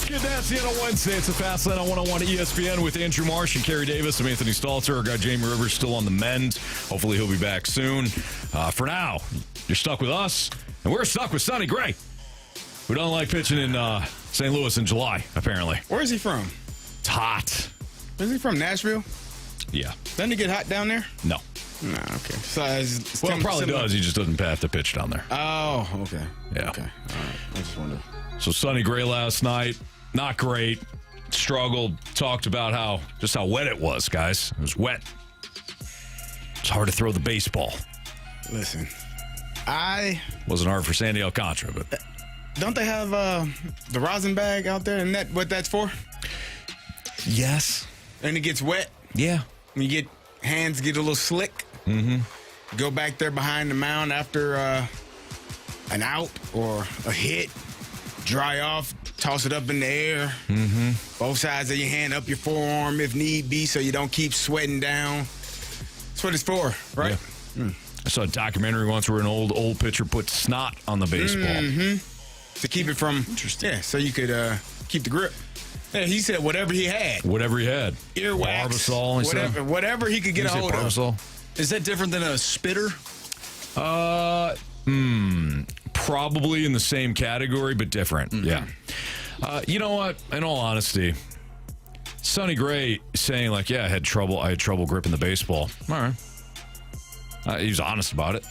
Get nasty on a Wednesday. It's a Fast Lane on 101 ESPN with Andrew Marsh and Carey Davis. I'm Anthony Stalter. Our guy Jamie Rivers still on the mend. Hopefully he'll be back soon. For now, you're stuck with us, and we're stuck with Sonny Gray, who doesn't like pitching in St. Louis in July, apparently. Where is he from? It's hot. Is he from Nashville? Yeah. Doesn't it get hot down there? No. No, okay. So Well, it probably does. He just doesn't have to pitch down there. Oh, okay. Yeah. Okay. All right. I just wonder. So Sonny Gray last night, not great. Struggled. Talked about how wet it was, guys. It was wet. It's hard to throw the baseball. Listen, Wasn't hard for Sandy Alcantara, but don't they have the rosin bag out there? And that what that's for? yes. And it gets wet. Yeah. And you hands get a little slick. Mm-hmm. Go back there behind the mound after an out or a hit. Dry off. Toss it up in the air. Mm-hmm. Both sides of your hand, up your forearm if need be, so you don't keep sweating down. That's what it's for, right? Yeah. I saw a documentary once where an old pitcher put snot on the baseball. Mm-hmm. To keep it from... Interesting. Yeah, so you could keep the grip. Yeah, he said whatever he had. Whatever he had. Earwax. Barbasol. Whatever he could get a hold of. Barbasol? Is that different than a spitter? Probably in the same category, but different. Mm-hmm. Yeah. You know what? In all honesty, Sonny Gray saying like, "Yeah, I had trouble gripping the baseball." All right. He was honest about it.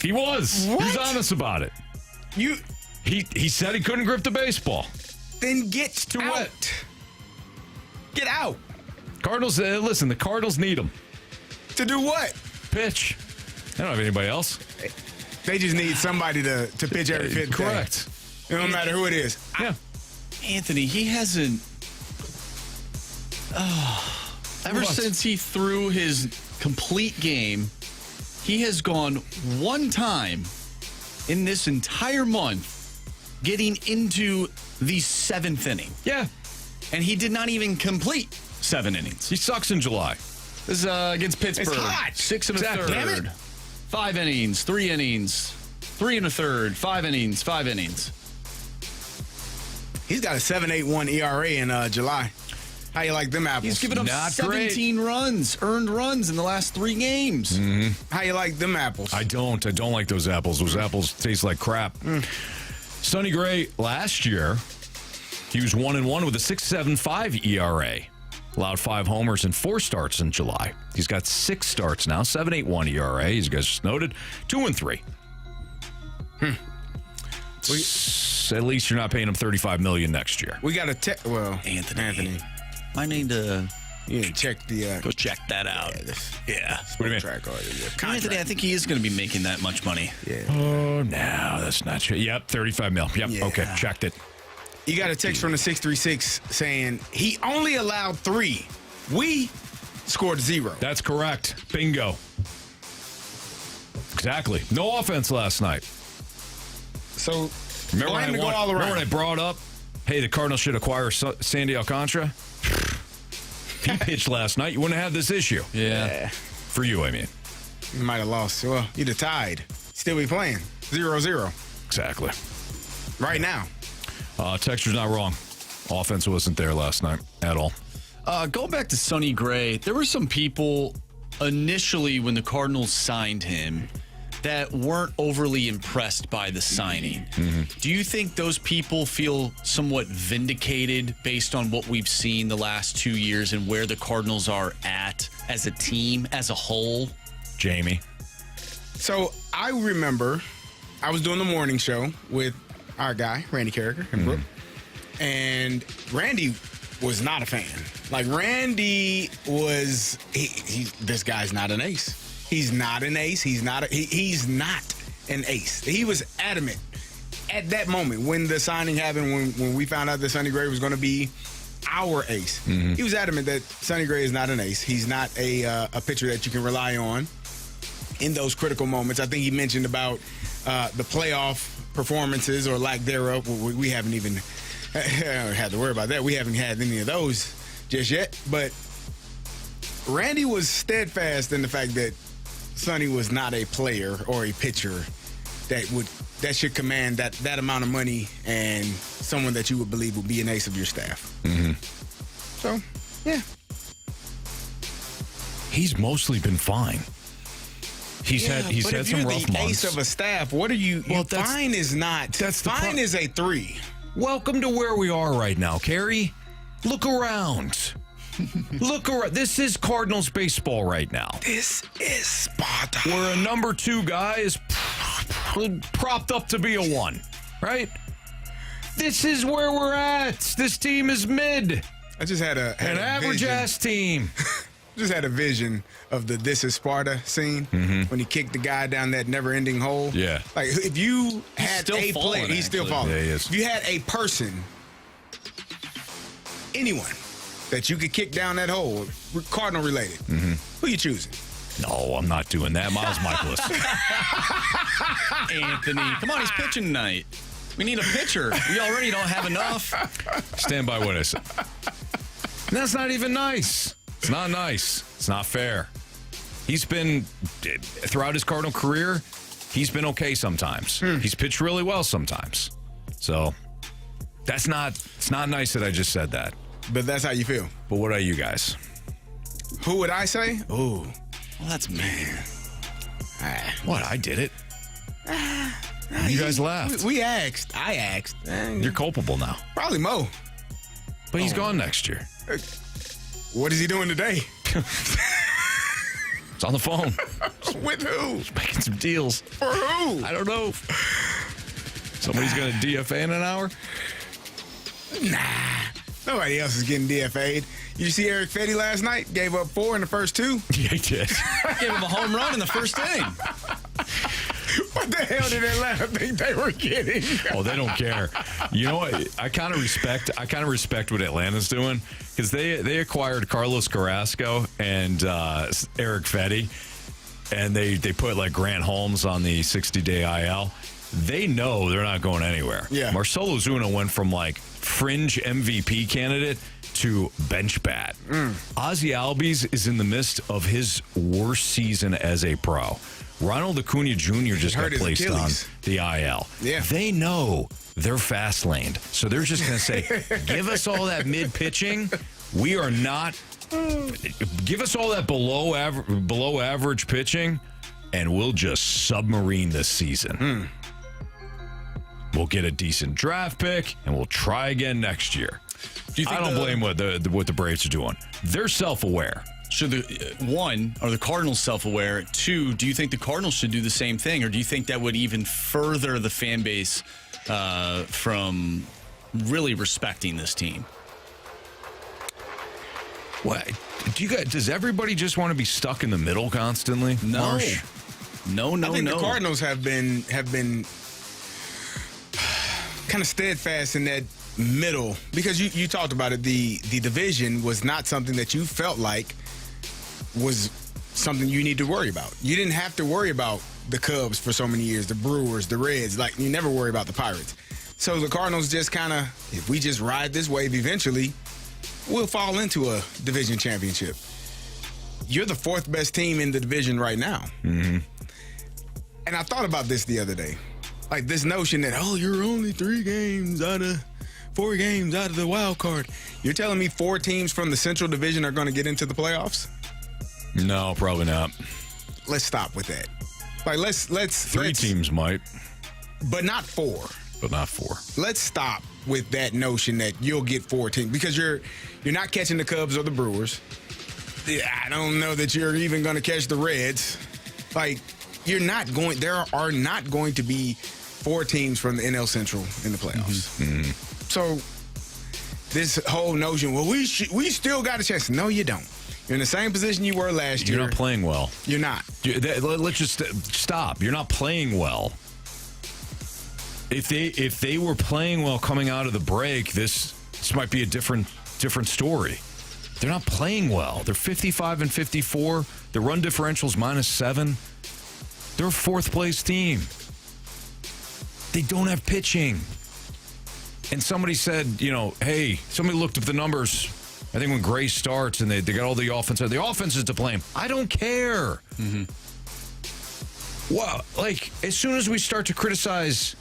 He was. What? He was honest about it. He said he couldn't grip the baseball. Then get Too out. wet. Get out. Cardinals. Listen, the Cardinals need him. To do what? Pitch. They don't have anybody else. They just need somebody to pitch every fifth day. Correct. It don't matter who it is. Yeah. Anthony, he hasn't. Ever since he threw his complete game, he has gone one time in this entire month getting into the 7th inning. Yeah. And he did not even complete 7 innings. He sucks in July. This is against Pittsburgh. It's hot. 6 and a Exactly. third. Damn it. 5 innings, 3 innings, 3 and a third, 5 innings, 5 innings. He's got a 7.81 ERA in July. How you like them apples? He's given up Not 17 runs, earned runs in the last 3 games. How you like them apples? I don't like those apples. Those apples taste like crap. Sonny Gray last year, he was 1-1 with a 6.75 ERA. Allowed 5 homers and 4 starts in July. He's got 6 starts now, 7.81 ERA. As you guys just noted, 2-3. At least you're not paying him $35 million next year. We got to Anthony. I need to you didn't check the go check that out. Yeah. What do you mean? contract or your Anthony, contract. I think he is going to be making that much money. Yeah. Oh, no, that's not true. Yep, $35 million. Yep, Yeah. okay, checked it. You got a text from the 636 saying he only allowed 3. We scored 0. That's correct. Bingo. Exactly. No offense last night. So Remember blame when to go all remember around. when I brought up, hey, the Cardinals should acquire Sandy Alcantara? If he pitched last night, you wouldn't have this issue. Yeah. For you, I mean. You might have lost. Well, you'd have tied. Still be playing. 0-0 Exactly. right now. Texture's not wrong. Offense wasn't there last night at all. Going back to Sonny Gray, there were some people initially when the Cardinals signed him that weren't overly impressed by the signing. Do you think those people feel somewhat vindicated based on what we've seen the last 2 years and where the Cardinals are at as a team, as a whole? Jamie. So I remember I was doing the morning show with our guy, Randy Carricker and Brooke. And Randy was not a fan. Like, Randy was, this guy's not an ace. He's not an ace. He's not an ace. He was adamant at that moment when the signing happened, when we found out that Sonny Gray was going to be our ace. He was adamant that Sonny Gray is not an ace. He's not a pitcher that you can rely on in those critical moments. I think he mentioned about the playoff performances or lack thereof. We haven't even had to worry about that. We haven't had any of those just yet. But Randy was steadfast in the fact that Sonny was not a player or a pitcher that would that should command that amount of money and someone that you would believe would be an ace of your staff. Mm-hmm. So, yeah. He's mostly been fine. He's had some rough months. The ace of a staff, what are you? Well, fine is not. Fine is a 3. Welcome to where we are right now, Carey. Look around. Look around. This is Cardinals baseball right now. This is Sparta. Where a number 2 guy is propped up to be a 1, right? This is where we're at. This team is mid. I just had an average-ass team. Just had a vision of the "This Is Sparta" scene when he kicked the guy down that never-ending hole. Yeah. Like, if you had a player, he's still falling. Yeah, he is. If you had a person, anyone, that you could kick down that hole, Cardinal-related, who you choosing? No, I'm not doing that. Miles Michaelis. Anthony. Come on, he's pitching tonight. We need a pitcher. We already don't have enough. Stand by what I said. That's not even nice. It's not nice. It's not fair. He's been, throughout his Cardinal career, he's been okay sometimes. He's pitched really well sometimes. So, it's not nice that I just said that. But that's how you feel. But what are you guys? Who would I say? Ooh. Well, that's mean. What? I did it. You guys laughed. We asked. I asked. You're culpable now. Probably Mo. But he's gone next year. What is he doing today? It's on the phone. With who? He's making some deals. For who? I don't know. Somebody's going to DFA in an hour? Nah. Nobody else is getting DFA'd. You see Eric Fetty last night? Gave up 4 in the first 2? Yeah, he did. Gave him a home run in the first inning. What the hell did Atlanta think they were getting? Oh, they don't care. You know what? I kind of respect what Atlanta's doing, because they acquired Carlos Carrasco and Eric Fetty, and they put like Grant Holmes on the 60-day IL. They know they're not going anywhere. Yeah. Marcell Ozuna went from like fringe MVP candidate to bench bat. Ozzie Albies is in the midst of his worst season as a pro. Ronald Acuna Jr. just got placed on the IL. Yeah. They know they're fast laned. So they're just going to say, give us all that mid pitching. We are not. Give us all that below average pitching, and we'll just submarine this season. We'll get a decent draft pick, and we'll try again next year. I don't blame what the Braves are doing. They're self-aware. Should are the Cardinals self-aware? 2, do you think the Cardinals should do the same thing, or do you think that would even further the fan base from really respecting this team? What do you guys? Does everybody just want to be stuck in the middle constantly? No, Marsh? no. I think the Cardinals have been kind of steadfast in that middle, because you talked about it. The division was not something that you felt like was something you need to worry about. You didn't have to worry about the Cubs for so many years, the Brewers, the Reds. Like, you never worry about the Pirates. So the Cardinals just kind of, if we just ride this wave, eventually we'll fall into a division championship. You're the 4th best team in the division right now. And I thought about this the other day. Like, this notion that, you're only 4 games out of the wild card. You're telling me 4 teams from the Central Division are going to get into the playoffs? No, probably not. Let's stop with that. Like, let's 3 teams might, but not 4. But not 4. Let's stop with that notion that you'll get 4 teams, because you're not catching the Cubs or the Brewers. Yeah, I don't know that you're even going to catch the Reds. Like, there are not going to be 4 teams from the NL Central in the playoffs. So this whole notion, we still got a chance. No, you don't. You're in the same position you were last year. You're not playing well. You're not. Let's just stop. You're not playing well. If they were playing well coming out of the break, this might be a different story. They're not playing well. They're 55 and 54. The run differential's -7. They're a 4th place team. They don't have pitching. And somebody said, hey, somebody looked up the numbers. I think when Gray starts and they got all the offense is to blame. I don't care. Well, like, as soon as we start to criticize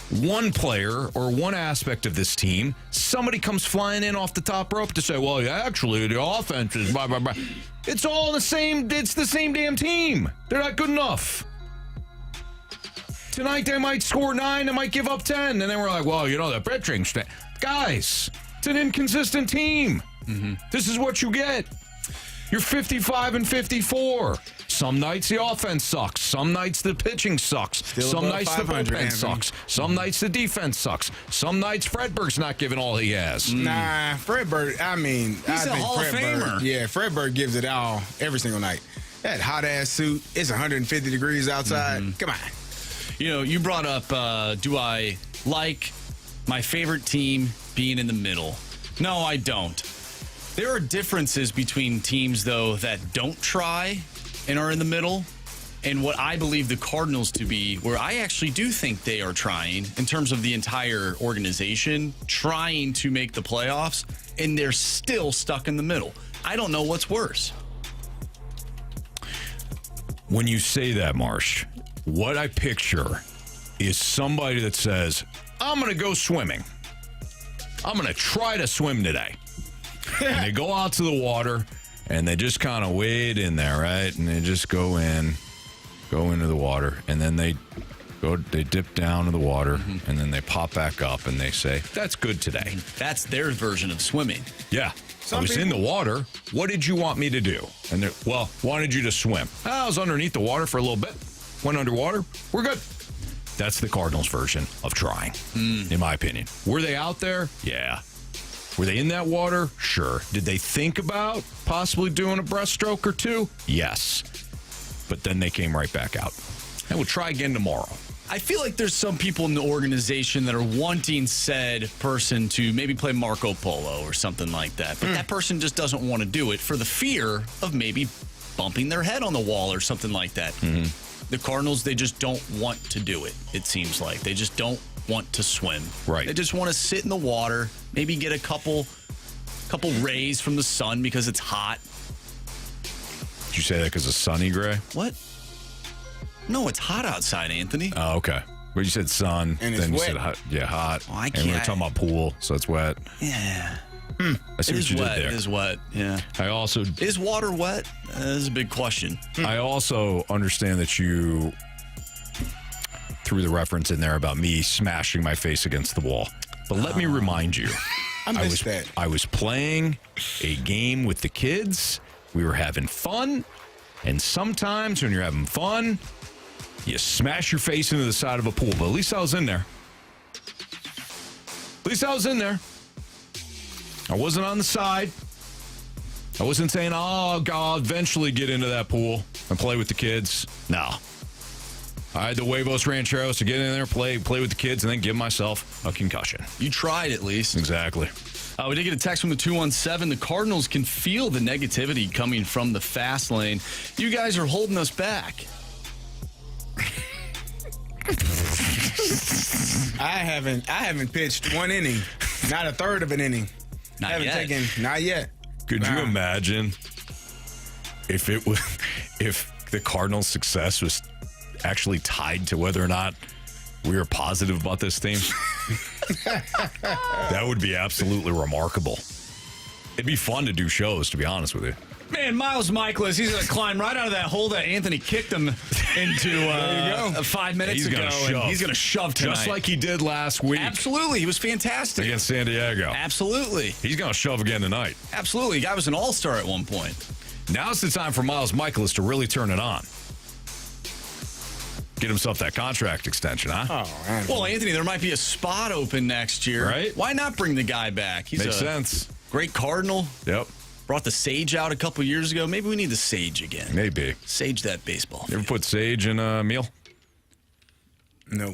one player or one aspect of this team, somebody comes flying in off the top rope to say, well, yeah, actually, the offense is blah, blah, blah. It's all the same damn team. They're not good enough. Tonight, they might score 9, they might give up 10, and then we're like, well, the pitching. Guys, it's an inconsistent team. Mm-hmm. This is what you get. You're 55 and 54. Some nights the offense sucks. Some nights the pitching sucks. Some nights the bullpen sucks. Some nights the defense sucks. Some nights Fredberg's not giving all he has. Nah, Fredberg, he's a Hall of Famer. Yeah, Fredberg gives it all every single night. That hot-ass suit, it's 150 degrees outside. Come on. You brought up, do I like my favorite team being in the middle? No, I don't. There are differences between teams, though, that don't try and are in the middle, and what I believe the Cardinals to be, where I actually do think they are trying, in terms of the entire organization, trying to make the playoffs, and they're still stuck in the middle. I don't know what's worse. When you say that, Marsh, what I picture is somebody that says, I'm going to go swimming. I'm going to try to swim today. And they go out to the water, and they just kind of wade in there, right? And they just go into the water, and then they dip down to the water, and then they pop back up, and they say, that's good today. That's their version of swimming. Yeah. I was in the water. What did you want me to do? And wanted you to swim. I was underneath the water for a little bit. Went underwater. We're good. That's the Cardinals' version of trying, in my opinion. Were they out there? Yeah. Were they in that water? Sure. Did they think about possibly doing a breaststroke or two? Yes. But then they came right back out. And we'll try again tomorrow. I feel like there's some people in the organization that are wanting said person to maybe play Marco Polo or something like that. But that person just doesn't want to do it for the fear of maybe bumping their head on the wall or something like that. Mm-hmm. The Cardinals, they just don't want to do it, it seems like. They just don't want to swim. Right. They just want to sit in the water, maybe get a couple rays from the sun because it's hot. Did you say that because of Sonny Gray? What? No, it's hot outside, Anthony. Oh, okay. Well, you said sun, and then you wet. said hot. Yeah, hot. Oh, I and we were can't. talking about pool, so it's wet. Yeah. I see what you did there. It is wet, yeah. Is water wet? That is a big question. I also understand that you threw the reference in there about me smashing my face against the wall. But let me remind you, I was playing a game with the kids. We were having fun. And sometimes when you're having fun, you smash your face into the side of a pool. But at least I was in there. I wasn't on the side. I wasn't saying, oh, God, I'll eventually get into that pool and play with the kids. No. I had the huevos rancheros to get in there, play with the kids, and then give myself a concussion. You tried at least. Exactly. We did get a text from the 217. The Cardinals can feel the negativity coming from the fast lane. You guys are holding us back. I haven't pitched one inning, not a third of an inning. Not yet. Could you imagine if the Cardinals' success was actually tied to whether or not we were positive about this team? That would be absolutely remarkable. It'd be fun to do shows, to be honest with you. Man, Miles Michaelis, he's going to climb right out of that hole that Anthony kicked him into 5 minutes ago. He's going to shove tonight. Just like he did last week. Absolutely. He was fantastic. Against San Diego. Absolutely. He's going to shove again tonight. Absolutely. The guy was an all-star at one point. Now's the time for Miles Michaelis to really turn it on. Get himself that contract extension, huh? Oh, man. Well, Anthony, there might be a spot open next year. Right? Why not bring the guy back? Makes sense. Great Cardinal. Yep. Brought the sage out a couple years ago. Maybe we need the sage again. Maybe. Sage that baseball. You ever put sage in a meal? No.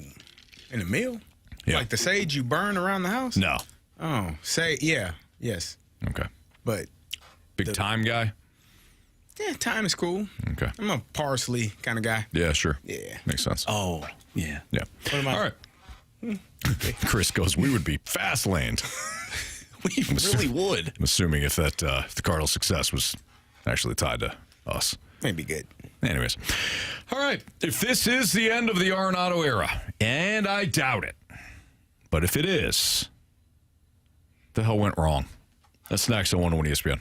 In a meal? Yeah. Like the sage you burn around the house? No. Oh, yes. Okay. But Big time guy? yeah, thyme is cool. Okay. I'm a parsley kind of guy. Yeah, sure. Yeah. Makes sense. Oh, yeah. Yeah. What am I- All right. Chris goes, we would be fast laned. We really would. I'm assuming if the Cardinals' success was actually tied to us. Might be good. Anyways. All right. If this is the end of the Arenado era, and I doubt it, but if it is, the hell went wrong? That's next on 101 ESPN.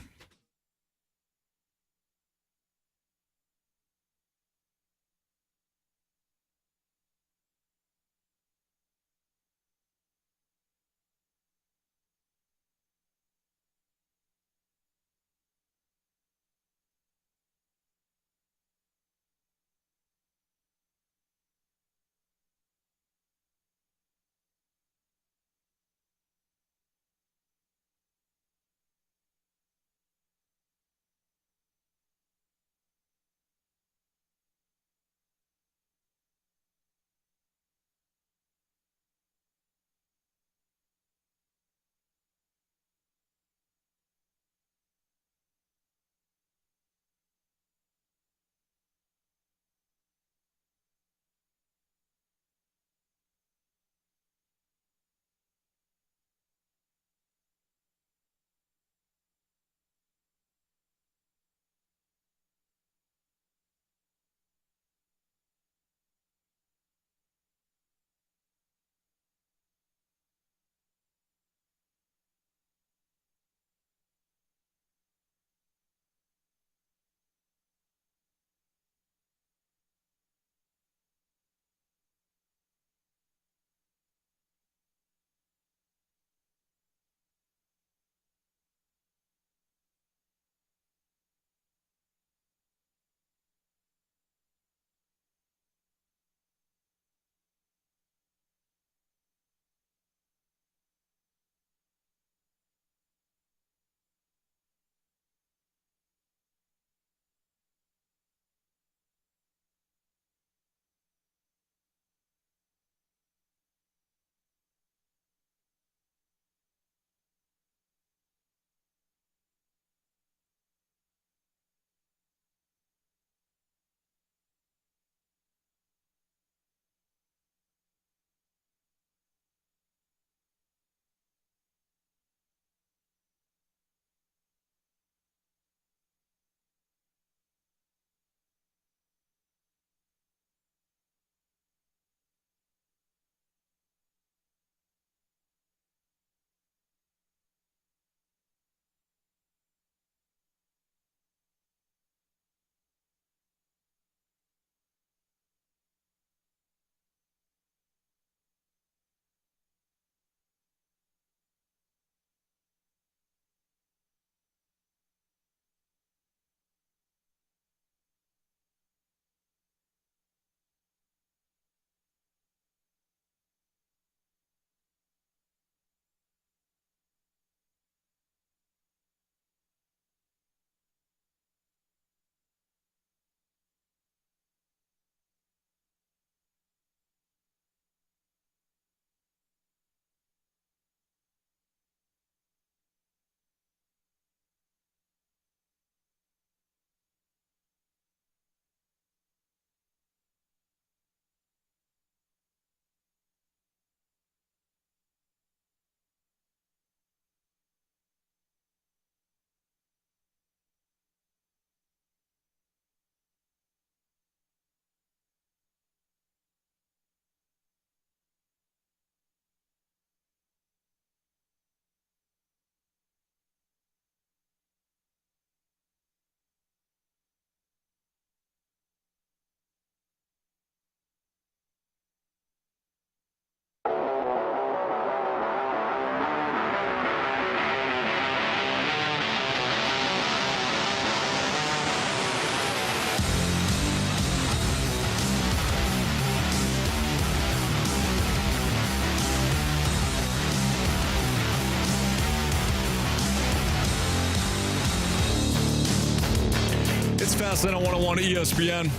Fast Lane on 101 ESPN.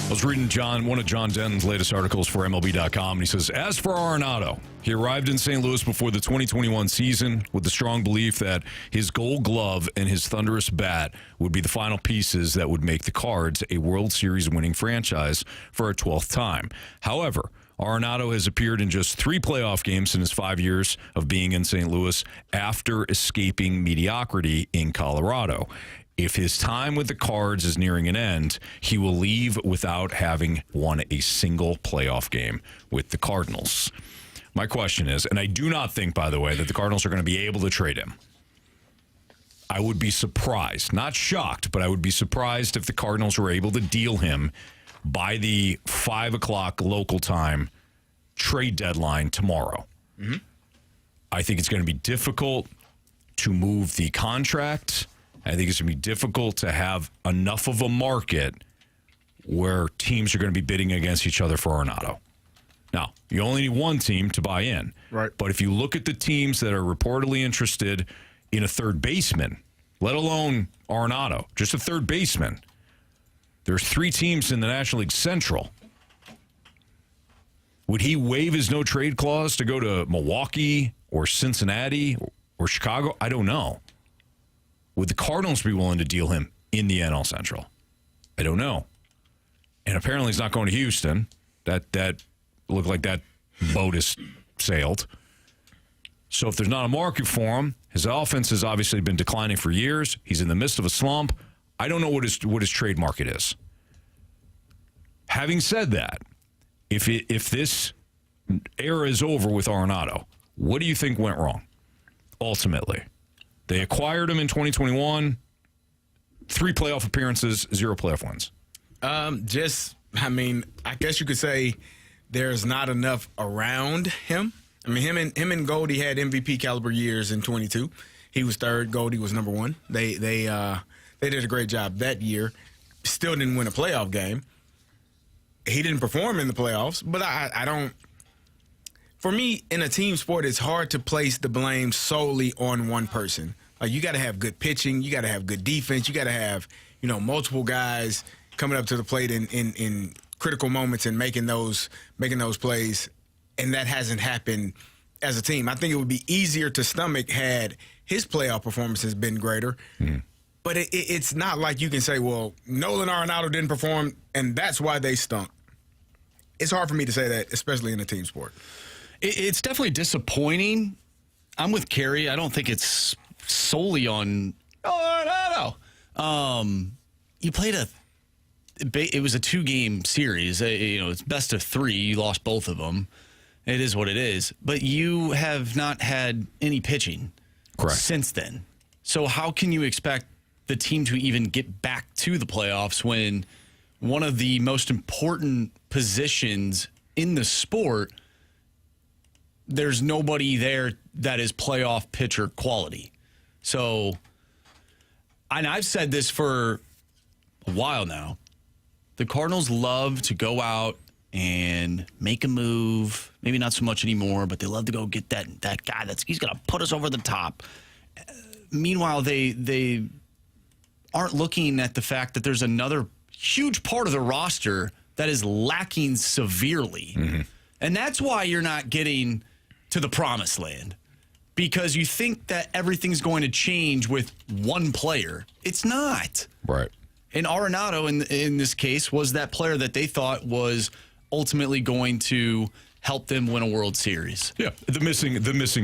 I was reading one of John Denton's latest articles for MLB.com, and he says, as for Arenado, he arrived in St. Louis before the 2021 season with the strong belief that his Gold Glove and his thunderous bat would be the final pieces that would make the Cards a World Series winning franchise for a 12th time. However, Arenado has appeared in just 3 playoff games in his 5 years of being in St. Louis after escaping mediocrity in Colorado. if his time with the Cards is nearing an end, he will leave without having won a single playoff game with the Cardinals. My question is, and I do not think, by the way, that the Cardinals are going to be able to trade him. I would be surprised, not shocked, but I would be surprised if the Cardinals were able to deal him by the 5 o'clock local time trade deadline tomorrow. Mm-hmm. I think it's going to be difficult to move the contract. I think it's going to be difficult to have enough of a market where teams are going to be bidding against each other for Arenado. Now, you only need one team to buy in. Right. But if you look at the teams that are reportedly interested in a third baseman, let alone Arenado, just a third baseman, there's 3 teams in the National League Central. Would he waive his no-trade clause to go to Milwaukee or Cincinnati or Chicago? I don't know. Would the Cardinals be willing to deal him in the NL Central? I don't know. And apparently he's not going to Houston. That looked like that boat has sailed. So if there's not a market for him, his offense has obviously been declining for years. He's in the midst of a slump. I don't know what his trade market is. Having said that, if this era is over with Arenado, what do you think went wrong ultimately? They acquired him in 2021, 3 playoff appearances, 0 playoff wins. I guess you could say there's not enough around him. I mean, him and Goldie had MVP caliber years in 22. He was third. Goldie was number 1. They did a great job that year. Still didn't win a playoff game. He didn't perform in the playoffs, but I don't. For me, in a team sport, it's hard to place the blame solely on one person. Like, you got to have good pitching, you got to have good defense, you got to have, multiple guys coming up to the plate in critical moments and making those plays, and that hasn't happened as a team. I think it would be easier to stomach had his playoff performances been greater. Mm. But it's not like you can say, well, Nolan Arenado didn't perform, and that's why they stunk. It's hard for me to say that, especially in a team sport. It's definitely disappointing. I'm with Carey. I don't think it's solely on Arenado. You played it was a 2-game series. It's best of 3. You lost both of them. It is what it is. But you have not had any pitching since then. So how can you expect the team to even get back to the playoffs when one of the most important positions in the sport, there's nobody there that is playoff pitcher quality? So, and I've said this for a while now, the Cardinals love to go out and make a move. Maybe not so much anymore, but they love to go get that guy he's going to put us over the top. Meanwhile, they aren't looking at the fact that there's another huge part of the roster that is lacking severely. Mm-hmm. And that's why you're not getting to the promised land, because you think that everything's going to change with one player. It's not. Right. And Arenado, in this case, was that player that they thought was ultimately going to help them win a World Series. Yeah, the missing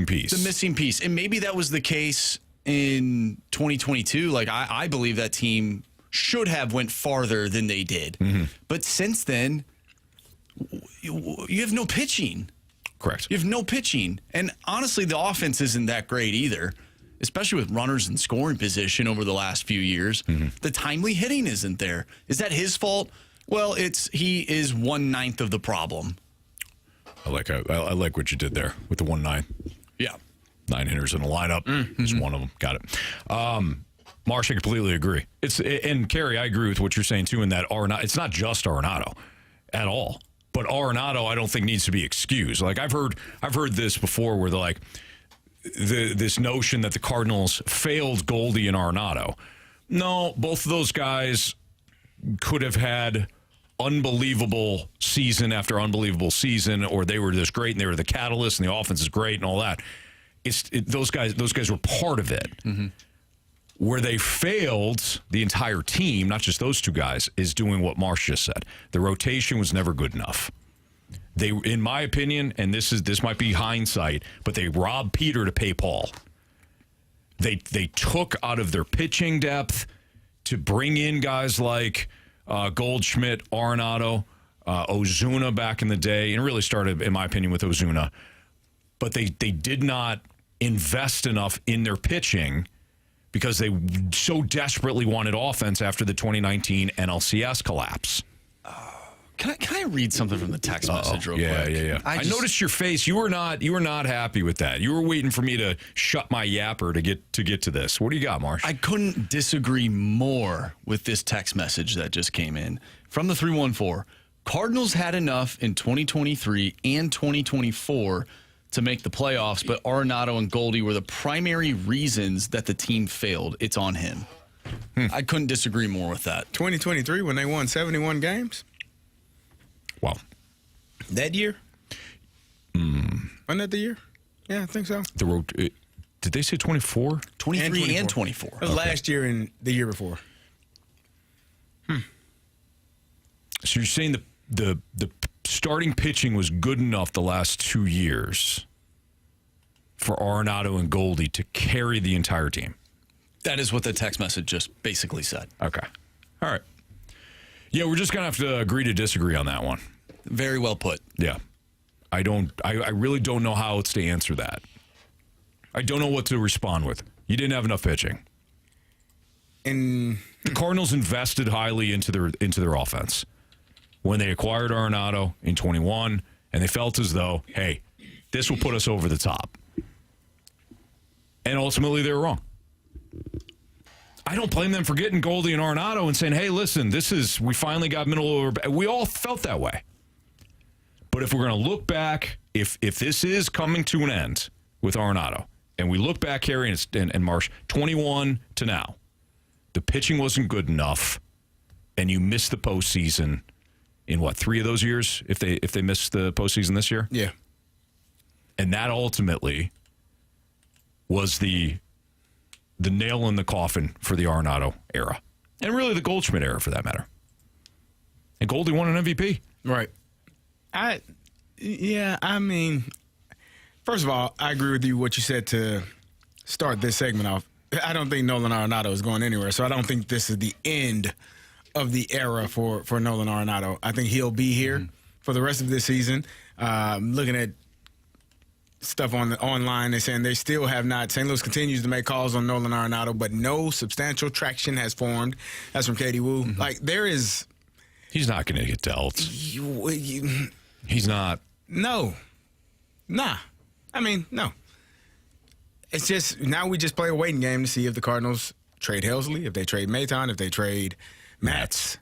piece. The missing piece. And maybe that was the case in 2022. Like, I believe that team should have went farther than they did. Mm-hmm. But since then, you have no pitching. Correct. You have no pitching. And honestly, the offense isn't that great either, especially with runners in scoring position over the last few years. Mm-hmm. The timely hitting isn't there. Is that his fault? Well, he is 1/9 of the problem. I like what you did there with the 1/9. Yeah. 9 hitters in a lineup is one of them. Got it. Marsh, I completely agree. And Carey, I agree with what you're saying too. In that Arenado, it's not just Arenado at all, but Arenado, I don't think needs to be excused. Like I've heard this before, where they're like this notion that the Cardinals failed Goldie and Arenado. No, both of those guys could have had unbelievable season after unbelievable season, or they were just great and they were the catalyst and the offense is great and all that. Those guys were part of it. Mm-hmm. Where they failed the entire team, not just those two guys, is doing what Marsh just said. The rotation was never good enough. They, in my opinion, and this might be hindsight, but they robbed Peter to pay Paul. They took out of their pitching depth to bring in guys like Goldschmidt, Arenado, Ozuna back in the day, and it really started, in my opinion, with Ozuna. But they did not invest enough in their pitching because they so desperately wanted offense after the 2019 NLCS collapse. Can I read something from the text message real quick? Yeah. I noticed your face. You were not happy with that. You were waiting for me to shut my yapper to get to this. What do you got, Marsh? I couldn't disagree more with this text message that just came in from the 314. Cardinals had enough in 2023 and 2024 to make the playoffs, but Arenado and Goldie were the primary reasons that the team failed. It's on him. I couldn't disagree more with that. 2023 when they won 71 games. Wow. That year? Wasn't that the year? Yeah, I think so. Did they say 24? 23 and 24. It was last year and the year before. So you're saying the starting pitching was good enough the last 2 years for Arenado and Goldie to carry the entire team? That is what the text message just basically said. Okay. All right. Yeah, we're just going to have to agree to disagree on that one. Very well put. Yeah. I really don't know how it's to answer that. I don't know what to respond with. You didn't have enough pitching. And the Cardinals invested highly into their offense when they acquired Arenado in 21, and they felt as though, hey, this will put us over the top. And ultimately, they were wrong. I don't blame them for getting Goldie and Arenado and saying, hey, listen, we finally got middle over. We all felt that way. But if we're going to look back, if this is coming to an end with Arenado, and we look back, Carey and Marsh, 21 to now, the pitching wasn't good enough, and you missed the postseason in what, 3 of those years? If they missed the postseason this year? Yeah. And that ultimately was the nail in the coffin for the Arenado era. And really the Goldschmidt era, for that matter. And Goldie won an MVP. Right. I mean, first of all, I agree with you what you said to start this segment off. I don't think Nolan Arenado is going anywhere, so I don't think this is the end of the era for Nolan Arenado. I think he'll be here for the rest of this season. Looking at stuff online, they're saying they still have not. St. Louis continues to make calls on Nolan Arenado, but no substantial traction has formed. That's from Katie Wu. Like, there is. He's not going to get dealt. He's not. No. Nah. I mean, no. It's just, now we just play a waiting game to see if the Cardinals trade Helsley, if they trade Maton, if they trade Matz.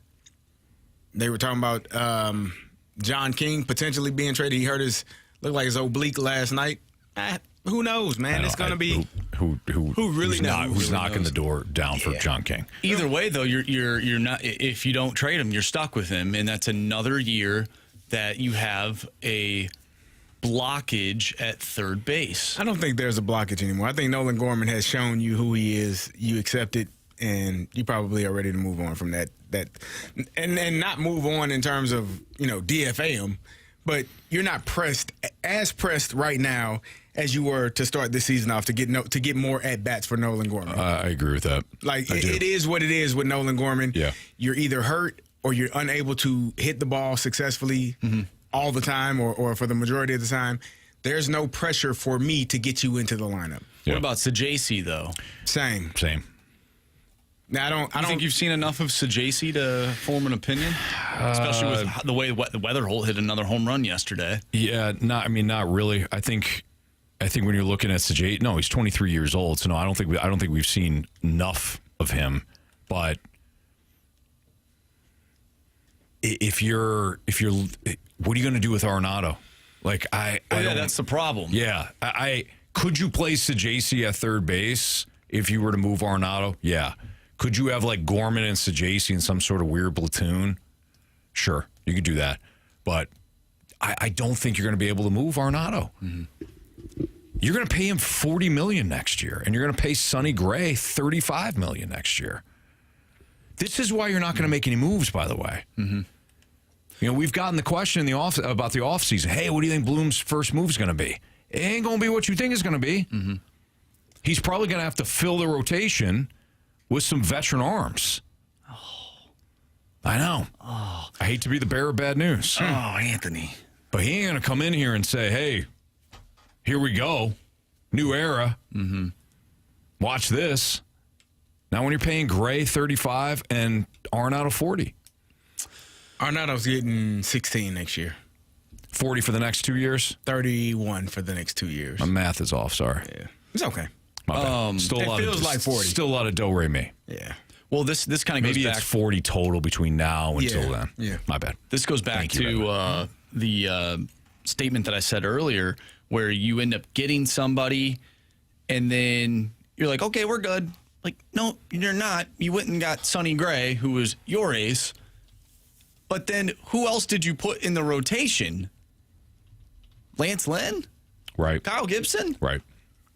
They were talking about John King potentially being traded. He looked like his oblique last night. Who knows, man? It's going to be who really knows. Who's knocking the door down for John King? Either way, though, you're not. If you don't trade him, you're stuck with him, and that's another year that you have a blockage at third base. I don't think there's a blockage anymore. I think Nolan Gorman has shown you who he is. You accept it, and you probably are ready to move on from that. And not move on in terms of DFA him, but you're not pressed right now as you were to start this season off to get more at bats for Nolan Gorman. I agree with that. Like it is what it is with Nolan Gorman. Yeah. You're either hurt or you're unable to hit the ball successfully all the time or for the majority of the time. There's no pressure for me to get you into the lineup. What about Sajaci, though? Same. Now, I don't think you've seen enough of Sajaci to form an opinion, especially with the way the weather hit another home run yesterday. Yeah, not really. I think when you're looking at Sajaci, no, he's 23 years old, so no, I don't think we've seen enough of him. But if you're, what are you going to do with Arenado? Like that's the problem. Yeah, could you play Sajaci at third base if you were to move Arenado? Yeah. Could you have like Gorman and Sajaci in some sort of weird platoon? Sure, you could do that. But I don't think you're going to be able to move Arenado. You're going to pay him $40 million next year, and you're going to pay Sonny Gray $35 million next year. This is why you're not going to make any moves, by the way. We've gotten the question about the offseason. Hey, what do you think Bloom's first move is going to be? It ain't going to be what you think it's going to be. He's probably going to have to fill the rotation with some veteran arms. I know. Oh. I hate to be the bearer of bad news. Oh, Anthony. But he ain't going to come in here and say, hey, here we go. New era. Mm-hmm. Watch this. Now when you're paying Gray 35 and Arenado 40. Arenado's getting 16 next year. 40 for the next 2 years? 31 for the next 2 years. My math is off, sorry. Yeah. It's okay. My bad. Still it feels like 40. Still a lot of do-re me. Yeah. Well, this kind of goes Maybe back. it's 40 total between now until then. Yeah. My bad. This goes back to the statement that I said earlier, where you end up getting somebody, and then you're like, okay, we're good. Like, no, you're not. You went and got Sonny Gray, who was your ace. But then who else did you put in the rotation? Lance Lynn? Right. Kyle Gibson? Right.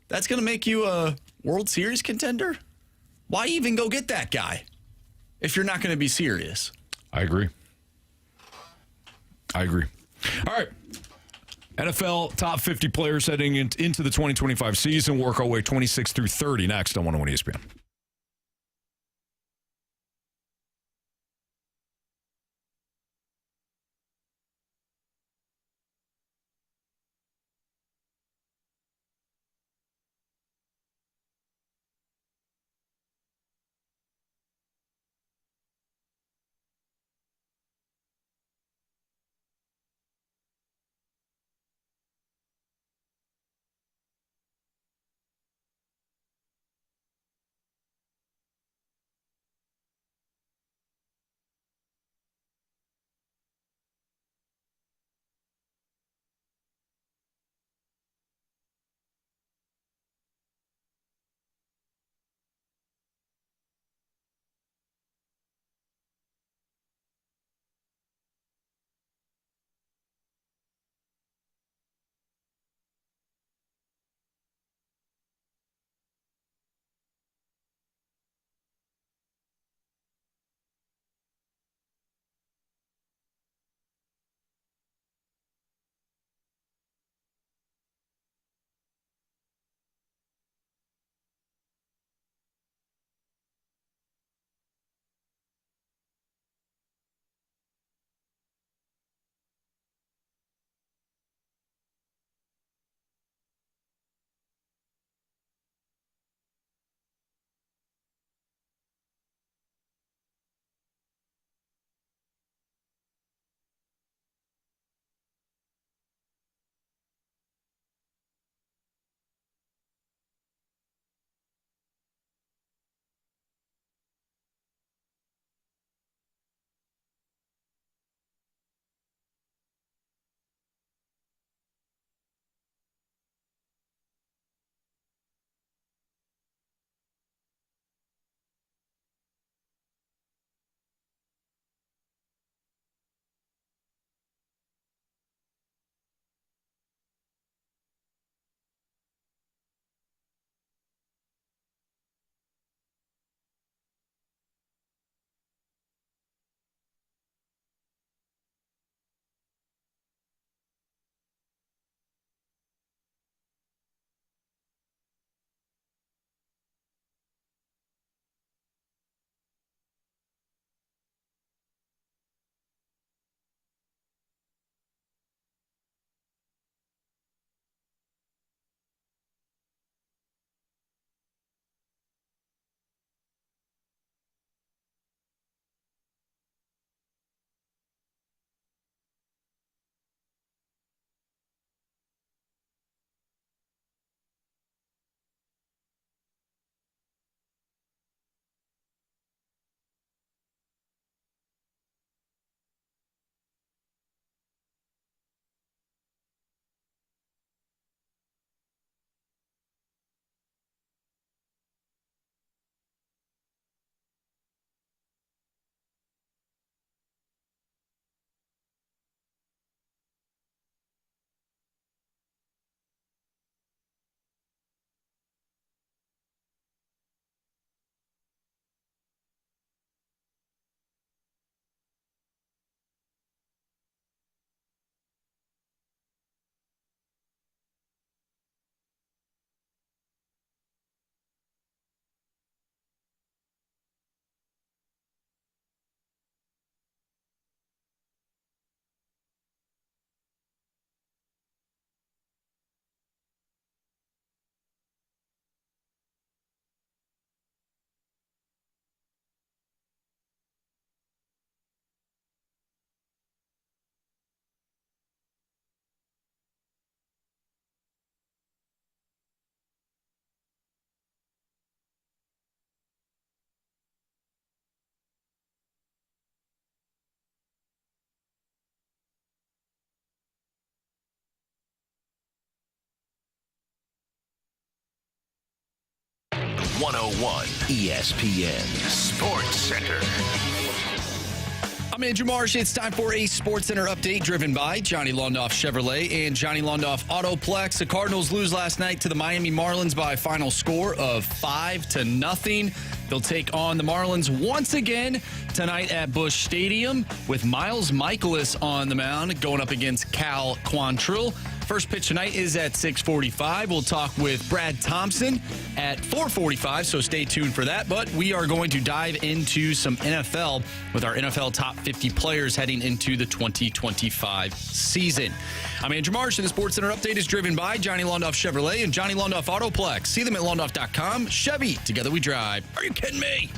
That's going to make you a World Series contender? Why even go get that guy if you're not going to be serious? I agree. All right. NFL top 50 players heading into the 2025 season. Work our way 26 through 30 next on 101 ESPN. 101 ESPN Sports Center. I'm Andrew Marsh. It's time for a Sports Center update driven by Johnny Londoff Chevrolet and Johnny Londoff Autoplex. The Cardinals lose last night to the Miami Marlins by a final score of 5-0. They'll take on the Marlins once again tonight at Busch Stadium with Miles Michaelis on the mound going up against Cal Quantrill. First pitch tonight is at 6:45. We'll talk with Brad Thompson at 4:45, so stay tuned for that. But we are going to dive into some NFL with our NFL Top 50 players heading into the 2025 season. I'm Andrew Marsh, and the Sports Center update is driven by Johnny Londoff Chevrolet and Johnny Londoff Autoplex. See them at londoff.com. Chevy, together we drive. Are you kidding me?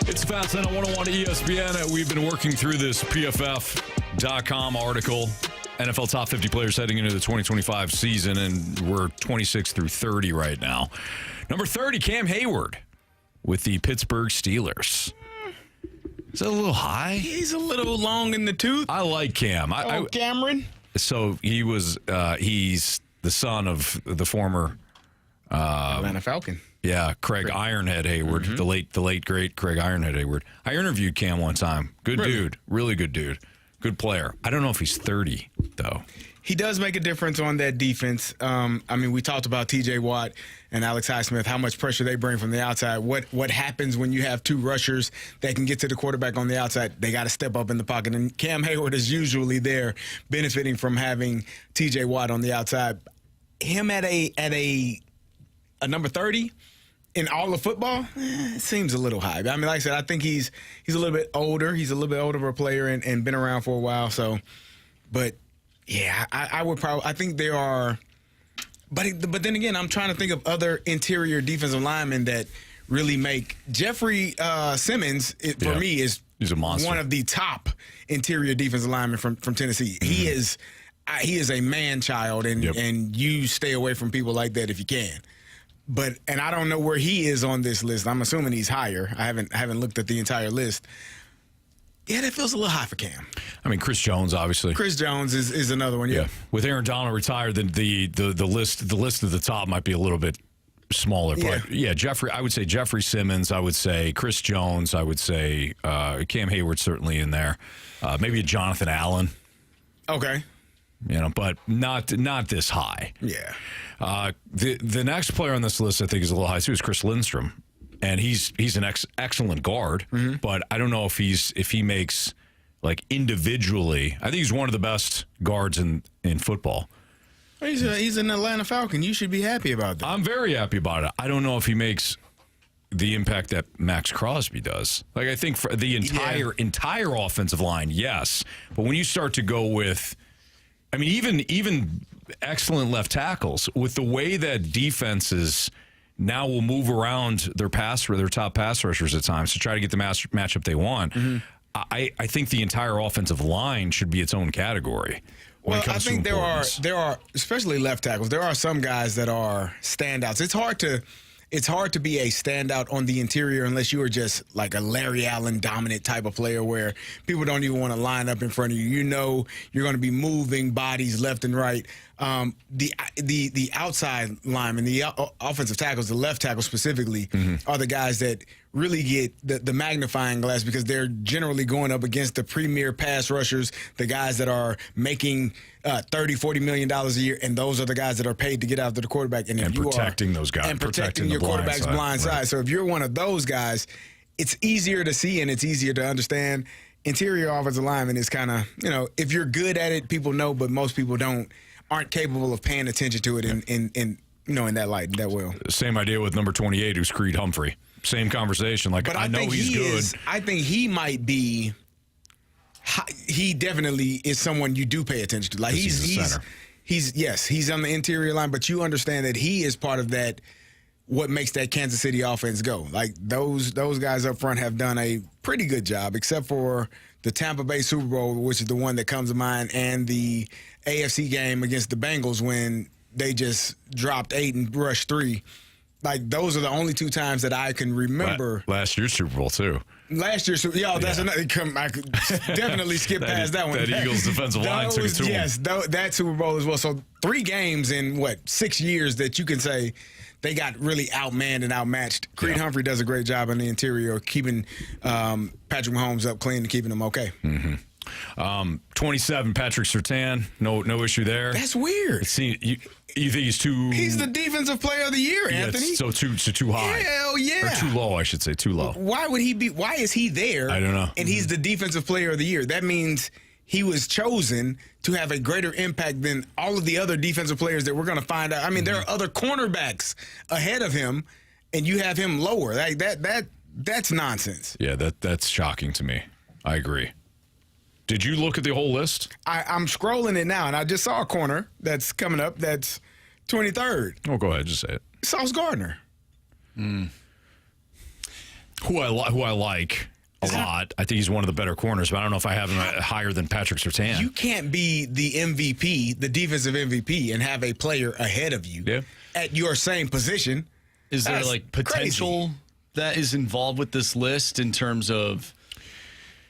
It's Fast Lane on 101 ESPN. We've been working through this PFF.com article, NFL Top 50 players heading into the 2025 season, and we're 26 through 30 right now. Number 30, Cam Hayward with the Pittsburgh Steelers. Is that a little high? He's a little long in the tooth. I like Cam. Cameron. So he's the son of the former Atlanta Falcon. Yeah, Craig Ironhead Hayward, the late great Craig Ironhead Hayward. I interviewed Cam one time. Good dude, really good dude, good player. I don't know if he's 30 though. He does make a difference on that defense. I mean, we talked about T.J. Watt and Alex Highsmith, how much pressure they bring from the outside. What happens when you have two rushers that can get to the quarterback on the outside? They got to step up in the pocket, and Cam Hayward is usually there, benefiting from having T.J. Watt on the outside. Him at a number 30 in all of football, it seems a little high. I mean, like I said, I think he's a little bit older. He's a little bit older of a player and been around for a while. So, but yeah, I would probably. I think there are, but then again, I'm trying to think of other interior defensive linemen that really make Jeffrey Simmons. For me, he's a monster. One of the top interior defensive linemen from Tennessee. He is a man child, and you stay away from people like that if you can. And I don't know where he is on this list. I'm assuming he's higher. I haven't looked at the entire list. Yeah, that feels a little high for Cam. I mean, Chris Jones, obviously. Chris Jones is another one. Yeah. With Aaron Donald retired, the list at the top might be a little bit smaller. Yeah. But yeah, I would say Jeffrey Simmons. I would say Chris Jones. I would say Cam Hayward certainly in there. Maybe a Jonathan Allen. Okay. But not this high. Yeah. The next player on this list I think is a little high too is Chris Lindstrom, and he's an excellent guard. But I don't know if he makes like individually. I think he's one of the best guards in football. He's an Atlanta Falcon. You should be happy about that. I'm very happy about it. I don't know if he makes the impact that Max Crosby does. Like I think for the entire offensive line, yes. But when you start to go with, I mean, even excellent left tackles, with the way that defenses now will move around their top pass rushers at times to try to get the matchup they want. I think the entire offensive line should be its own category. Well, I think there are especially left tackles. There are some guys that are standouts. It's hard to be a standout on the interior unless you are just like a Larry Allen dominant type of player where people don't even want to line up in front of you. You know you're going to be moving bodies left and right. The outside linemen, the offensive tackles, the left tackles specifically, are the guys that really get the magnifying glass because they're generally going up against the premier pass rushers, the guys that are making $30, $40 million a year, and those are the guys that are paid to get after the quarterback. And protecting those guys. And protecting your quarterback's blind side. Right. So if you're one of those guys, it's easier to see and it's easier to understand. Interior offensive lineman is kind of, if you're good at it, people know, but most people aren't capable of paying attention to it in that light that well. Same idea with number 28, who's Creed Humphrey. Same conversation. But I know he's good. I think he might be. He definitely is someone you do pay attention to. Like he's on the interior line, but you understand that he is part of that. What makes that Kansas City offense go? Like those guys up front have done a pretty good job, except for the Tampa Bay Super Bowl, which is the one that comes to mind, and the AFC game against the Bengals when they just dropped 8 and rushed 3. Like, those are the only 2 times that I can remember. Last year's Super Bowl, too. Last year's Super Bowl, that's another. I could definitely skip past that one. That Eagles defensive line took it to them. Yes, that Super Bowl as well. So 3 games in, 6 years that you can say they got really outmanned and outmatched. Creed Humphrey does a great job in the interior, keeping Patrick Mahomes up clean and keeping him okay. 27, Patrick Surtain, no issue there. That's weird. You think he's too? He's the defensive player of the year, Anthony. So too high. Hell yeah. Or too low, I should say. Too low. Why would he be? Why is he there? I don't know. And he's the defensive player of the year. That means he was chosen to have a greater impact than all of the other defensive players that we're going to find out. I mean, there are other cornerbacks ahead of him, and you have him lower. Like that's nonsense. Yeah, that's shocking to me. I agree. Did you look at the whole list? I'm scrolling it now, and I just saw a corner that's coming up. That's 23rd. Oh, go ahead, just say it. Sauce Gardner. Who I like a lot. I think he's one of the better corners, but I don't know if I have him higher than Patrick Surtain. You can't be the MVP, the defensive MVP, and have a player ahead of you at your same position. Is there like potential that is involved with this list in terms of?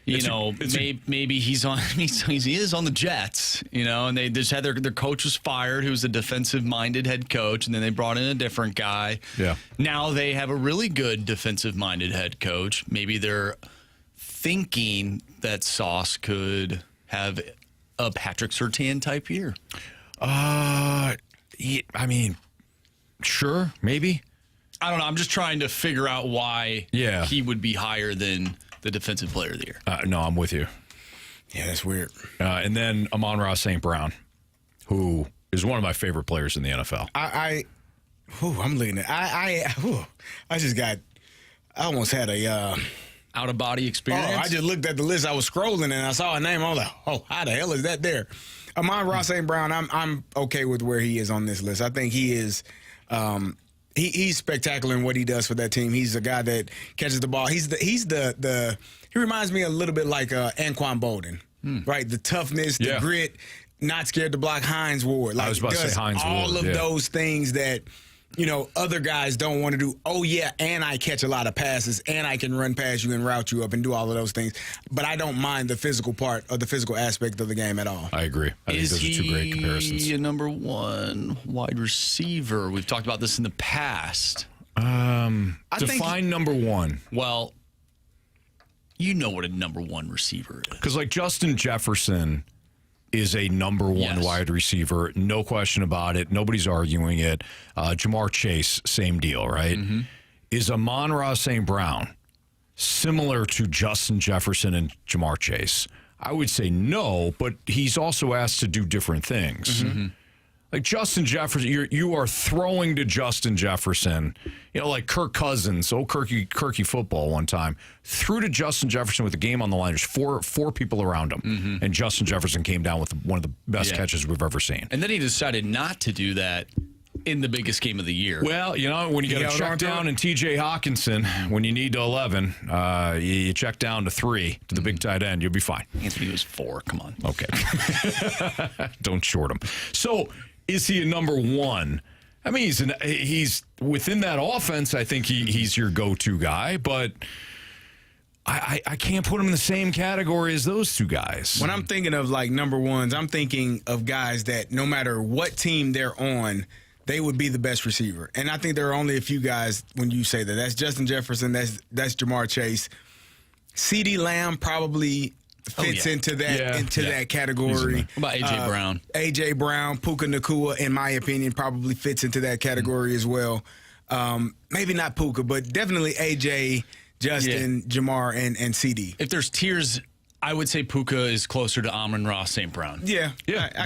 Maybe he's on. He is on the Jets, and they just had their coach was fired, who was a defensive-minded head coach, and then they brought in a different guy. Yeah. Now they have a really good defensive-minded head coach. Maybe they're thinking that Sauce could have a Patrick Surtain type year. I mean, sure, maybe. I don't know. I'm just trying to figure out why he would be higher than the defensive player of the year. No, I'm with you. Yeah, that's weird. And then Amon-Ra St. Brown, who is one of my favorite players in the NFL. I'm looking at. I almost had a out of body experience. I just looked at the list. I was scrolling and I saw a name. I was like, oh, how the hell is that there? Amon-Ra St. Brown. I'm okay with where he is on this list. I think he is. He's spectacular in what he does for that team. He's a guy that catches the ball. He reminds me a little bit like Anquan Bolden, right? The toughness, the grit, not scared to block Hines Ward. Like, I was about to say Hines Ward. All of those things that other guys don't want to do. Oh, yeah, and I catch a lot of passes, and I can run past you and route you up and do all of those things. But I don't mind the physical part or the physical aspect of the game at all. I agree. I think those are 2 great comparisons. Is he a number 1 wide receiver? We've talked about this in the past. Define number 1. Well, you know what a number 1 receiver is. Because, like, Justin Jefferson is a number 1 wide receiver. No question about it. Nobody's arguing it. Jamar Chase, same deal, right? Mm-hmm. Is Amon-Ra St. Brown similar to Justin Jefferson and Jamar Chase? I would say no, but he's also asked to do different things. Mm-hmm. Like Justin Jefferson, you are throwing to Justin Jefferson, like Kirk Cousins, Kirky football one time, threw to Justin Jefferson with the game on the line. There's four people around him, and Justin Jefferson came down with one of the best catches we've ever seen. And then he decided not to do that in the biggest game of the year. Well, when you got to check down and T.J. Hawkinson, when you need to 11, you check down to 3 to the big tight end, you'll be fine. Anthony was 4. Come on. Okay. Don't short him. So, is he a number 1? I mean, he's within that offense. I think he's your go-to guy, but I can't put him in the same category as those 2 guys. When I'm thinking of like number 1s, I'm thinking of guys that no matter what team they're on, they would be the best receiver. And I think there are only a few guys when you say that. That's Justin Jefferson. That's Jamar Chase. CeeDee Lamb probably fits into that category. What about A.J. Brown? A.J. Brown, Puka Nacua, in my opinion, probably fits into that category as well. Maybe not Puka, but definitely A.J., Justin, Jamar, and CeeDee. If there's tiers, I would say Puka is closer to Amon-Ra St. Brown. Yeah.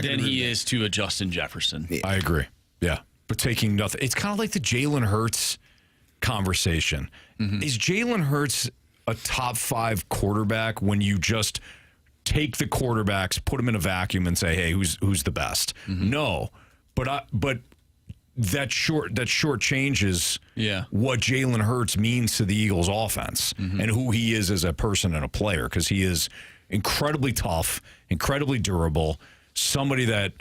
Than he is to a Justin Jefferson. Yeah. I agree. Yeah. But taking nothing. It's kind of like the Jalen Hurts conversation. Mm-hmm. Is Jalen Hurts a top 5 quarterback when you just take the quarterbacks, put them in a vacuum, and say, "Hey, who's the best?" Mm-hmm. No, but that short changes Yeah. what Jalen Hurts means to the Eagles offense and who he is as a person and a player, because he is incredibly tough, incredibly durable, somebody that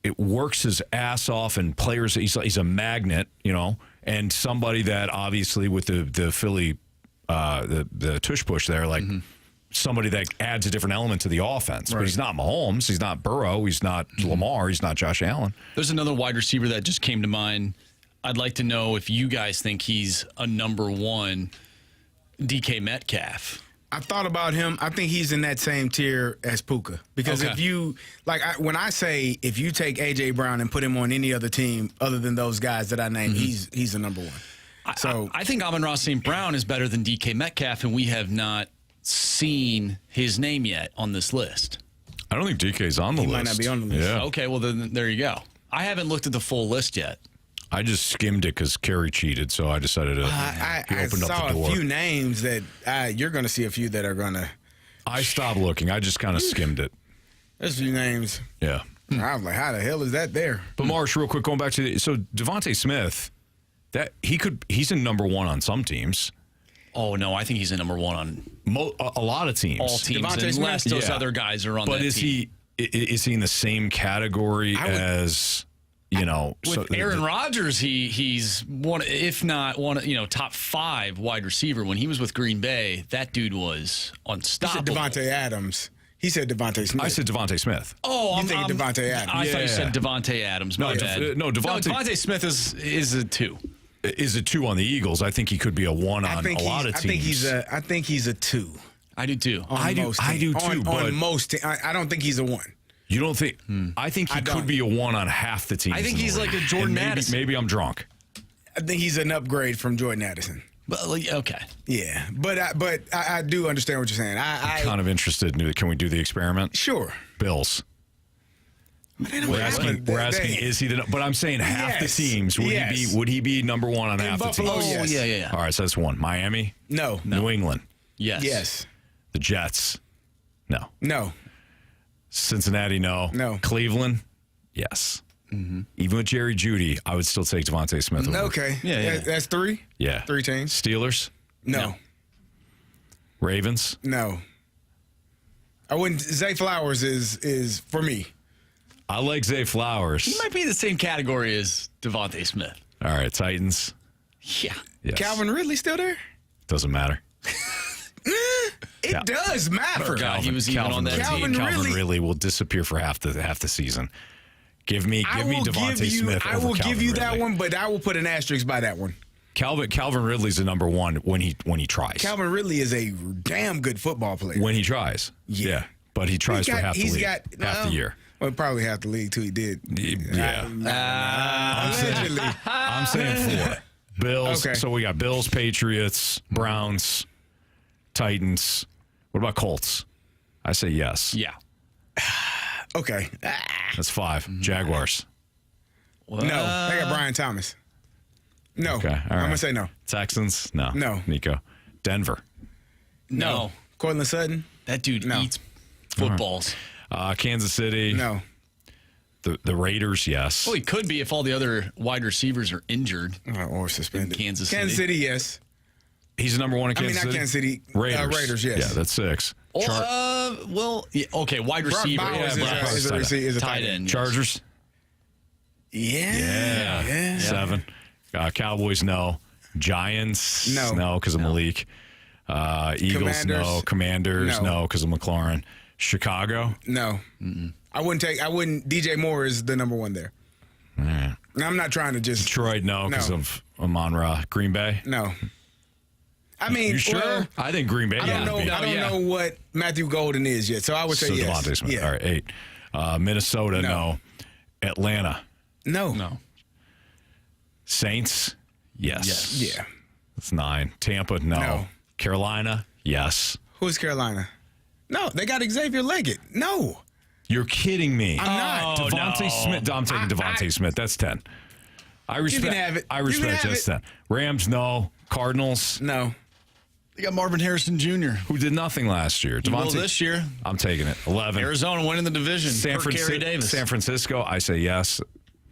it works his ass off, and players, he's a magnet, and somebody that obviously with the Philly, the tush push there, like somebody that adds a different element to the offense. But he's not Mahomes, he's not Burrow, he's not Lamar, he's not Josh Allen. There's another wide receiver that just came to mind. I'd like to know if you guys think he's a number one, DK Metcalf. I thought about him. I think he's in that same tier as Puka. Because if you, when I say if you take A.J. Brown and put him on any other team other than those guys that I named, he's the number one. So I think Amon-Ra St. Brown is better than DK Metcalf, and we have not seen his name yet on this list. I don't think DK's on the list. He might not be on the list. Yeah. Okay, well, then there you go. I haven't looked at the full list yet. I just skimmed it because Carey cheated, so I decided to I open up saw the door. a few names that you're going to see a few that are going to. I stopped looking. I just kind of skimmed it. There's a few names. Yeah. I was like, how the hell is that there? But Marsh, real quick, going back to so Devontae Smith, he's in number one on some teams. Oh, no, I think he's a number one on A lot of teams. all teams, Devontae unless Smith? those other guys are on But that is team. is he in the same category as With Aaron Rodgers, he's one, if not one, top 5 wide receiver. When he was with Green Bay, that dude was He said unstoppable. Devontae Adams. He said Devontae Smith. I said Devontae Smith. Oh, You think Devontae Adams. I thought Yeah. you said Devontae Adams. My bad. No, Devontae Smith is a 2. is a 2 on the Eagles. I think he could be a 1 on a lot of teams. I think he's a 2. I do too. I do too, but on most I don't think he's a 1. you don't think? I think he could be a 1 on half the teams. I think in the he's league. like a Jordan And Addison. Maybe I'm drunk. I think he's an upgrade from Jordan Addison. But, okay. Yeah, but I do understand what you're saying. I'm kind of interested. Can we do the experiment? Sure. Bills. We're asking, is he the? But I'm saying half the Yes. teams. Would he be number 1 on half Buffalo, the teams? yes. Yeah. All right, so that's 1. Miami, No. New England, Yes. Yes. the Jets, no. No. Cincinnati, no. No. Cleveland, yes. Even with Jerry Jeudy, I would still take Devontae Smith. over. Okay. Yeah. That's 3? Yeah. 3 teams? Steelers, No. Ravens. No. I wouldn't. Zay Flowers is for me. I like Zay Flowers. He might be in the same category as Devontae Smith. All right, Titans. Yeah. Yes. Calvin Ridley still there? Doesn't matter. It does matter. Forgot he was even on that Calvin team. Calvin Ridley. will disappear for half the season. Give me Devontae Smith. I over will give Calvin you that Ridley. one, but I will put an asterisk by that one. Calvin Ridley's the number 1 when he tries. Calvin Ridley is a damn good football player. When he tries. Yeah. But he tries for half the league. Half the year. Well, probably half the league too. He did. Yeah. Allegedly. I'm saying 4. Bills. Okay. So we got Bills, Patriots, Browns, Titans. What about Colts? I say yes. Yeah. Okay. That's 5. Jaguars. No, they got Brian Thomas. No. Okay. All I'm right. gonna say no. Texans? No. No. Nico. Denver. No. Cortland Sutton? That dude No. eats footballs. Cans City. No. The Raiders, yes. Well, he could be if all the other wide receivers are injured. Or suspended. Kansas Kansas City, yes. He's number 1 in I mean, Kansas not City? Kansas City. Raiders, yes. Yeah, that's 6. Okay, wide Brock receiver. Bowers Brock Bowers is a tight tight end. end. yes. Chargers? Yeah. 7. Cowboys, no. Giants? No. No, because of Malik. Eagles, no. Commanders, No. no, because of McLaurin. Chicago? No. I wouldn't. DJ Moore is the number 1 there. Yeah. And I'm not trying to just. Detroit, no, because No. of Amon-Ra. Green Bay? No. I mean, You sure? well, I think Green Bay I don't know. would be. I don't know what Matthew Golden is yet, so I would say So yes. Devontae Smith. Yeah. All right, 8. Minnesota, No. no. Atlanta? No. Saints? Yes. Yeah. That's 9. Tampa, no. No. Carolina? Yes. Who's Carolina? No, they got Xavier Leggett. No. You're kidding me. I'm not. Devontae Smith. I'm taking Devontae Smith. That's 10. I respect. can have it. I You can respect have that's it. 10. Rams, no. Cardinals, No. They got Marvin Harrison Jr. who did nothing last year. Well, Devontae. this year, I'm taking it. 11. Arizona winning the division. San for Carey Davis. Francisco. I say yes.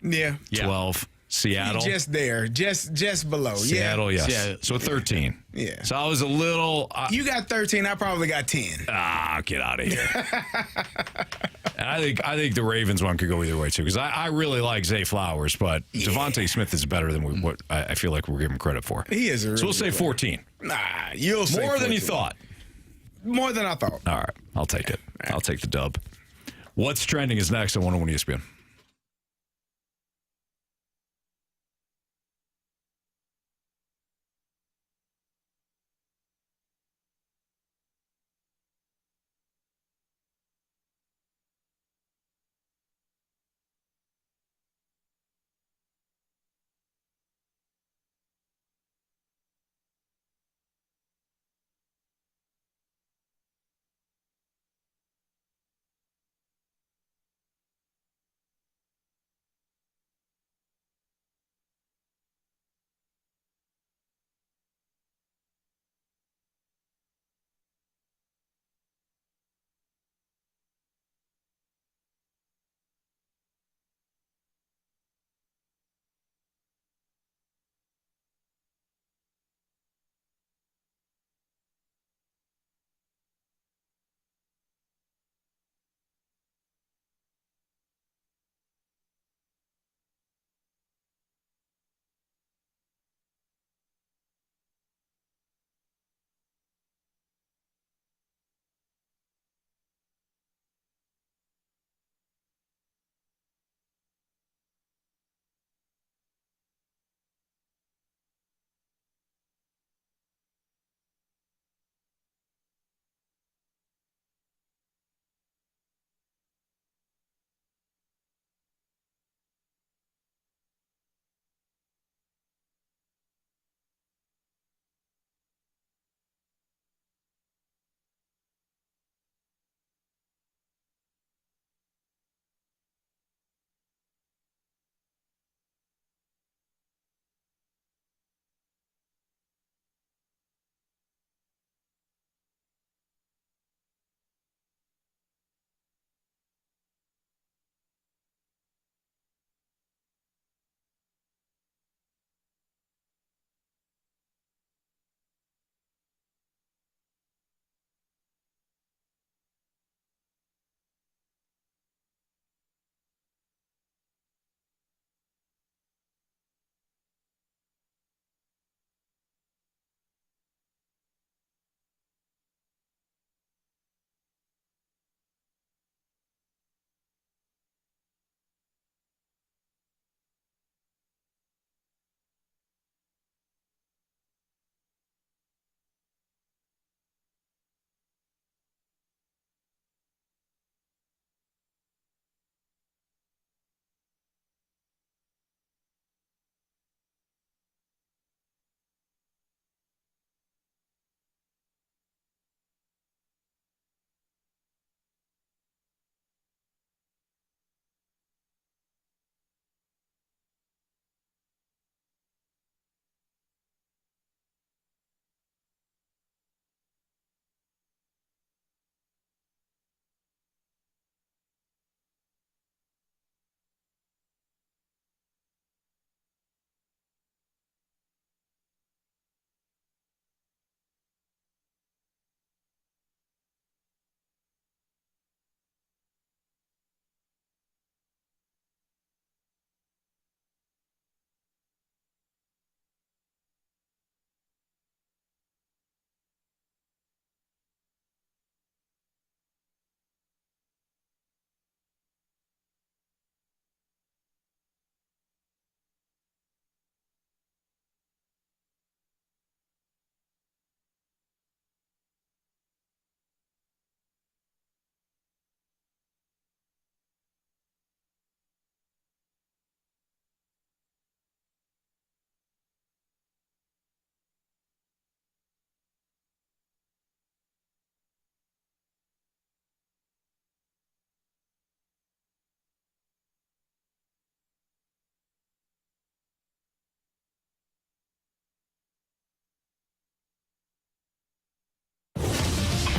Yeah. 12. Seattle. Just there, just below. Seattle, yeah. yes. Yeah. So 13. Yeah. So I was a little. You got 13. I probably got 10. Get out of here. And I think the Ravens one could go either way too, because I really like Zay Flowers, but Devontae Smith is better than what I feel like we're giving him credit for. He is a really So we'll say good 14. Nah, you'll say More than you 14. thought. More than I thought. All right, I'll take it. I'll take the dub. What's trending is next on 101 ESPN.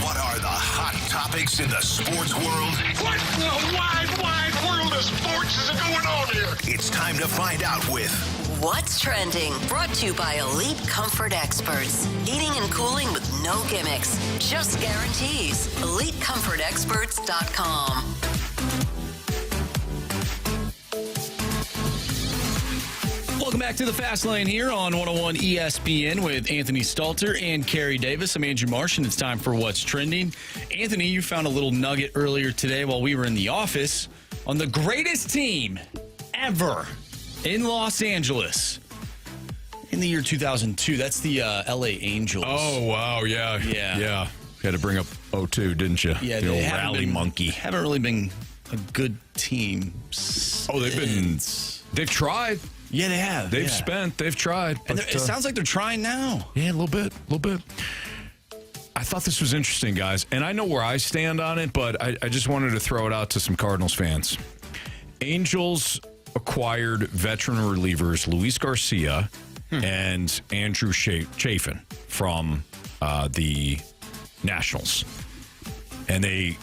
What are the hot topics in the sports world? What in the wide, wide world of sports is going on here? It's time to find out with What's Trending? Brought to you by Elite Comfort Experts. Heating and cooling with no gimmicks, just guarantees. EliteComfortExperts.com. Welcome back to the Fast Lane here on 101 ESPN with Anthony Stalter and Carey Davis. I'm Andrew Marsh, and it's time for What's Trending. Anthony, you found a little nugget earlier today while we were in the office on the greatest team ever in Los Angeles in the year 2002. That's the LA Angels. Oh, wow. Yeah. You had to bring up 02, didn't you? Yeah, the old haven't rally been- monkey. Haven't really been a good team. Oh, they've tried. Yeah, they have. They've spent. They've tried. And But, it sounds like they're trying now. yeah, a little bit. I thought this was interesting, guys. And I know where I stand on it, but I just wanted to throw it out to some Cardinals fans. Angels acquired veteran relievers Luis Garcia and Andrew Chafin from the Nationals. And they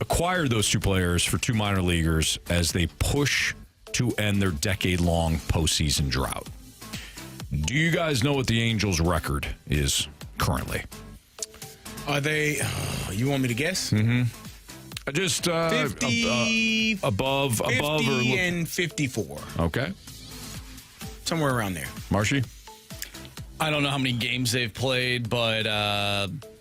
acquired those two players for two minor leaguers as they push to end their decade-long postseason drought. Do you guys know what the Angels' record is currently? Are they? You want me to guess? Just 50, above 50 or and 54, okay, somewhere around there. Marshy. I don't know how many games they've played, but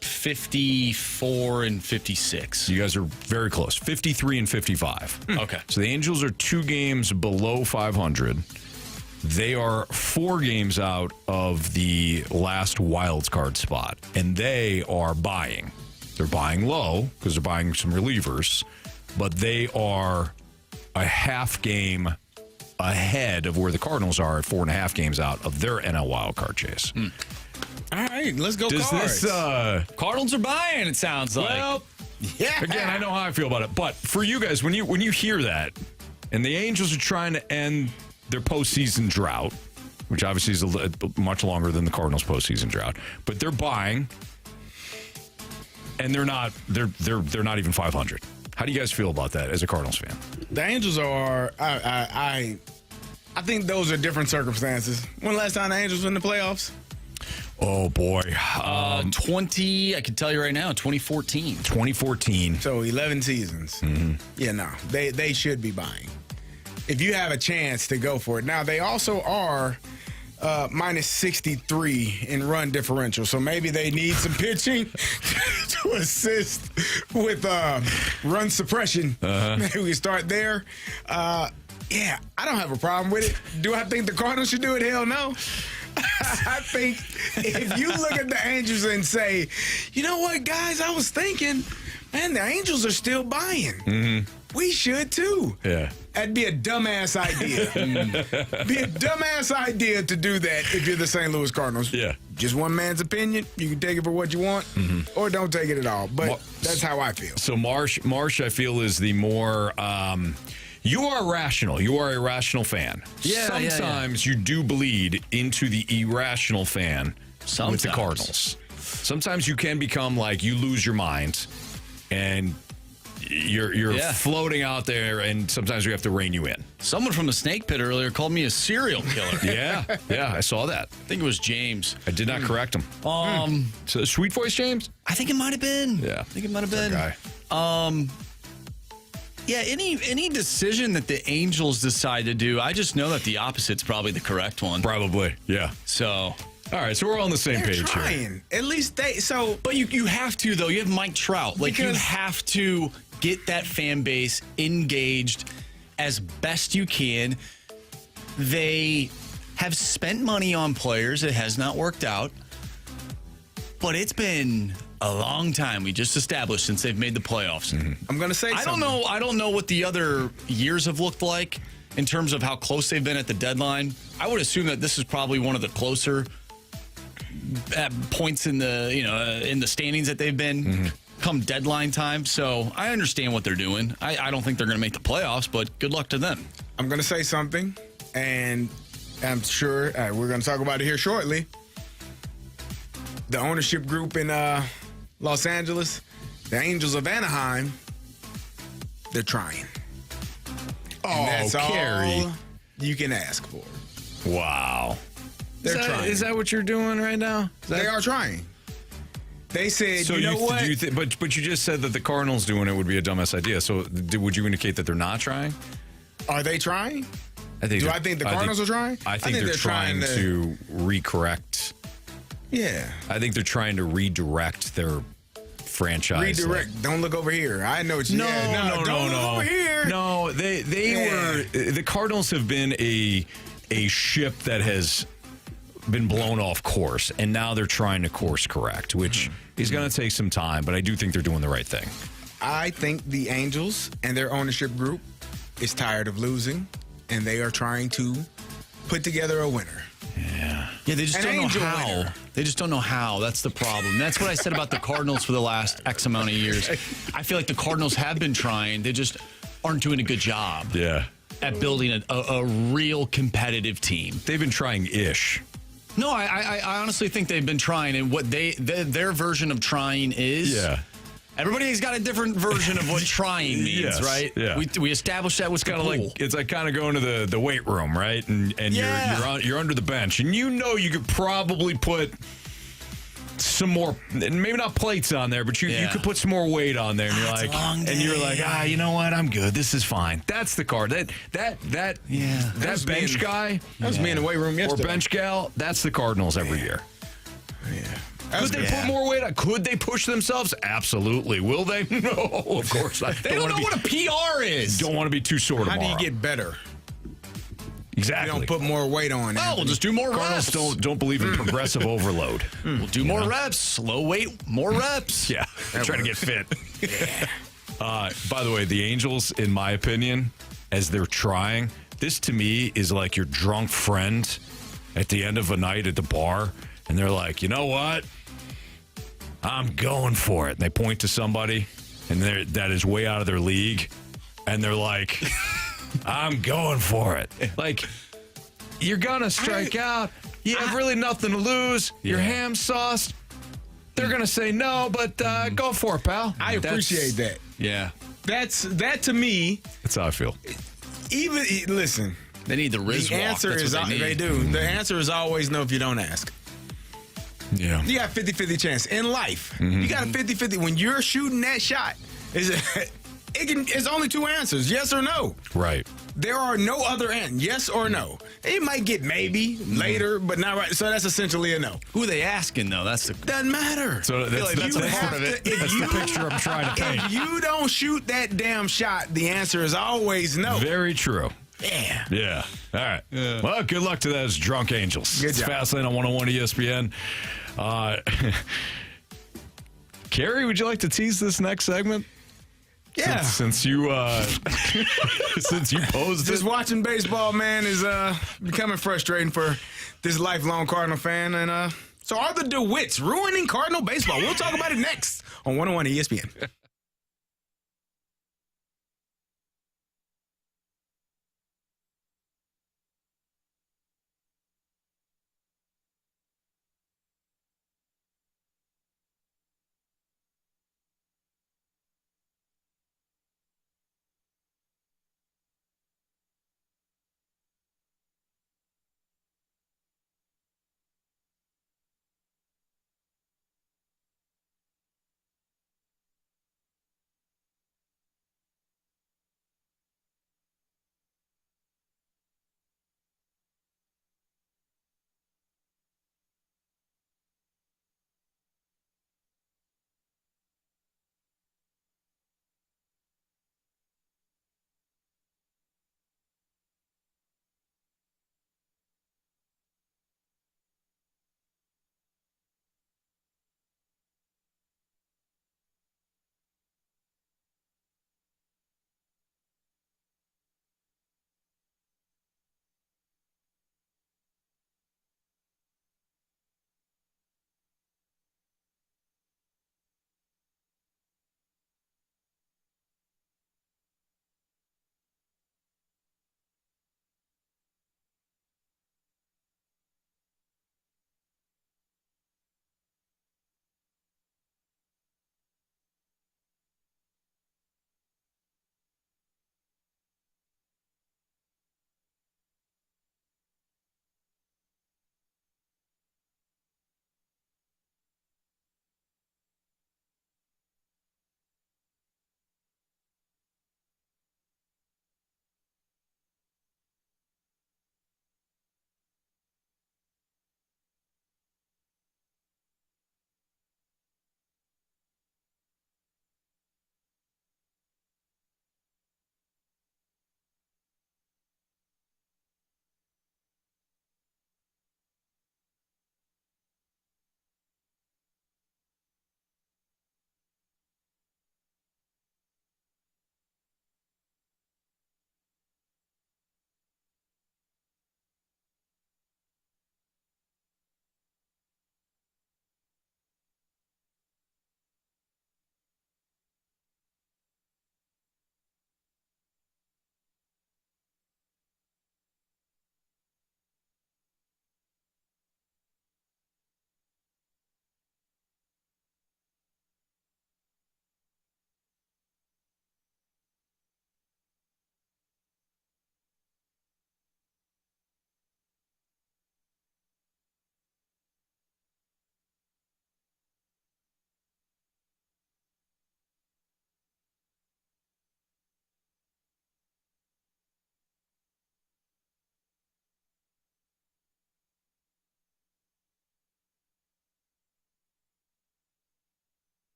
54 and 56. You guys are very close. 53 and 55. Okay. So the Angels are 2 games below 500. They are 4 games out of the last wild card spot, and they are buying. They're buying low because they're buying some relievers, but they are a half game ahead of where the Cardinals are at 4.5 games out of their NL wild card chase. All right, let's go. Does Cards. this Cardinals are buying, it sounds like. well, Yeah. again, I know how I feel about it, but for you guys, when you hear that, and the Angels are trying to end their postseason drought, which obviously is much longer than the Cardinals' postseason drought, but they're buying, and they're not even 500. How do you guys feel about that as a Cardinals fan? The Angels are. I think those are different circumstances. When last time the Angels were in the playoffs? Oh boy, 20, I can tell you right now, 2014. 2014. So 11 seasons. Yeah, no, they should be buying. If you have a chance to go for it. Now they also are minus 63 in run differential, so maybe they need some pitching to assist with run suppression. Maybe we start there. Yeah, I don't have a problem with it. Do I think the Cardinals should do it? Hell no. I think if you look at the Angels and say, you know what, guys, I was thinking, man, the Angels are still buying. We should too. Yeah. That'd be a dumbass idea. Be a dumbass idea to do that if you're the St. Louis Cardinals. Yeah. Just one man's opinion. You can take it for what you want or don't take it at all. But that's how I feel. So Marsh, I feel, is the more. You are rational. You are a rational fan. Yeah, Sometimes you do bleed into the irrational fan with the Sometimes. Cardinals. Sometimes you can become like you lose your mind and you're floating out there, and sometimes we have to rein you in. Someone from the Snake Pit earlier called me a serial killer. Yeah, I saw that. I think it was James. I did not correct him. So sweet voice, James. I think it might have been. Yeah, I think it might have been. That guy. Yeah, any decision that the Angels decide to do, I just know that the opposite's probably the correct one. Probably. Yeah. So, All right, so we're on the same They're page here. trying. At least they. So, but you have to, though. You have Mike Trout. Like, you Because- have to get that fan base engaged as best you can. They have spent money on players. It has not worked out. But it's been a long time, we just established, since they've made the playoffs. I'm going to say I something. don't know what the other years have looked like in terms of how close they've been at the deadline. I would assume that this is probably one of the closer points in the in the standings that they've been come deadline time. So I understand what they're doing. I don't think they're going to make the playoffs, but good luck to them. I'm going to say something, and I'm sure we're going to talk about it here shortly. The ownership group in Los Angeles, the Angels of Anaheim, they're trying. And that's Carey. all you can ask for. Wow. They're trying. Is that what you're doing right now? They are trying. They said, So you know what? But you just said that the Cardinals doing it would be a dumbass idea. So would you indicate that they're not trying? Are they trying? I think the Cardinals are trying? I think they're trying to recorrect. Yeah. I think they're trying to redirect their franchise. Redirect. Don't look over here. I know what you. No, don't look over here. No, they were. The Cardinals have been a ship that has been blown off course, and now they're trying to course correct, which is going to take some time. But I do think they're doing the right thing. I think the Angels and their ownership group is tired of losing, and they are trying to put together a winner. Yeah, they just An don't know angel how. winner. They just don't know how. That's the problem. That's what I said about the Cardinals for the last X amount of years. I feel like the Cardinals have been trying. They just aren't doing a good job Yeah, at building a real competitive team. they've been trying-ish. No, I honestly think they've been trying, and what their version of trying is. Yeah. Everybody's got a different version of what trying means, Yes, right? yeah. We established that was Kind of like it's like kind of going to the weight room, right? And you're under the bench, and you could probably put some more, maybe not plates on there, but you could put some more weight on there, and you're like, you know what, I'm good. This is fine. That's the card. That bench guy, That was me in the weight room yesterday. or bench gal. That's the Cardinals every year. Yeah. Could they put more weight on? Could they push themselves? Absolutely. Will they? No, of course not. They don't know what a PR is. Don't want to be too sore How tomorrow. do you get better? exactly? You don't put more weight on. Well, we'll Anthony. just do more Cardinals reps. don't believe in progressive overload. We'll do more reps. Slow weight, more reps. Yeah, trying to get fit. By the way, the Angels, in my opinion, as they're trying, this to me is like your drunk friend at the end of a night at the bar, and they're like, you know what? I'm going for it. And they point to somebody, and that is way out of their league, and they're like, I'm going for it. Like, you're going to strike out. You have really nothing to lose. Your ham's sauced. They're going to say no, but go for it, pal. I appreciate that. Yeah. That to me. That's how I feel. Even listen. They need the Riz The walk. answer That's is what they they need. do. The answer is always no if you don't ask. Yeah. You got 50-50 chance in life. You got a 50-50 when you're shooting that shot. It's only two answers: yes or no. Right. There are no other answers. Yes or no. It might get maybe later, but not right. So that's essentially a no. Who are they asking, though? That's the. Doesn't matter. So that's you the have part of it. to- if That's you- the picture I'm trying to paint. If you don't shoot that damn shot, the answer is always no. Very true. Yeah. Yeah. All right. Well, good luck to those drunk Angels. Good It's job. Fastlane on 101 ESPN. Carey, would you like to tease this next segment? Yeah. Since you since you posed Just it. watching baseball, man, is becoming frustrating for this lifelong Cardinal fan. And so are the DeWitts ruining Cardinal baseball? We'll talk about it next on 101 ESPN.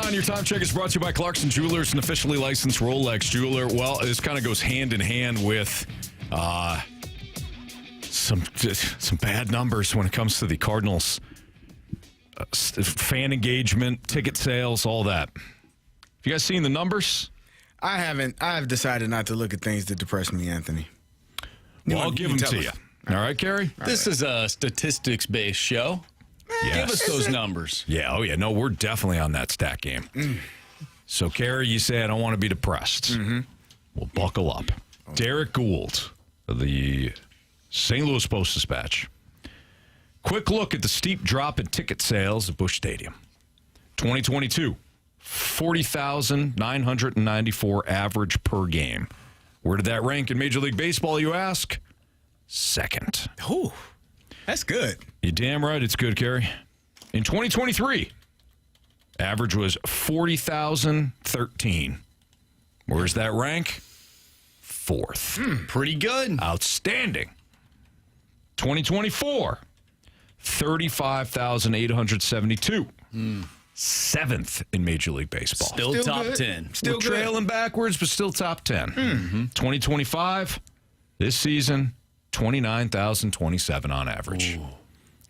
Your time check is brought to you by Clarkson Jewelers, an officially licensed Rolex jeweler. Well, this kind of goes hand in hand with some bad numbers when it comes to the Cardinals. Fan engagement, ticket sales, all that. Have you guys seen the numbers? I haven't. I've decided not to look at things that depress me, Anthony. Well, I'll give them to you. All right, Carey? This is a statistics-based show. Yes. Give us those numbers. Yeah, oh yeah. No, we're definitely on that stat game. So, Carey, you say I don't want to be depressed. Mm-hmm. Well, buckle up. Derek Gould of the St. Louis Post-Dispatch. Quick look at the steep drop in ticket sales at Busch Stadium. 2022, 40,994 average per game. Where did that rank in Major League Baseball, you ask? Second. Ooh, that's good. You're damn right it's good, Carey. In 2023, average was 40,013. Where's that rank? Fourth. Pretty good. Outstanding. 2024, 35,872. Seventh in Major League Baseball. Still top good. 10. Still We're good. trailing backwards, but still top 10. 2025, this season, 29,027 on average. Ooh.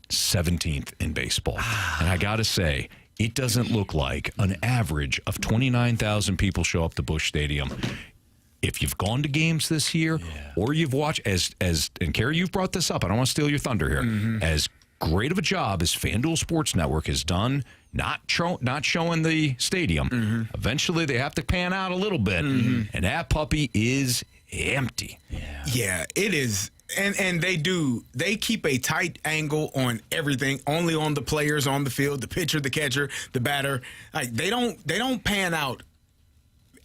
17th in baseball. And I got to say, it doesn't look like an average of 29,000 people show up to Busch Stadium. If you've gone to games this year or you've watched, and Carey, you've brought this up. I don't want to steal your thunder here. As great of a job as FanDuel Sports Network has done, not showing the stadium, eventually they have to pan out a little bit. And that puppy is empty. Yeah, it is. And they keep a tight angle on everything, only on the players on the field, the pitcher, the catcher, the batter. Like they don't pan out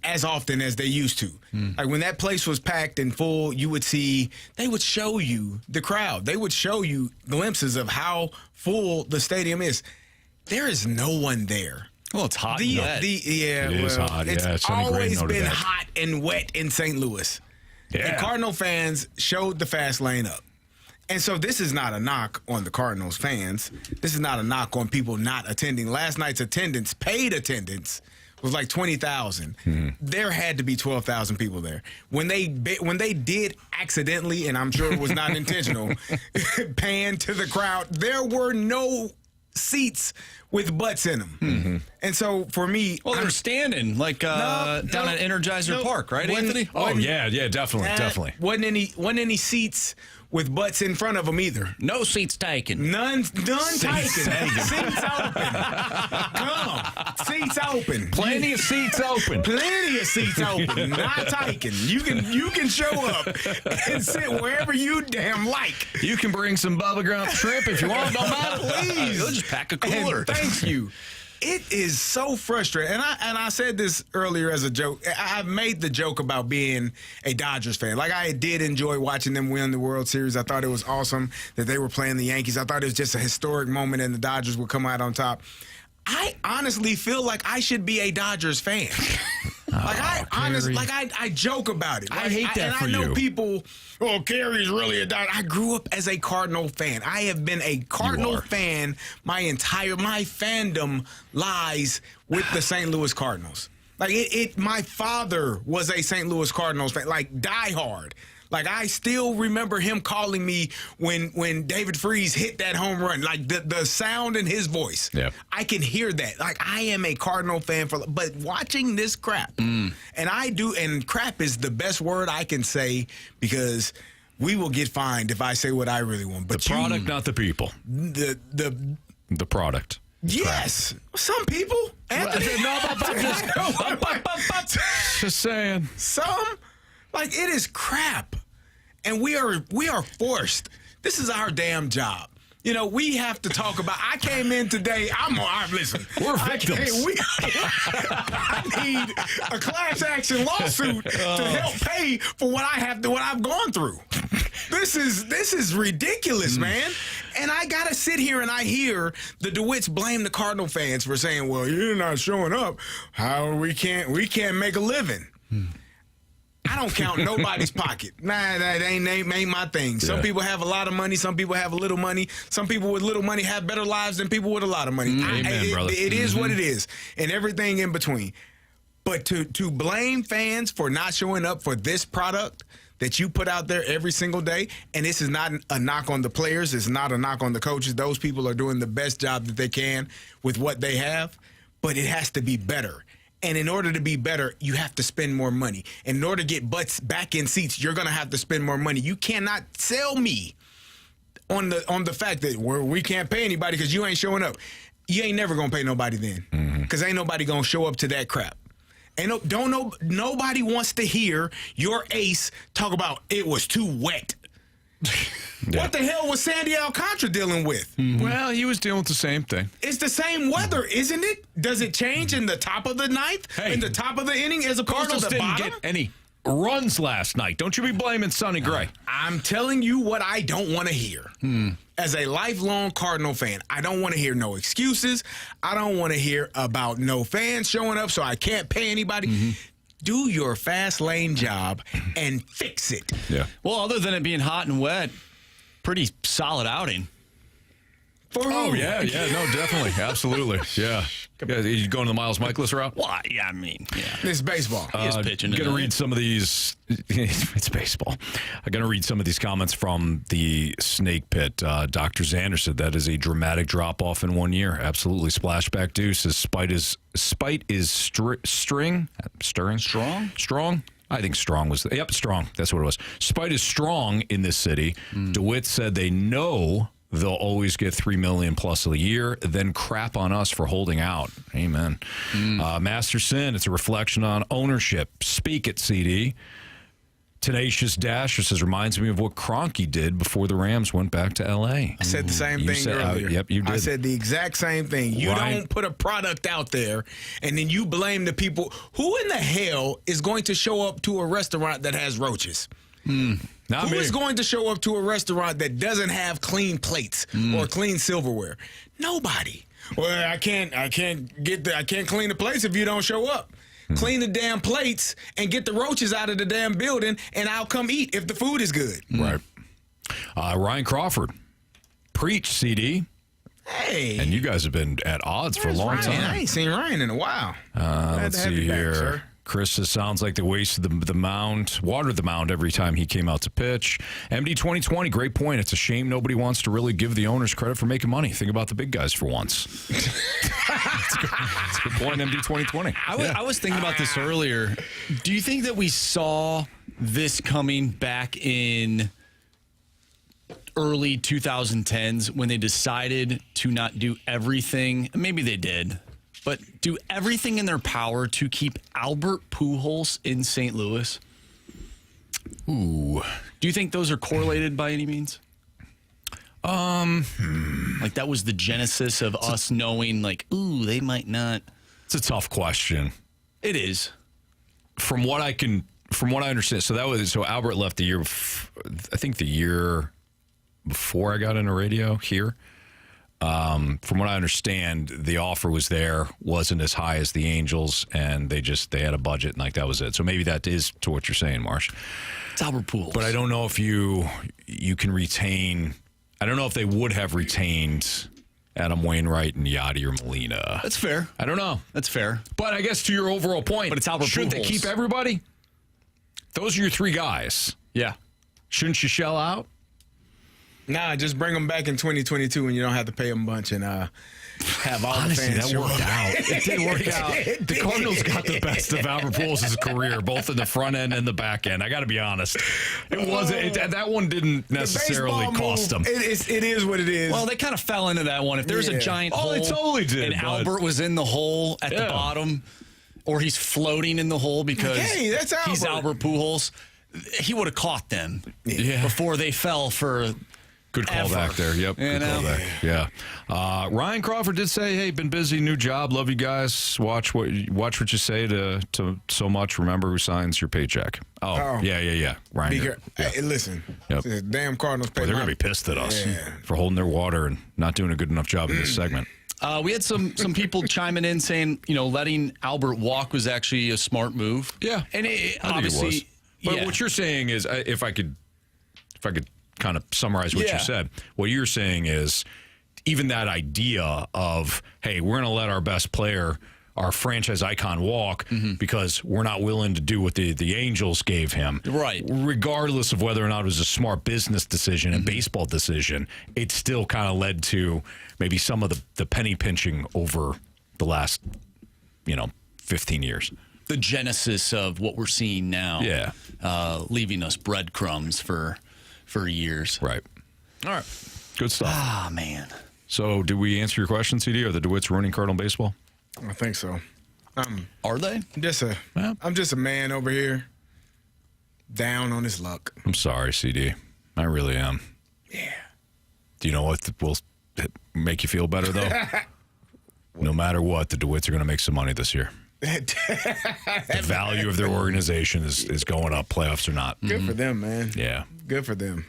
as often as they used to. Like when that place was packed and full, they would show you the crowd. They would show you glimpses of how full the stadium is. There is no one there. Well, it's hot. It is hot. It's Sonny Gray always noted been that. hot and wet in St. Louis. Yeah. And Cardinal fans showed the fast lane up. And so this is not a knock on the Cardinals fans. This is not a knock on people not attending. Last night's attendance, paid attendance, was like 20,000. There had to be 12,000 people there. When they did accidentally, and I'm sure it was not intentional, pan to the crowd, there were no seats with butts in them. And so for me, Well, they're standing like down at Energizer Park, right, Anthony? Oh, yeah, definitely. Wasn't any seats with butts in front of them either. No seats taken. None taken. Seats open. Come. Seats open. Plenty of seats open. Plenty of seats open. Not taken. You can show up and sit wherever you damn like. You can bring some bubblegum shrimp if you want. Don't matter. Please. You'll just pack a cooler. And thank you. It is so frustrating. And I said this earlier as a joke. I made the joke about being a Dodgers fan. Like, I did enjoy watching them win the World Series. I thought it was awesome that they were playing the Yankees. I thought it was just a historic moment and the Dodgers would come out on top. I honestly feel like I should be a Dodgers fan. I joke about it. I hate that for you. And I know you. people, Carey's really a Dodger. I grew up as a Cardinal fan. I have been a Cardinal fan my fandom lies with the St. Louis Cardinals. Like my father was a St. Louis Cardinals fan, like diehard. Like, I still remember him calling me when David Freese hit that home run. Like, the sound in his voice. Yeah. I can hear that. Like, I am a Cardinal fan but watching this crap, and crap is the best word I can say because we will get fined if I say what I really want. But The product, not the people. The product. Yes. Some people. Anthony. Just saying. Some, like, it is crap. And we are forced. This is our damn job. You know, we have to talk about. I came in today. Listen. We're victims. I need a class action lawsuit to help pay for what I've gone through. This is ridiculous, man. And I gotta sit here and I hear the DeWitts blame the Cardinal fans for saying, "Well, you're not showing up. How we can't make a living." I don't count nobody's pocket. Nah, that ain't my thing. Some people have a lot of money. Some people have a little money. Some people with little money have better lives than people with a lot of money. Amen, brother. It is what it is, and everything in between. But to blame fans for not showing up for this product that you put out there every single day, and this is not a knock on the players, it's not a knock on the coaches. Those people are doing the best job that they can with what they have, but it has to be better. And in order to be better, you have to spend more money. And in order to get butts back in seats, you're going to have to spend more money. You cannot sell me on the fact that we can't pay anybody because you ain't showing up. You ain't never going to pay nobody then because ain't nobody going to show up to that crap. And nobody wants to hear your ace talk about it was too wet. Yeah. What the hell was Sandy Alcantara dealing with? Well, he was dealing with the same thing. It's the same weather, isn't it? Does it change in the top of the ninth, in the top of the inning, as opposed Cardinals to the didn't bottom? get any runs last night. Don't you be blaming Sonny Gray. I'm telling you what I don't want to hear. As a lifelong Cardinal fan, I don't want to hear no excuses. I don't want to hear about no fans showing up, so I can't pay anybody. Do your fast lane job and fix it. Yeah. Well, other than it being hot and wet, pretty solid outing. Oh, yeah, no, definitely. Absolutely. Yeah. You going to the Miles Michaelis route? Well, yeah, I mean, yeah. It's baseball. He is pitching. I'm going to read some of these. It's baseball. I'm going to read some of these comments from the Snake Pit. Dr. Xander said that is a dramatic drop-off in 1 year. Absolutely. Splashback Deuce says spite is stirring? Strong? I think strong was strong. That's what it was. Spite is strong in this city. Dewitt said they know they'll always get $3 million plus a year, then crap on us for holding out. Amen. Master Sin, it's a reflection on ownership. Speak it, CD. Tenacious Dasher says, reminds me of what Kroenke did before the Rams went back to L.A. I said the same thing earlier. Yep, you did. I said the exact same thing. You don't put a product out there and then you blame the people. Who in the hell is going to show up to a restaurant that has roaches? Not Who me. is going to show up to a restaurant that doesn't have clean plates or clean silverware? Nobody. Well, I can't clean the plates if you don't show up. Clean the damn plates and get the roaches out of the damn building, and I'll come eat if the food is good. Right. Ryan Crawford. Preach, CD. Hey. And you guys have been at odds for a long Ryan? time. I ain't seen Ryan in a while. Let's see here. Sir. Chris says, sounds like they wasted the mound, watered the mound every time he came out to pitch. MD 2020, great point. It's a shame nobody wants to really give the owners credit for making money. Think about the big guys for once. That's a good point, MD 2020. I was thinking about this earlier. Do you think that we saw this coming back in early 2010s when they decided to not do everything? Maybe they did. But do everything in their power to keep Albert Pujols in St. Louis? Ooh. Do you think those are correlated by any means? Like that was the genesis of us knowing, like, ooh, they might not. It's a tough question. It is. From what I understand, so Albert left the year, I think the year before I got into radio here. From what I understand, the offer was there, wasn't as high as the Angels, and they had a budget, and like that was it. So maybe that is to what you're saying, Marsh. It's Albert Pujols. But I don't know if you can retain. I don't know if they would have retained Adam Wainwright and Yachty or Molina. That's fair. I don't know. That's fair. But I guess to your overall point, but it's Albert shouldn't Pujols. They keep everybody? Those are your three guys. Yeah. Shouldn't you shell out? Nah, just bring them back in 2022 and you don't have to pay them a bunch and have all Honestly, the fans that show worked up. out. It did work out. The Cardinals got the best of Albert Pujols' career, both in the front end and the back end. I got to be honest. It wasn't. That one didn't necessarily cost them. It is what it is. Well, they kind of fell into that one. If there's a giant hole, they totally did. and Albert was in the hole at the bottom, or he's floating in the hole because that's Albert. he's Albert Pujols, he would have caught them before they fell for. Good call back there. Yep. Good call back. Yeah. Ryan Crawford did say, "Hey, been busy, new job. Love you guys. Watch what you say to so much. Remember who signs your paycheck." Oh. Yeah. Ryan. Hey, listen. Yep. Damn Cardinals pay. They're gonna be pissed at us for holding their water and not doing a good enough job in this segment. We had some people chiming in saying, letting Albert walk was actually a smart move. Yeah. And I think it obviously, was. But Yeah. what you're saying is, if I could kind of summarize what you said, what you're saying is even that idea of, hey, we're going to let our best player, our franchise icon, walk because we're not willing to do what the Angels gave him. Right. Regardless of whether or not it was a smart business decision and baseball decision, it still kind of led to maybe some of the penny pinching over the last, 15 years. The genesis of what we're seeing now. Yeah. Leaving us breadcrumbs for years. Right. All right. Good stuff. Ah, man. So, did we answer your question, CD? Are the DeWitts ruining Cardinal baseball? I think so. Are they? I'm just a man over here, down on his luck. I'm sorry, CD. I really am. Yeah. Do you know what will make you feel better, though? No matter what, the DeWitts are going to make some money this year. The value of their organization is going up, playoffs or not. Good for them, man. Yeah. Good for them.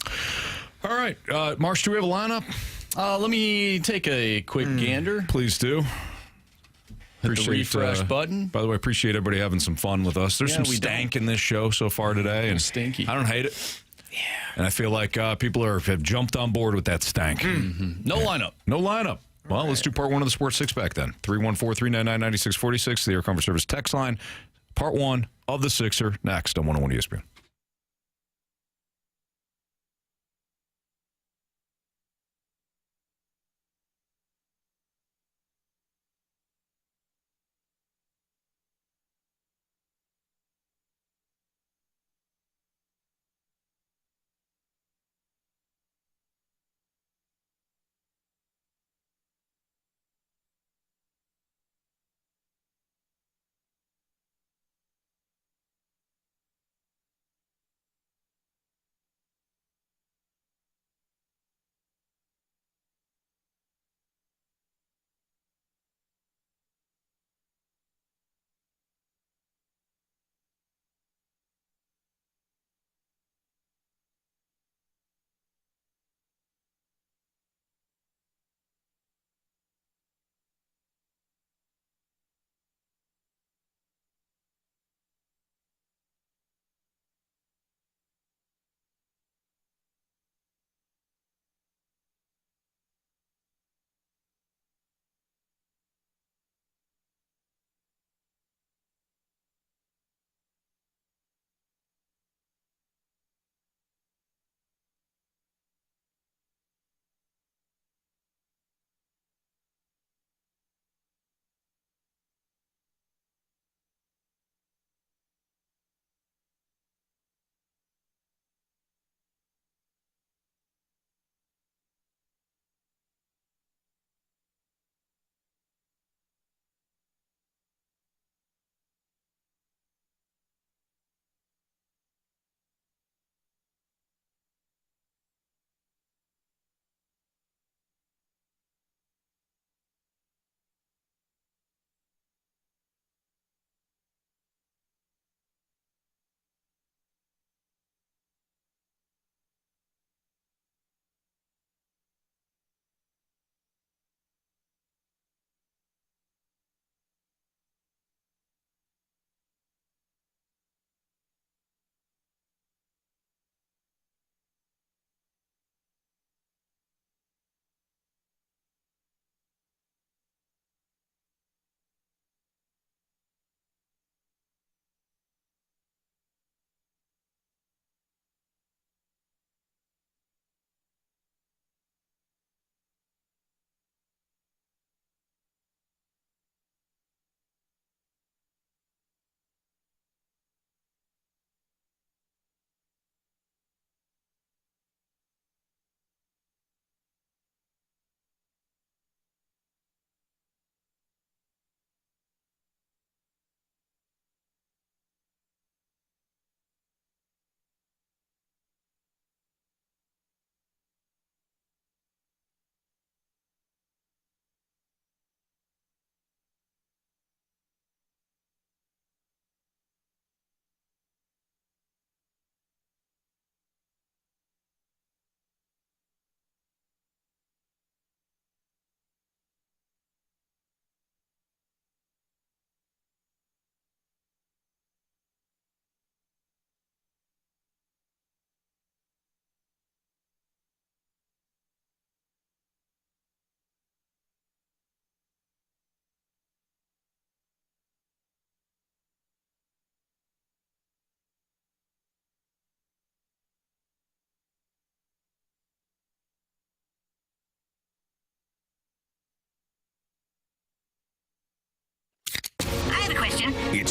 All right. Marsh, do we have a lineup? Let me take a quick gander. Please do. Hit the refresh button. By the way, appreciate everybody having some fun with us. There's some stank in this show so far today. And Stinky. I don't hate it. Yeah. And I feel like people have jumped on board with that stank. No lineup. No lineup. Well, let's do part one of the Sports Six Pack then. 314-399-9646, the Air Comfort Service text line. Part one of the Sixer next on 101 ESPN.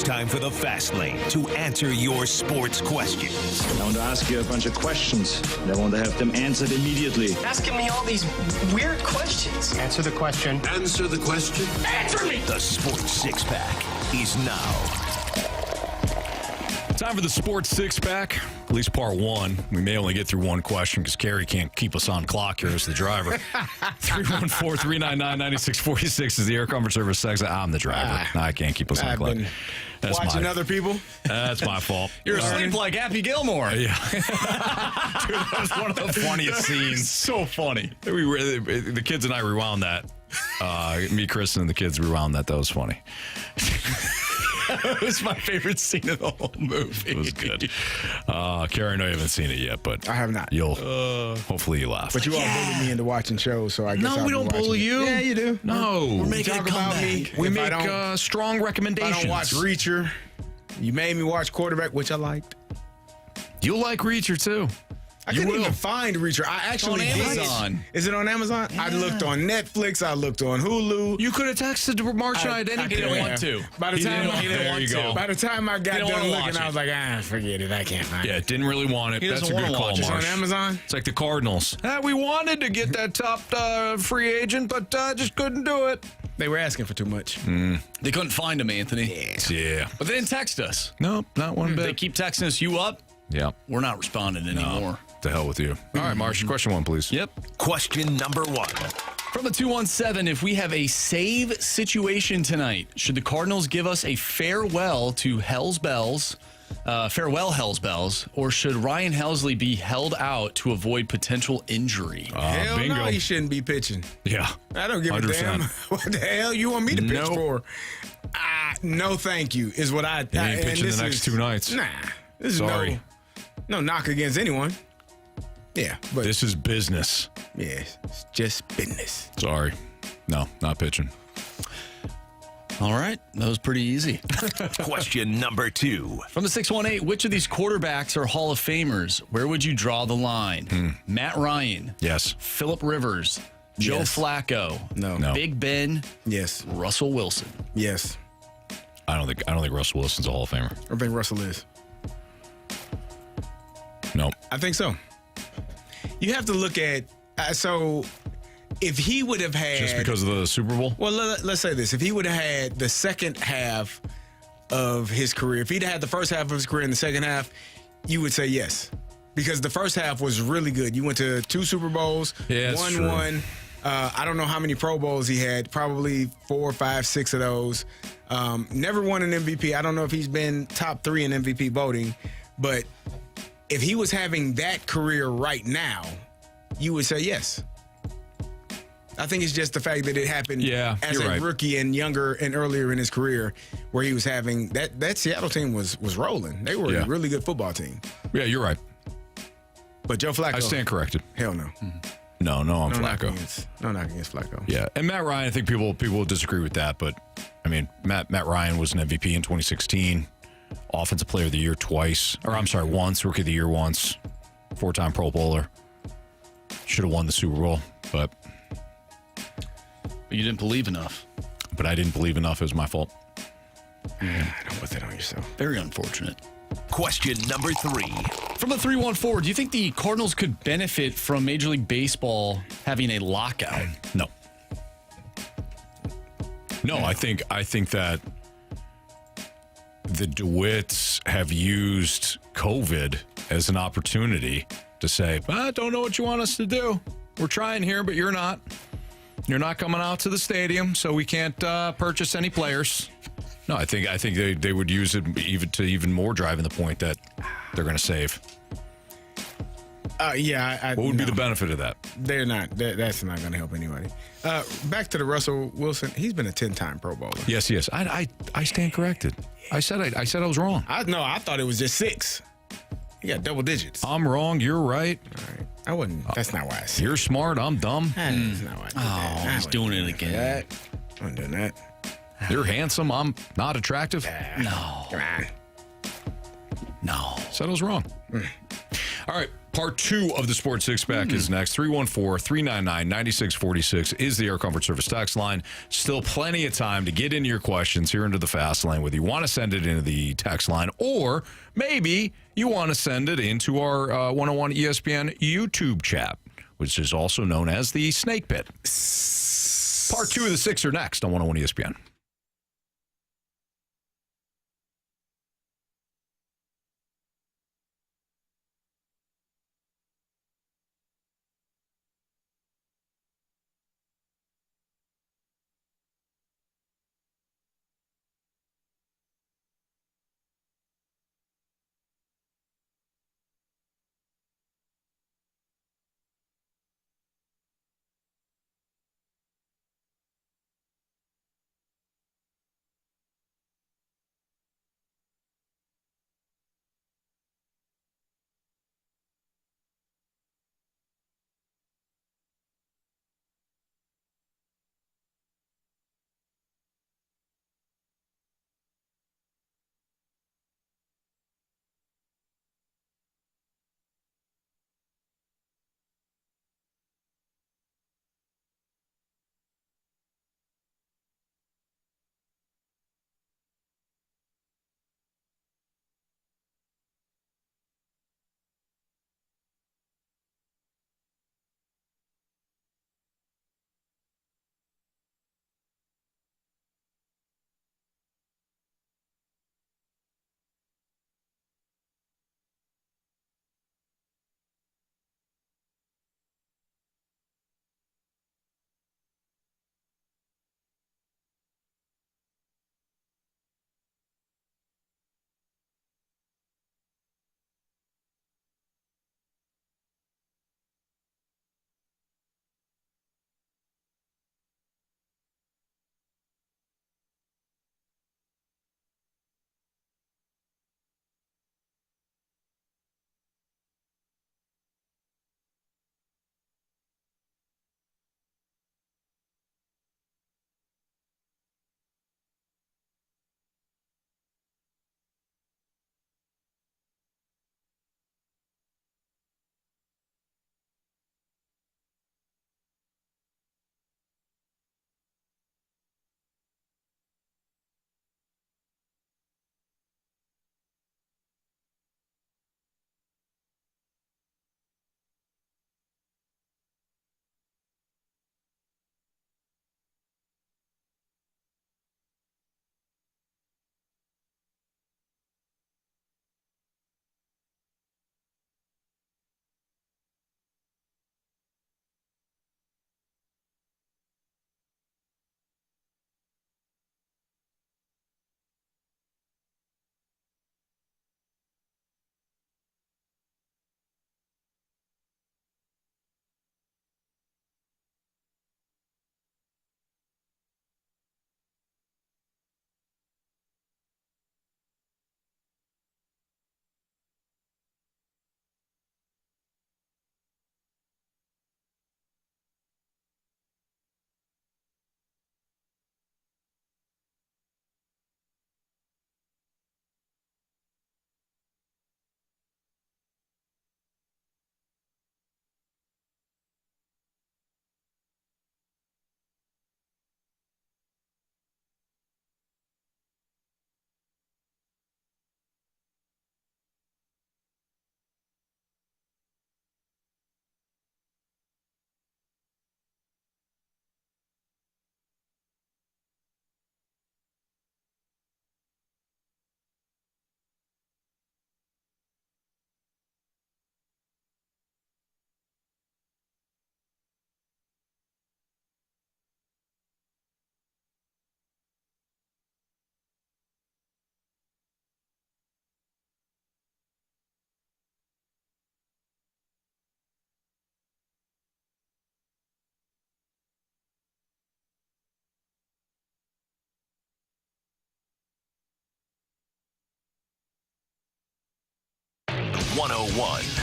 It's time for the Fast Lane to answer your sports questions. I want to ask you a bunch of questions, and I want to have them answered immediately. Asking me all these weird questions. Answer the question. Answer the question. Answer me! The Sports Six Pack is now. Time for the Sports Six Pack, at least part one. We may only get through one question because Carey can't keep us on clock here as the driver. 314-399-9646 is the Air Comfort Service section. I'm the driver. I can't keep us on clock. That's Watching other people. That's my fault. You're asleep like Happy Gilmore. Yeah. Dude, that was one of the funniest scenes. So funny. The kids and I rewound that. Me, Kristen, and the kids rewound that. That was funny. It was my favorite scene of the whole movie. It was good. Carey, I know you haven't seen it yet, but I have not. You'll hopefully you laugh. But you all bully me into watching shows, so I guess No, we don't bully you. Yeah, you do. No, We're making talk a about comeback. me. we If make I don't- strong recommendations. I don't watch Reacher. You made me watch Quarterback, which I liked. You'll like Reacher too. I couldn't even find Reacher. I actually on did. Amazon. Is it on Amazon? I looked on Netflix. I looked on Hulu. You could have texted March and I at any I He didn't point. want to. By the He time didn't I want to. By the time I got He don't done wanna looking, watch I was like, forget it. I can't find Yeah, it. didn't really want it. He That's a doesn't good wanna call, watch it. It's on Marsh. Amazon. It's like the Cardinals. We wanted to get that top free agent, but just couldn't do it. They were asking for too much. They couldn't find him, Anthony. Yeah. But they didn't text us. Nope, not one They bit. keep texting us, you up? Yeah. We're not responding anymore. To hell with you. All right, Marsh, question one, please. Yep. Question number one. From the 217, if we have a save situation tonight, should the Cardinals give us a farewell to Hell's Bells, or should Ryan Helsley be held out to avoid potential injury? Hell bingo. no, he shouldn't be pitching. Yeah. I don't give 100%. a damn. What the hell you want me to pitch Nope. for? No, thank you, is what I... He ain't pitching the next 2 nights. Nah. This is Sorry. no knock against anyone. Yeah, but This is business. yeah, it's just business. Sorry. No, not pitching. All right. That was pretty easy. Question number two. From the 618, which of these quarterbacks are Hall of Famers? Where would you draw the line? Matt Ryan, Yes. Phillip Rivers, Joe Yes. Flacco, No. Big Ben, Yes. Russell Wilson. Yes. I don't think Russell Wilson's a Hall of Famer. I think Russell is. Nope. I think so. You have to look at so if he would have had Just because of the Super Bowl? Well, let's say this: if he would have had the second half of his career, if he'd had the first half of his career and the second half, you would say yes, because the first half was really good. You went to 2 Super Bowls, Yeah, that's won true. one. I don't know how many Pro Bowls he had. Probably 4, 5, 6 of those. Never won an MVP. I don't know if he's been top 3 in MVP voting, but if he was having that career right now, you would say yes. I think it's just the fact that it happened as you're a right. rookie and younger and earlier in his career, where he was having that Seattle team was rolling. They were a really good football team. Yeah, you're right. But Joe Flacco, I stand corrected. hell no. No, I'm No knock Flacco. against Flacco. Yeah, and Matt Ryan, I think people will disagree with that, but I mean, Matt Ryan was an MVP in 2016, Offensive Player of the Year twice, once, Rookie of the Year once, 4-time Pro Bowler. Should have won the Super Bowl, but You didn't believe enough. I didn't believe enough. It was my fault. Don't put that on yourself. Very unfortunate. Question number three. From the 314, do you think the Cardinals could benefit from Major League Baseball having a lockout? No. No, I think that the DeWitts have used COVID as an opportunity to say, I don't know what you want us to do. We're trying here, but you're not. You're not coming out to the stadium, so we can't purchase any players. No, I think they would use it even more driving the point that they're going to save. Yeah. What would be the benefit of that? They're not. That's not going to help anybody. Back to the Russell Wilson. He's been a 10-time Pro Bowler. Yes. I stand corrected. I said I was wrong. I thought it was just 6. He got double digits. I'm wrong. You're right. All right. I wasn't. That's not why I said. You're smart. I'm dumb. That's not why I did that. I he's wasn't doing it that. again. I wasn't doing that. You're handsome. I'm not attractive. No. Come on. No. Said I was wrong. All right. Part 2 of the Sports Six-Pack is next. 314-399-9646 is the Air Comfort Service text line. Still plenty of time to get into your questions here into the fast lane, whether you want to send it into the text line or maybe you want to send it into our 101 ESPN YouTube chat, which is also known as the Snake Pit. Part 2 of the Sixer next on 101 ESPN.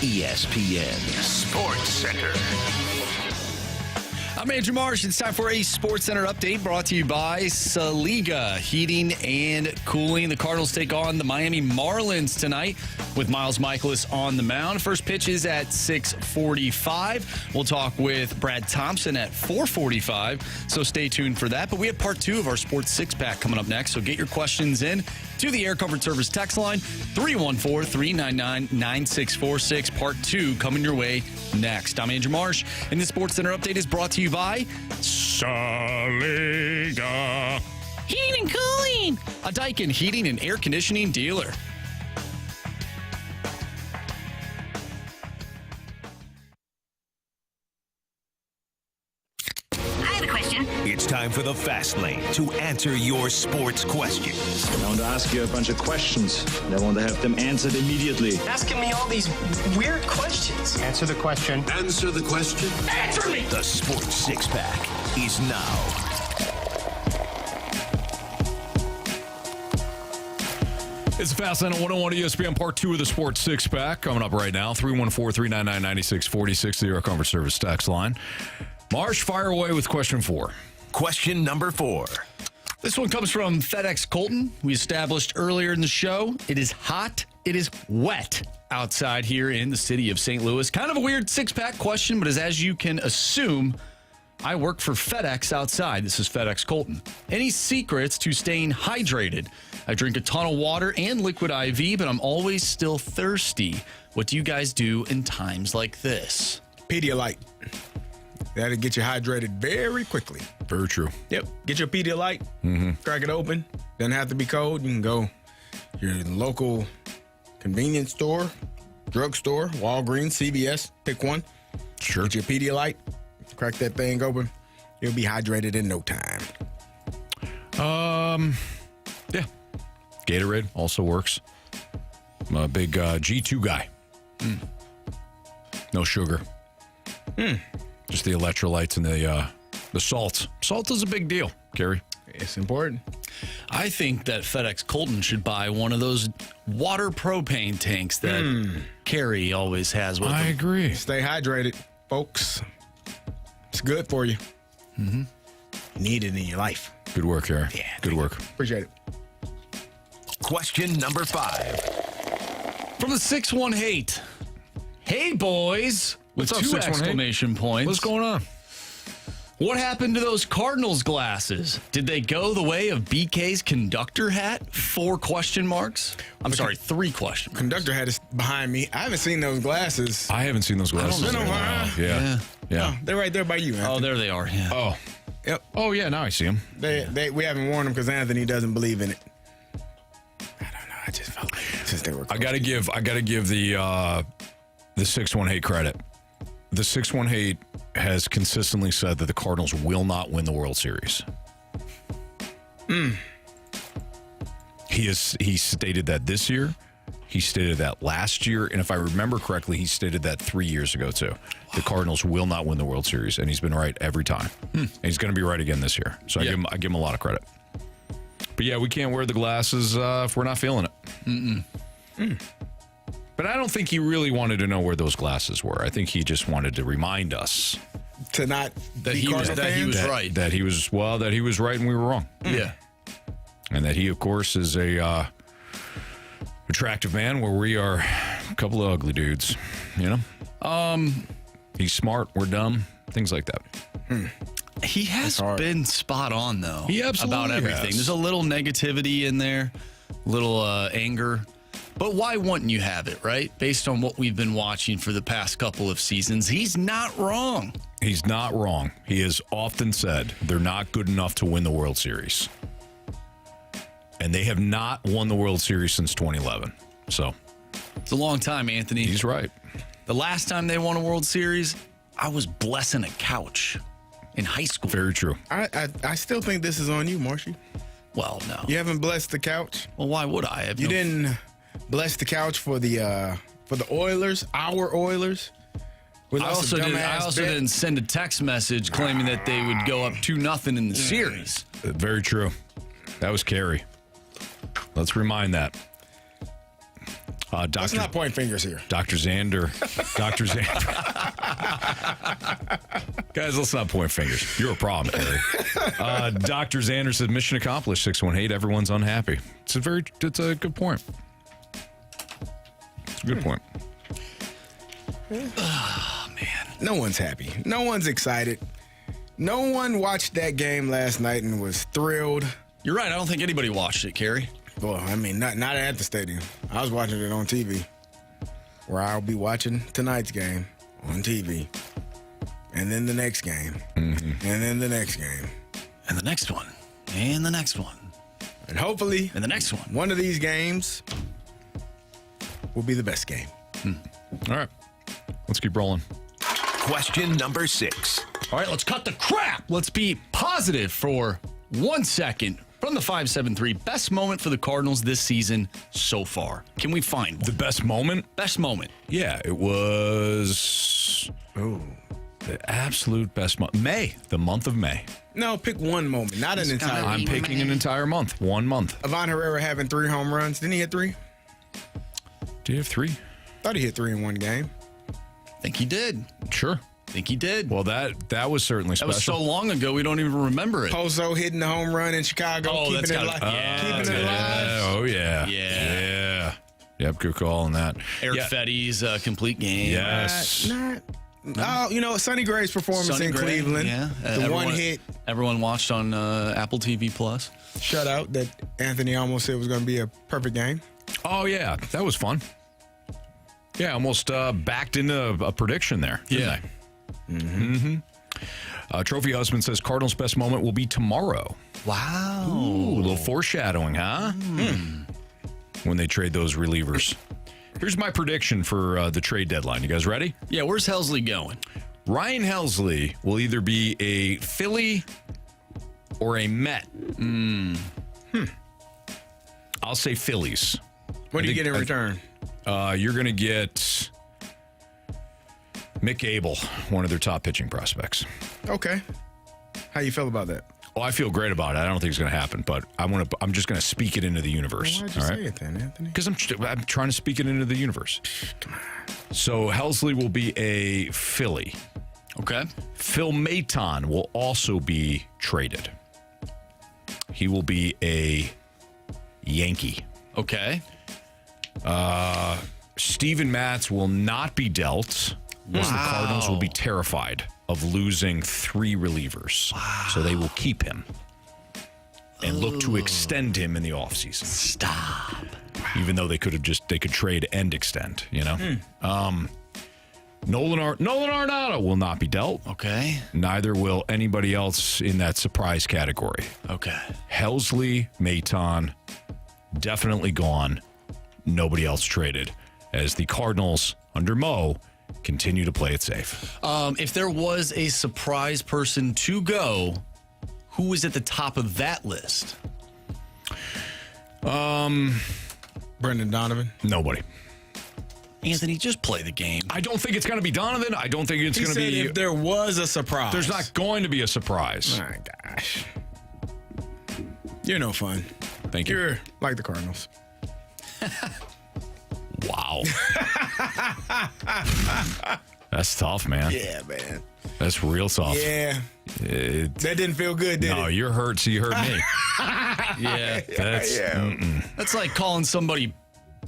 ESPN Sports Center. I'm Andrew Marsh. It's time for a Sports Center update brought to you by Saliga Heating and Cooling. The Cardinals take on the Miami Marlins tonight with Miles Michaelis on the mound. First pitch is at 6:45. We'll talk with Brad Thompson at 4:45, so stay tuned for that. But we have part 2 of our Sports Six-Pack coming up next, so get your questions in to the Air Comfort Service text line, 314-399-9646. Part 2 coming your way next. I'm Andrew Marsh, and the Sports Center update is brought to you by Saliga Heating and Cooling, a Daikin heating and air conditioning dealer. It's time for the Fast Lane to answer your sports questions. I want to ask you a bunch of questions, and I want to have them answered immediately. Asking me all these weird questions. Answer the question. Answer the question. Answer me! The Sports Six-Pack is now. It's the Fast Lane on 101 ESPN, part 2 of the Sports Six-Pack. Coming up right now, 314-399-9646, the Air Comfort Service text line. Marsh, fire away with question 4. Question number 4. This one comes from FedEx Colton. We established earlier in the show, it is hot, it is wet outside here in the city of St. Louis. Kind of a weird six-pack question, but as you can assume, I work for FedEx outside. This is FedEx Colton. Any secrets to staying hydrated? I drink a ton of water and liquid IV, but I'm always still thirsty. What do you guys do in times like this? Pedialyte. That'll get you hydrated very quickly. Very true. Yep. Get your Pedialyte. Crack it open. Doesn't have to be cold. You can go your local convenience store, drugstore, Walgreens, CVS. Pick one. Sure. Get your Pedialyte. Crack that thing open. You'll be hydrated in no time. Yeah. Gatorade also works. I'm a big G2 guy. No sugar. Just the electrolytes and the salts. Salt is a big deal, Carey. It's important. I think that FedEx Colton should buy one of those water propane tanks that Carey always has with him. agree. Stay hydrated, folks. It's good for you. You need it in your life. Good work, Carey. Yeah, Good work. Appreciate it. Question number 5. From the 618. Hey, boys. With What's up, 2 618? exclamation points. What's going on? What happened to those Cardinals glasses? Did they go the way of BK's conductor hat? 4 question marks. I'm sorry, 3 question marks. Conductor hat is behind me. I haven't seen those glasses. I haven't seen those glasses. It's been a in while. Yeah. Oh, they're right there by you, Anthony. Oh, there they are. Yeah. Oh. Yep. Oh, yeah, now I see them. We haven't worn them because Anthony doesn't believe in it. I don't know. I just felt like since they were. I gotta give the 618 credit. The 618 has consistently said that the Cardinals will not win the World Series. He stated that this year. He stated that last year, and if I remember correctly, he stated that 3 years ago too. The Cardinals will not win the World Series, and he's been right every time. And he's going to be right again this year. So I give him a lot of credit. But yeah, we can't wear the glasses if we're not feeling it. But I don't think he really wanted to know where those glasses were. I think he just wanted to remind us to not That be he was- Cardinal that he fans. was right. that he was right and we were wrong. Yeah. And that he, of course, is a attractive man where we are a couple of ugly dudes, you know? He's smart, we're dumb, things like that. He has been spot on, though. He absolutely about everything. has. There's a little negativity in there, little anger. But why wouldn't you have it, right? Based on what we've been watching for the past couple of seasons, he's not wrong. He's not wrong. He has often said they're not good enough to win the World Series. And they have not won the World Series since 2011. So It's a long time, Anthony. he's right. The last time they won a World Series, I was blessing a couch in high school. Very true. I still think this is on you, Marshy. Well, no. You haven't blessed the couch. Well, why would I? You didn't bless the couch for the Oilers, our Oilers. I also didn't send a text message claiming that they would go up 2-0 in the series. Very true. That was Carey. Let's remind that. Let's not point fingers here. Dr. Xander. Dr. Xander. Guys, let's not point fingers. You're a problem, Carey. Dr. Xander says, mission accomplished, 618. Everyone's unhappy. It's a good point. It's a good point. Oh, man. No one's happy. No one's excited. No one watched that game last night and was thrilled. You're right. I don't think anybody watched it, Carey. Well, I mean, not at the stadium. I was watching it on TV, where I'll be watching tonight's game on TV, and then the next game, and then the next game, And the next one. And the next one. and hopefully, And the next one. one of these games will be the best game. All right. Let's keep rolling. Question number 6. All right, let's cut the crap. Let's be positive for 1 second. From the 573, best moment for the Cardinals this season so far. Can we find one? The best moment? Best moment. Yeah, it was the absolute best month. May, the month of May. No, pick one moment, not an entire. I'm picking an entire month. 1 month. Ivan Herrera having 3 home runs. Didn't he hit 3? Do you have 3? Thought he hit 3 in one game. Think he did. Sure. Think he did. Well, that was certainly That special. was so long ago, we don't even remember it. Pozo hitting the home run in Chicago, Oh, keeping that's it gotta- alive. yeah, keeping that's it gotta- alive. Oh, yeah. Yeah. Yep, good call on that. Eric Yeah. Fetty's complete game. Yes. Oh, Sonny Gray's performance Sonny in Gray, Cleveland. yeah. The one hit Everyone watched on Apple TV Plus. shutout that Anthony almost said was going to be a perfect game. Oh, yeah. That was fun. Yeah, almost backed into a prediction there. Didn't they? Trophy Husband says Cardinals' best moment will be tomorrow. Wow. Ooh, a little foreshadowing, huh? When they trade those relievers. Here's my prediction for the trade deadline. You guys ready? Yeah, where's Helsley going? Ryan Helsley will either be a Philly or a Met. I'll say Phillies. What do you get in return? You're going to get Mick Abel, one of their top pitching prospects. Okay. How you feel about that? Oh, I feel great about it. I don't think it's going to happen, but I'm just going to speak it into the universe. Why'd you say it then, Anthony? Because I'm trying to speak it into the universe. Come on. So Helsley will be a Philly. Okay. Phil Maton will also be traded. He will be a Yankee. Okay. Steven Matz will not be dealt. Because the Cardinals will be terrified of losing 3 relievers. So they will keep him and look to extend him in the offseason. Stop. Even though they could trade and extend, Nolan Arenado will not be dealt. Okay. Neither will anybody else in that surprise category. Okay. Helsley, Maton, definitely gone. Nobody else traded. As the Cardinals, under Mo, continue to play it safe. If there was a surprise person to go, who was at the top of that list? Brendan Donovan. Nobody. Anthony, just play the game. I don't think it's going to be Donovan. I don't think it's He going to said be. if there was a surprise. There's not going to be a surprise. My gosh. You're no fun. Thank you. You're like the Cardinals. Wow. That's tough, man. Yeah, man. That's real tough. Yeah. That didn't feel good, did No, it? you're hurt, so you hurt me. Yeah. That's That's like calling somebody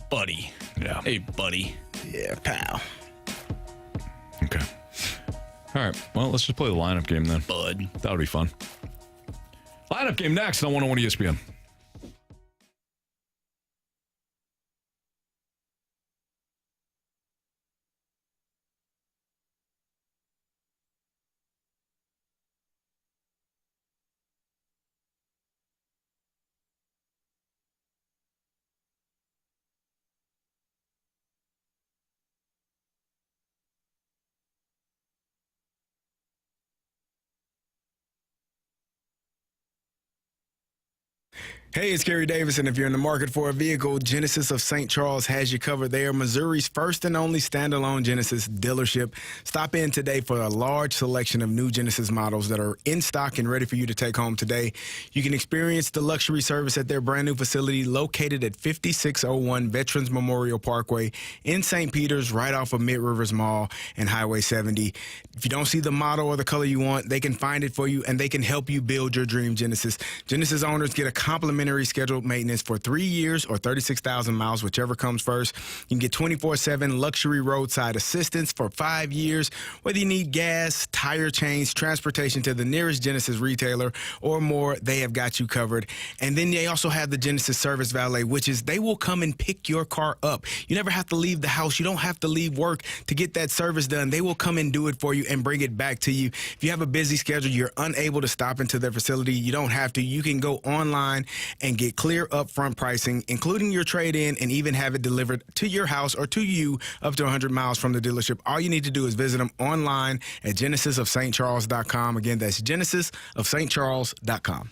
buddy. yeah. Hey, buddy. Yeah, pal. Okay. All right. Well, let's just play the lineup game then. Bud. That would be fun. Lineup game next on 101 ESPN. Hey, it's Carey Davis, and if you're in the market for a vehicle, Genesis of St. Charles has you covered. They are Missouri's first and only standalone Genesis dealership. Stop in today for a large selection of new Genesis models that are in stock and ready for you to take home today. You can experience the luxury service at their brand new facility located at 5601 Veterans Memorial Parkway in St. Peters, right off of Mid Rivers Mall and Highway 70. If you don't see the model or the color you want, they can find it for you, and they can help you build your dream Genesis. Genesis owners get a complimentary scheduled maintenance for 3 years or 36,000 miles, whichever comes first. You can get 24/7 luxury roadside assistance for 5 years, whether you need gas, tire change, transportation to the nearest Genesis retailer, or more. They have got you covered. And then they also have the Genesis Service Valet, which is they will come and pick your car up. You never have to leave the house. You don't have to leave work to get that service done. They will come and do it for you and bring it back to you. If you have a busy schedule, you're unable to stop into their facility, you don't have to. You can go online and get clear upfront pricing, including your trade-in, and even have it delivered to your house or to you up to 100 miles from the dealership. All you need to do is visit them online at genesisofstcharles.com. Again, that's genesisofstcharles.com.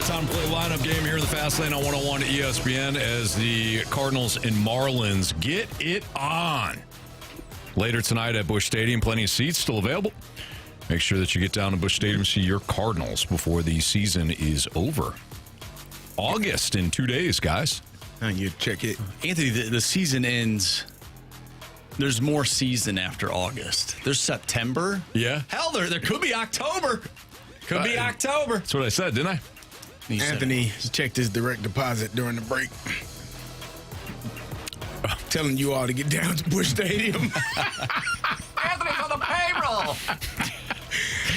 Time to play lineup game here in the Fast Lane on 101 ESPN as the Cardinals and Marlins get it on. Later tonight at Busch Stadium, plenty of seats still available. Make sure that you get down to Busch Stadium to see your Cardinals before the season is over. August in 2 days, guys. You check it. Anthony, the season ends. There's more season after August. There's September. Yeah. Hell, there could be October. Could be October. That's what I said, didn't I? Anthony checked his direct deposit during the break. Telling you all to get down to Busch Stadium. Anthony's on the payroll.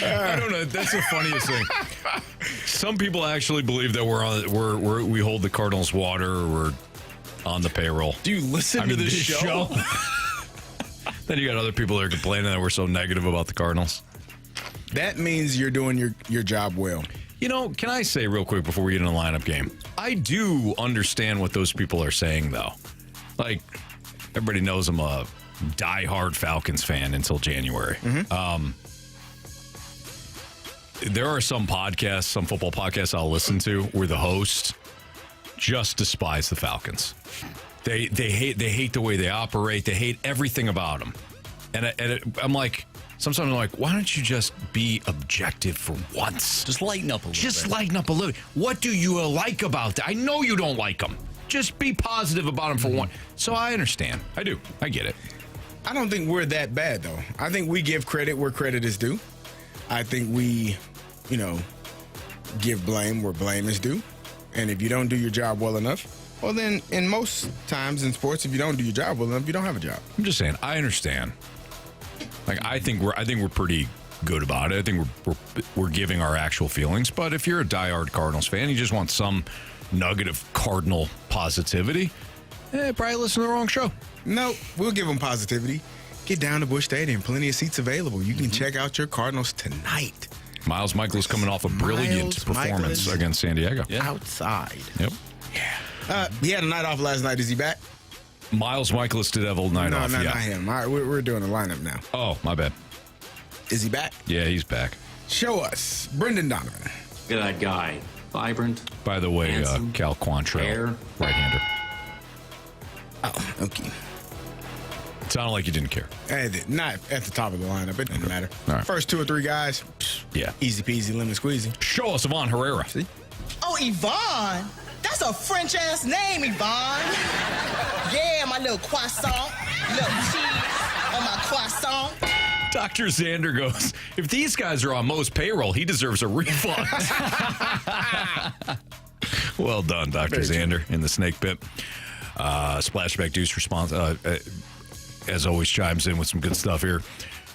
I don't know. That's the funniest thing. Some people actually believe that we hold the Cardinals water, or we're on the payroll. Do you listen to this show? Then you got other people that are complaining that we're so negative about the Cardinals. That means you're doing your job well. You know, can I say real quick before we get in the lineup game? I do understand what those people are saying, though. Like, everybody knows I'm a diehard Falcons fan until January. There are some podcasts, some football podcasts I'll listen to where the host just despise the Falcons. They hate the way they operate. They hate everything about them. And I'm like, sometimes I'm like, why don't you just be objective for once? Just lighten up a little Just bit. lighten up a little. What do you like about that? I know you don't like them. Just be positive about them for one. So I understand. I do. I get it. I don't think we're that bad, though. I think we give credit where credit is due. I think we, give blame where blame is due. And if you don't do your job well enough, well, then in most times in sports, if you don't do your job well enough, you don't have a job. I'm just saying, I understand. Like, I think we're pretty good about it. I think we're giving our actual feelings. But if you're a diehard Cardinals fan, you just want some nugget of Cardinal positivity, probably listen to the wrong show. No, we'll give them positivity. Get down to Busch Stadium. Plenty of seats available. You can check out your Cardinals tonight. Miles Michaelis coming off a brilliant performance against San Diego. Yeah. Outside. Yep. He had a night off last night. Is he back? Miles Michaelis did have a night off. No, yeah. not him. All right, we're doing a lineup now. Oh, my bad. Is he back? Yeah, he's back. Show us. Brendan Donovan. Look at that guy. Vibrant. By the way, handsome, Cal Contreras, fair. right-hander. Oh, okay. It sounded like you didn't care. Not at the top of the lineup. It doesn't matter. All right. First 2 or 3 guys, Yeah. easy peasy, lemon squeezy. Show us Yvonne Herrera. See? Oh, Yvonne? That's a French-ass name, Yvonne. Yeah, my little croissant. Little cheese on my croissant. Dr. Xander goes, if these guys are on Mo's payroll, he deserves a refund. Well done, Dr. Xander, in the snake pit. Splashback Deuce response, as always, chimes in with some good stuff here.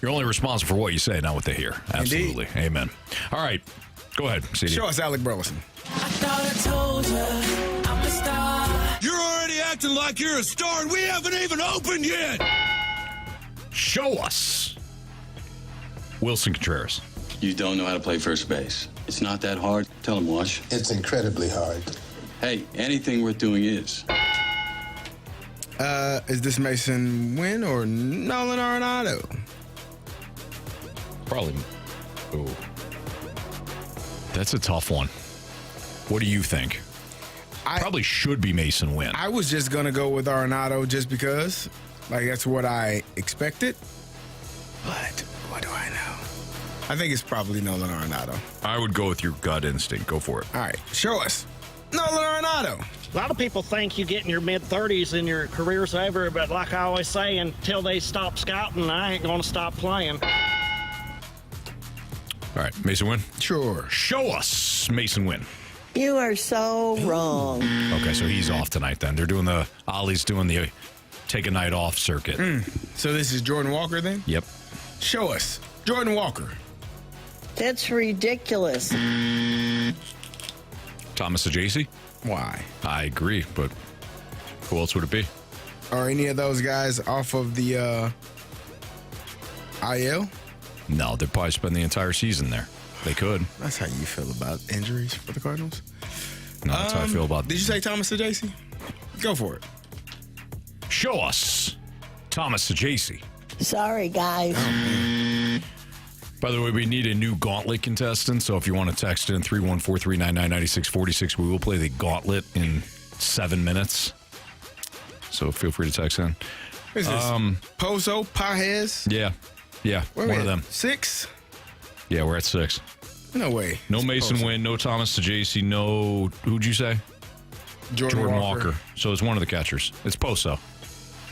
You're only responsible for what you say, not what they hear. Absolutely. Indeed. Amen. All right. Go ahead, CD. Show us Alec Burleson. I thought I told you I'm a star. You're already acting like you're a star, and we haven't even opened yet. Show us Wilson Contreras. You don't know how to play first base. It's not that hard. Tell him, Wash. It's incredibly hard. Hey, anything worth doing is. Is this Mason Wynn or Nolan Arenado? Probably. Ooh. That's a tough one. What do you think? Probably should be Mason Wynn. I was just going to go with Arenado just because. Like, that's what I expected. But what do I know? I think it's probably Nolan Arenado. I would go with your gut instinct. Go for it. All right, show us. Nolan Arenado. A lot of people think you get in your mid-30s and your career's over, but like I always say, until they stop scouting, I ain't going to stop playing. All right, Mason Wynn. Sure. Show us Mason Wynn. You are so wrong. Okay, so he's off tonight then. They're doing Ollie's doing the take a night off circuit. So this is Jordan Walker then? Yep. Show us. Jordan Walker. That's ridiculous. Thomas Ajacey? Why? I agree, but who else would it be? Are any of those guys off of the IL? No, they'd probably spend the entire season there. They could. That's how you feel about injuries for the Cardinals? No, that's how I feel about Did you say Thomas Ajacey? Go for it. Show us Thomas Ajacey. Sorry, guys. By the way, we need a new Gauntlet contestant, so if you want to text in 314-399-9646, we will play the Gauntlet in 7 minutes. So feel free to text in. Who's this? Pozo, Pajes? Yeah, Where one we of at? them. 6? Yeah, we're at 6. No way. No It's Mason Pozo. Wynn, no Thomas Ajacey, no, who'd you say? Jordan Walker. So it's one of the catchers. It's Poso.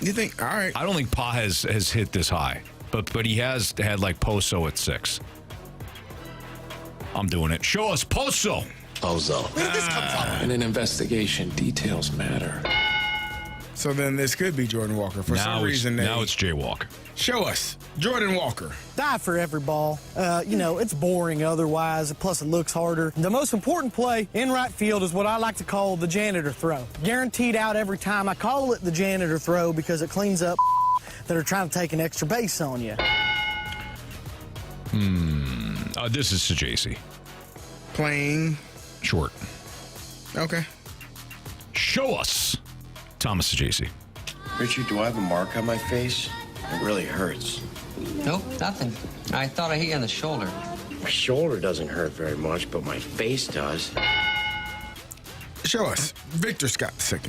You think? All right. I don't think Pa has hit this high, but he has had like Poso at 6. I'm doing it. Show us Poso. Poso. Where did this come from? In an investigation, details matter. So then this could be Jordan Walker. For some reason, now it's Jay Walker. Show us Jordan Walker. Die for every ball. It's boring otherwise, plus it looks harder. The most important play in right field is what I like to call the janitor throw. Guaranteed out every time. I call it the janitor throw because it cleans up that are trying to take an extra base on you. This is Sajaci. Playing short. Okay. Show us Thomas Sajaci. Richard, do I have a mark on my face? It really hurts. Nope, nothing. I thought I hit you on the shoulder. My shoulder doesn't hurt very much, but my face does. Show us Victor Scott II.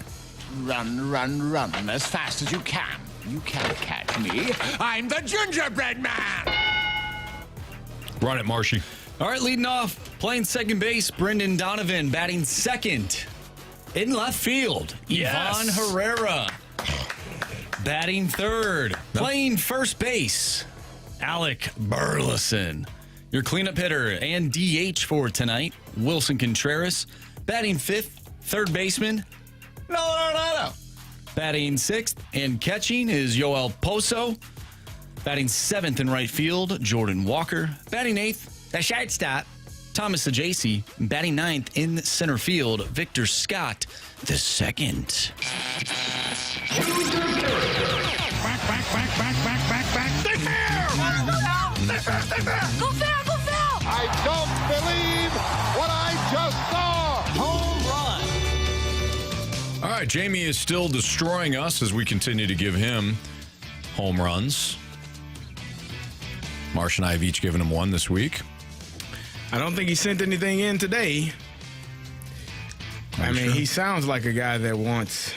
Run, run, run as fast as you can. You can't catch me. I'm the gingerbread man. Run it, Marshy. All right, leading off, playing second base, Brendan Donovan, batting second. In left field, Ivan Herrera. Batting third, playing first base, Alec Burleson. Your cleanup hitter and DH for tonight, Wilson Contreras. Batting fifth, third baseman, Arenado. Batting sixth and catching is Yoel Poso. Batting seventh in right field, Jordan Walker. Batting eighth, the shortstop, Thomas Sajaci. Batting ninth in center field, Victor Scott the second. Stay fair! Go fair! I don't believe what I just saw! Home run. All right, Jamie is still destroying us as we continue to give him home runs. Marsh and I have each given him one this week. I don't think he sent anything in today. He sounds like a guy that wants,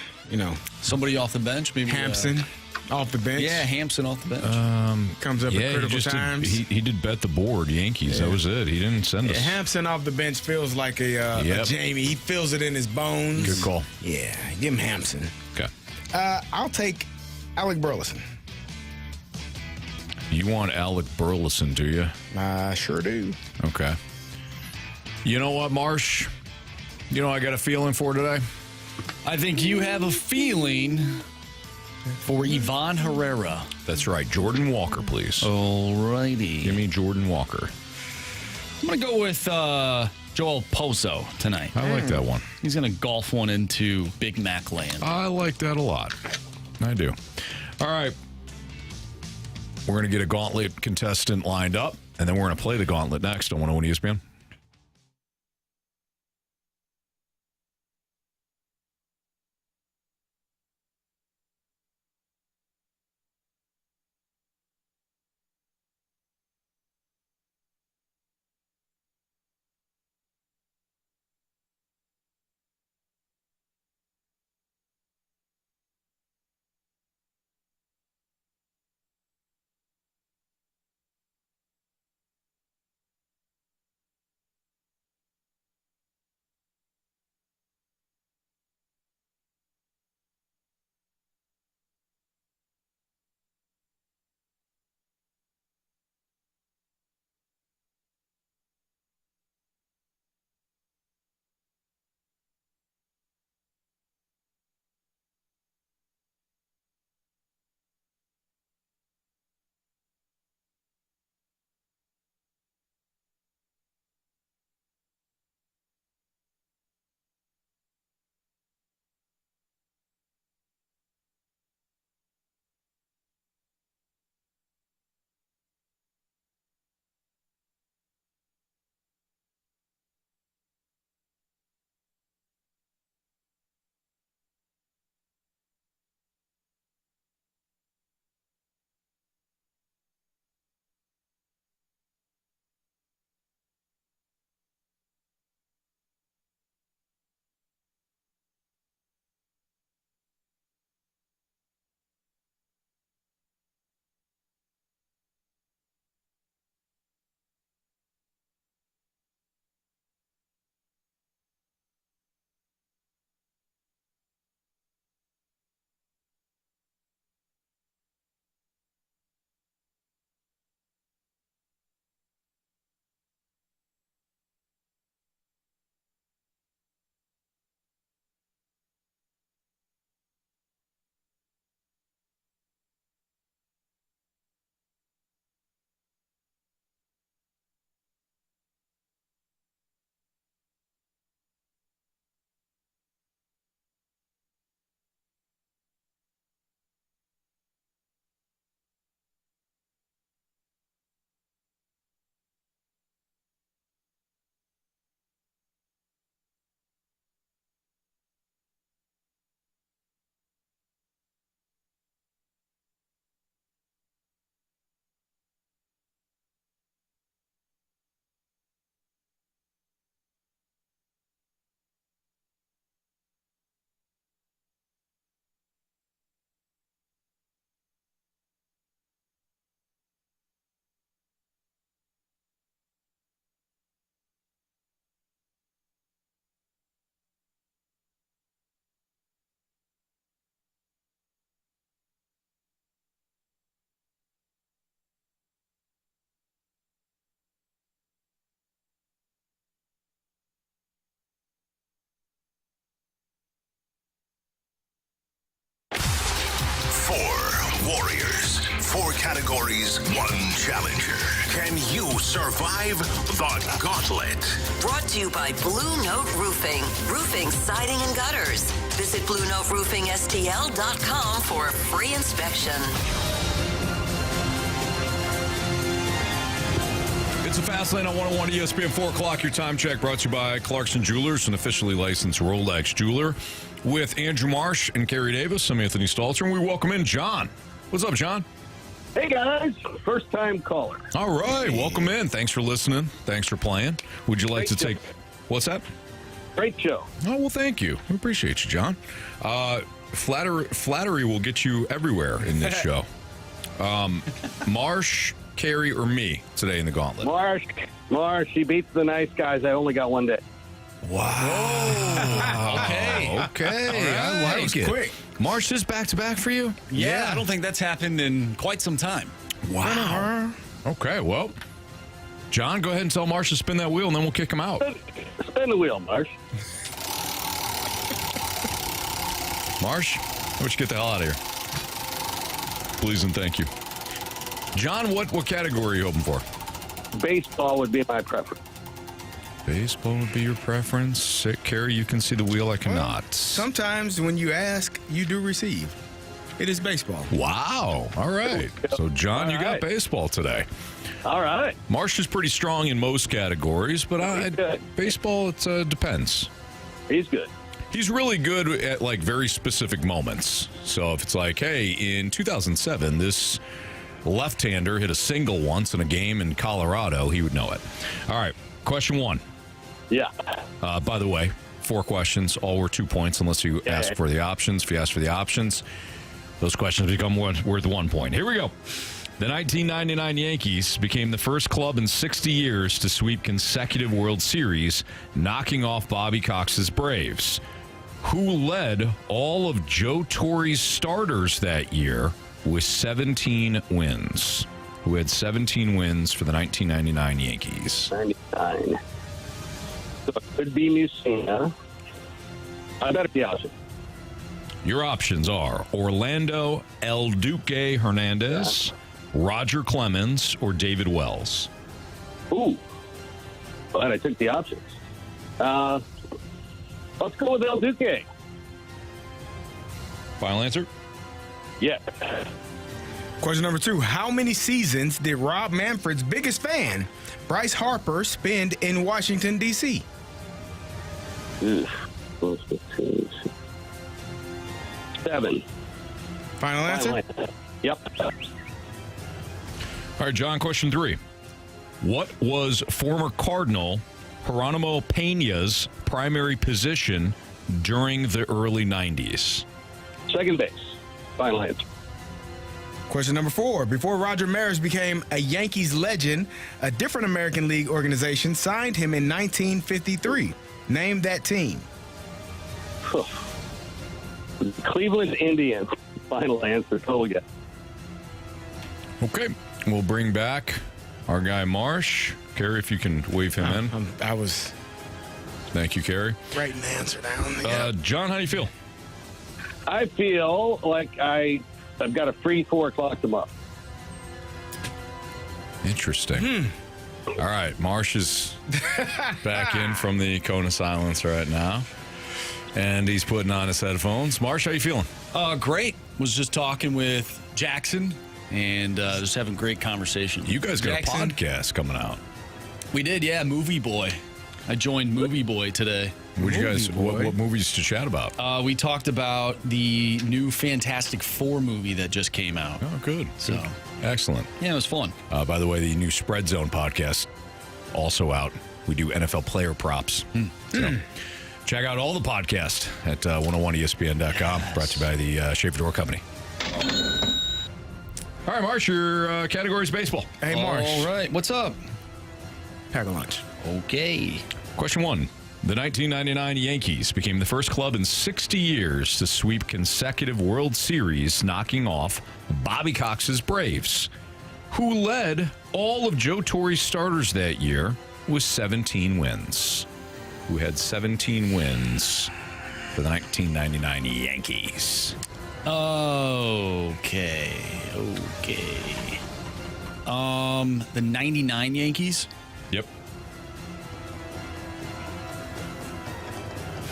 somebody off the bench, maybe Hampson off the bench. Yeah, Hampson off the bench. Comes up at critical times. He did bet the board, Yankees. Yeah. That was it. He didn't send us. Hampson off the bench feels like a Jamie. He feels it in his bones. Good call. Yeah, give him Hampson. Okay. I'll take Alec Burleson. You want Alec Burleson, do you? I sure do. Okay. You know what, Marsh? I got a feeling for today? I think you have a feeling for Ivan Herrera. That's right. Jordan Walker, please. Alrighty. Give me Jordan Walker. I'm going to go with Joel Poso tonight. I like that one. He's going to golf one into Big Mac land. I like that a lot. I do. All right. We're going to get a Gauntlet contestant lined up, and then we're going to play the Gauntlet next on 101 ESPN. warriors. 4 categories, 1 challenger. Can you survive the gauntlet? Brought to you by Blue Note Roofing. Roofing, siding, and gutters. Visit BlueNoteRoofingSTL.com for a free inspection. It's a Fast Lane on 101 ESPN 4 o'clock. Your time check brought to you by Clarkson Jewelers, an officially licensed Rolex jeweler. With Andrew Marsh and Carey Davis, I'm Anthony Stalter, and we welcome in John. What's up, John? Hey, guys. First-time caller. All right. Welcome in. Thanks for listening. Thanks for playing. Would you like to take... What's that? Great show. Oh, well, thank you. We appreciate you, John. Flattery will get you everywhere in this show. Marsh, Carey, or me today in the Gauntlet? Marsh, he beats the nice guys. I only got one day. Wow. Okay. Right. I like it. Quick. Marsh, is back-to-back for you? Yeah, I don't think that's happened in quite some time. Wow. Okay, well, John, go ahead and tell Marsh to spin that wheel, and then we'll kick him out. Spin the wheel, Marsh. Marsh, how about you get the hell out of here? Please and thank you. John, what category are you hoping for? Baseball would be my preference. Baseball would be your preference. Carey, you can see the wheel. I cannot. Well, sometimes when you ask, you do receive. It is baseball. Wow. All right. So, John, you got baseball today. All right. Marsh is pretty strong in most categories, but baseball, it depends. He's good. He's really good at, like, very specific moments. So if it's like, hey, in 2007, this left-hander hit a single once in a game in Colorado, he would know it. All right. Question 1. Yeah. By the way, 4 questions. All were 2 points unless you ask for the options. If you ask for the options, those questions become worth 1 point. Here we go. The 1999 Yankees became the first club in 60 years to sweep consecutive World Series, knocking off Bobby Cox's Braves. Who led all of Joe Torre's starters that year with 17 wins? Who had 17 wins for the 1999 Yankees? 99. So it could be Mussina. I better be option. Your options are Orlando El Duque Hernandez, Roger Clemens, or David Wells. Ooh. Glad I took the options. Let's go with El Duque. Final answer? Yeah. Question number 2. How many seasons did Rob Manfred's biggest fan, Bryce Harper, spend in Washington, D.C.? 7. Final answer? Yep. All right, John, question 3. What was former Cardinal Geronimo Pena's primary position during the early 90s? Second base. Final answer. Question number 4. Before Roger Maris became a Yankees legend, a different American League organization signed him in 1953. Name that team. Cleveland Indians. Final answer. Total guess. Okay. We'll bring back our guy Marsh. Carey, if you can wave him in. Thank you, Carey. Writing the answer down. John, how do you feel? I feel like I've got a free 4 o'clock tomorrow. Interesting. All right. Marsh is back in from the cone of silence right now. And he's putting on his headphones. Marsh, how you feeling? Great. Was just talking with Jackson and just having great conversation. You guys got a podcast coming out. We did, yeah. Movie Boy. I joined Movie Boy today. What movies to chat about? We talked about the new Fantastic Four movie that just came out. Oh, good. So good. Excellent. Yeah, it was fun. By the way, the new Spread Zone podcast also out. We do NFL player props. So check out all the podcasts at 101ESPN.com. Brought to you by the Schaefer Door Company. All right, Marsh, your category is baseball. Hey, Marsh. All right. What's up? Pack a lunch. Okay. Question 1. The 1999 Yankees became the first club in 60 years to sweep consecutive World Series, knocking off Bobby Cox's Braves. Who led all of Joe Torre's starters that year with 17 wins? Who had 17 wins for the 1999 Yankees? Okay. The 99 Yankees? Yep.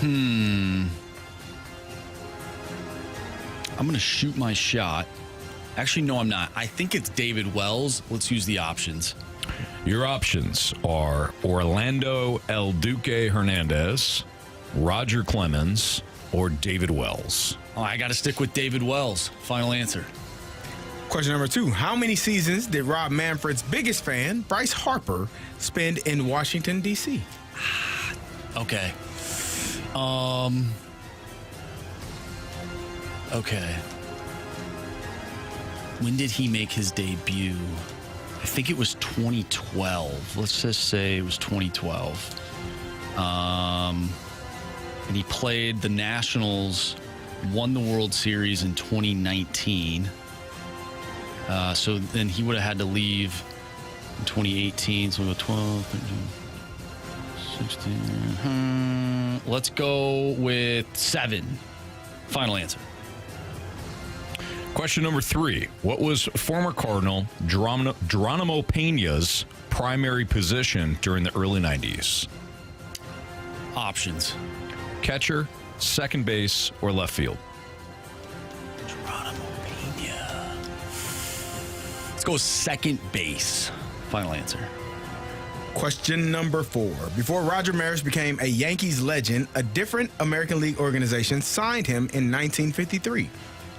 I'm going to shoot my shot. Actually, no, I'm not. I think it's David Wells. Let's use the options. Your options are Orlando El Duque Hernandez, Roger Clemens, or David Wells. Oh, I got to stick with David Wells. Final answer. Question number 2. How many seasons did Rob Manfred's biggest fan, Bryce Harper, spend in Washington, D.C.? Okay. Okay. When did he make his debut? I think it was 2012. Let's just say it was 2012. And he played the Nationals, won the World Series in 2019. So then he would have had to leave in 2018. So we go 12, 13, 16. Let's go with 7. Final answer. Question number 3. What was former Cardinal Geronimo Pena's primary position during the early 90s? Options. Catcher, second base, or left field? Geronimo Pena. Let's go second base. Final answer. Question number 4. Before Roger Maris became a Yankees legend, a different American League organization signed him in 1953.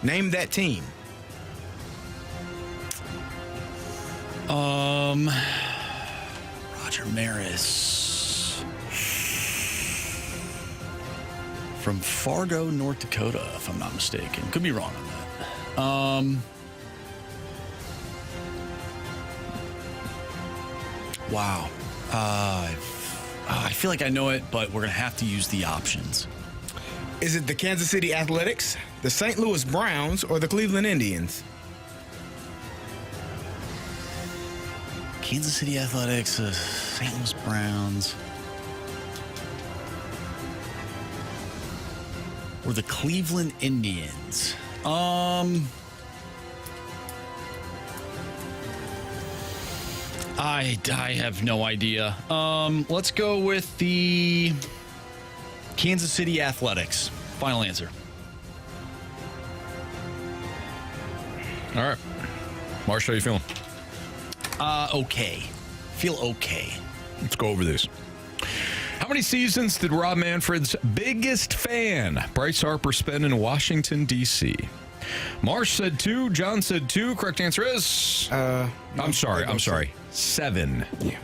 Name that team. Roger Maris. From Fargo, North Dakota, if I'm not mistaken. Could be wrong on that. Wow. I feel like I know it, but we're going to have to use the options. Is it the Kansas City Athletics, the St. Louis Browns, or the Cleveland Indians? Kansas City Athletics, St. Louis Browns, or the Cleveland Indians. I have no idea. Let's go with the Kansas City Athletics. Final answer. All right. Marsh, how you feeling? Okay. Feel okay. Let's go over this. How many seasons did Rob Manfred's biggest fan, Bryce Harper, spend in Washington, D.C.? Marsh said 2. John said 2. Correct answer is... I'm sorry. 7. Yeah.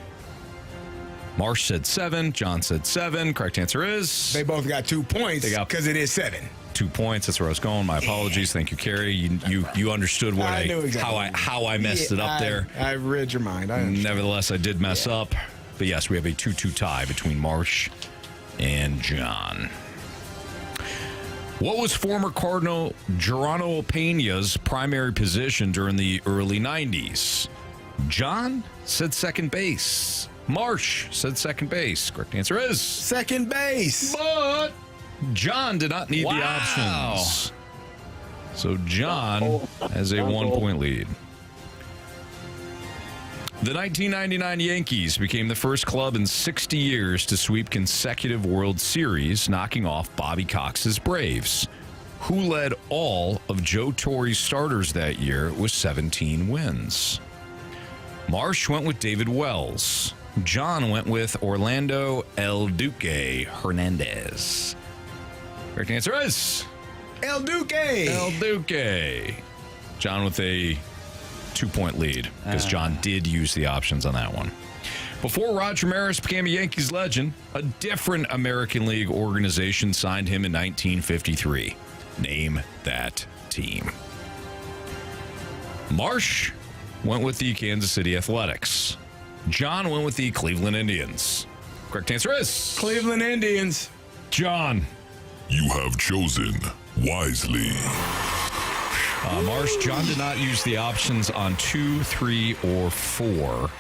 Marsh said 7. John said 7. Correct answer is... They both got 2 points because it is 7. 2 points. That's where I was going. My apologies. Thank you, Carey. You understood what I knew exactly how I messed it up there. I read your mind. Nevertheless, I did mess up. But yes, we have a 2-2 tie between Marsh and John. What was former Cardinal Geronimo Pena's primary position during the early 90s? John said second base. Marsh said second base. Correct answer is... second base. But John did not need the options. So John has a 1-point lead. The 1999 Yankees became the first club in 60 years to sweep consecutive World Series, knocking off Bobby Cox's Braves, who led all of Joe Torre's starters that year with 17 wins. Marsh went with David Wells. John went with Orlando El Duque Hernandez. Correct answer is... El Duque. El Duque. John with a 2-point lead because John did use the options on that one. Before Roger Maris became a Yankees legend, a different American League organization signed him in 1953. Name that team. Marsh went with the Kansas City Athletics. John went with the Cleveland Indians. Correct answer is... Cleveland Indians. John. You have chosen wisely. Marsh, John did not use the options on 2, 3, or 4.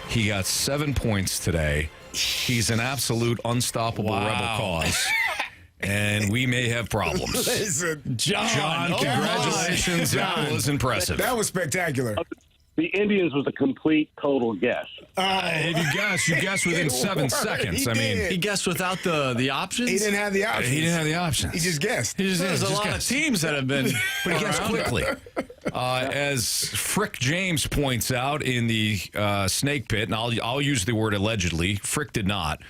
He got 7 points today. He's an absolute unstoppable rebel cause. and we may have problems. Listen, John, congratulations. That was impressive. That was spectacular. The Indians was a complete, total guess. If you guessed within 7 seconds. He guessed without the options? He didn't have the options. He didn't have the options. He just guessed. There's a lot of teams that have been But he guessed quickly. As Frick James points out in the snake pit, and I'll use the word allegedly, Frick did not.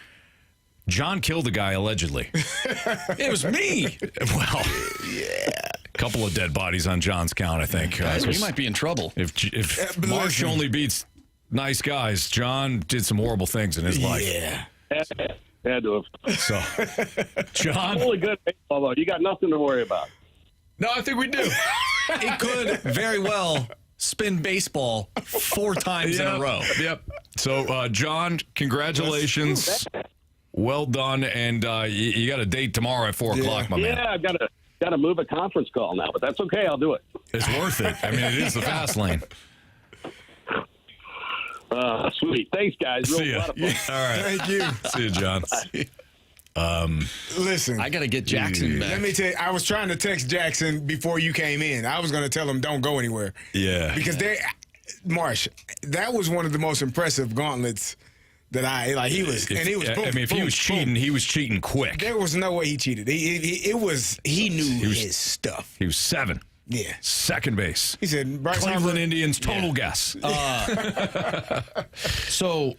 John killed a guy allegedly. It was me. Well, a couple of dead bodies on John's count, I think. We might be in trouble. If Marsh only beats nice guys, John did some horrible things in his life. Yeah. Had to have. So, John. Really good baseball, though. You got nothing to worry about. No, I think we do. It could very well spin baseball 4 times in a row. Yep. So, John, congratulations. Well done, and you got a date tomorrow at 4 o'clock, my man. Yeah, I've got to move a conference call now, but that's okay. I'll do it. It's worth it. I mean, it is the fast lane. Sweet. Thanks, guys. See ya. All right. Thank you. See you, John. Listen. I got to get Jackson back. Let me tell you, I was trying to text Jackson before you came in. I was going to tell him don't go anywhere. Yeah. Because Marsh, that was one of the most impressive gauntlets that he was boom, if he was cheating, he was cheating quick. There was no way he cheated. He knew his stuff. He was 7. Yeah. Second base. He said Cleveland Indians, total guess. So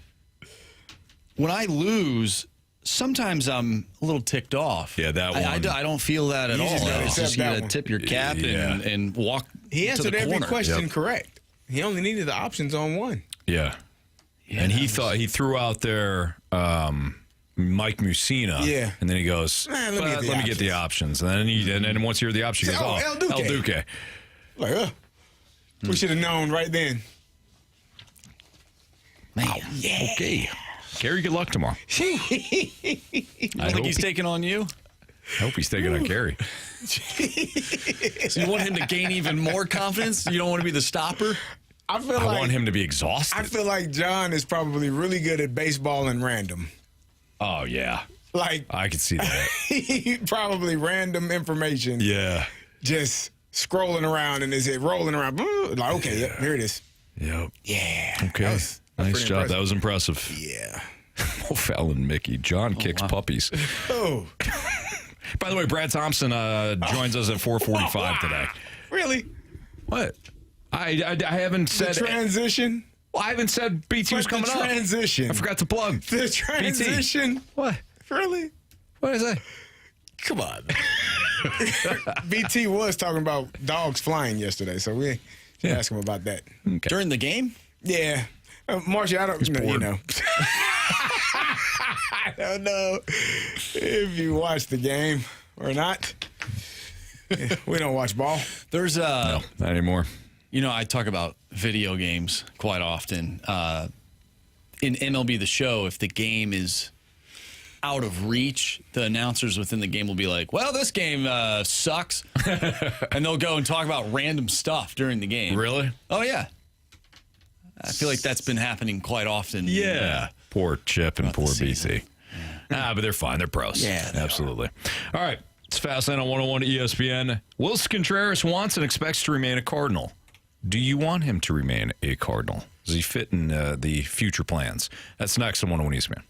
when I lose, sometimes I'm a little ticked off. Yeah, that one. I don't feel that at all. It's just you got to tip your cap and walk He to answered the every corner. question correct. He only needed the options on one. Yeah. And he threw out there Mike Musina. Yeah. And then he goes, let me get the options. And then once you hear the option, he goes, El Duque. Like, we should have known right then. Man. Yeah. Okay. Carey, good luck tomorrow. I think he's taking on you? I hope he's taking on Carey. So you want him to gain even more confidence? You don't want to be the stopper? I want him to be exhausted. I feel like John is probably really good at baseball and random. Oh, yeah. Like I could see that. Probably random information. Yeah. Just scrolling around and is it rolling around? Like, okay, yep, here it is. Yep. Yeah. Okay. Nice job. Impressive. That was impressive. Yeah. Mo Fallon, Mickey. John kicks puppies. Oh. By the way, Brad Thompson joins us at 4:45 today. Really? What? I haven't said the transition. Well, I haven't said BT was coming up. Transition. I forgot to plug the transition. BT. What? Really? What is that? Come on. BT was talking about dogs flying yesterday, so we should ask him about that. Okay. During the game? Yeah. Marcia, I don't know. You know. I don't know if you watch the game or not. We don't watch ball. There's no, not anymore. You know, I talk about video games quite often. In MLB The Show, if the game is out of reach, the announcers within the game will be like, well, this game sucks. And they'll go and talk about random stuff during the game. Really? Oh, yeah. I feel like that's been happening quite often. Yeah. Poor Chip and poor BC. Yeah. But they're fine. They're pros. Yeah. Absolutely. All right. It's Fastlane on 101 ESPN. Wilson Contreras wants and expects to remain a Cardinal. Do you want him to remain a Cardinal? Does he fit in the future plans? That's next on 101 ESPN.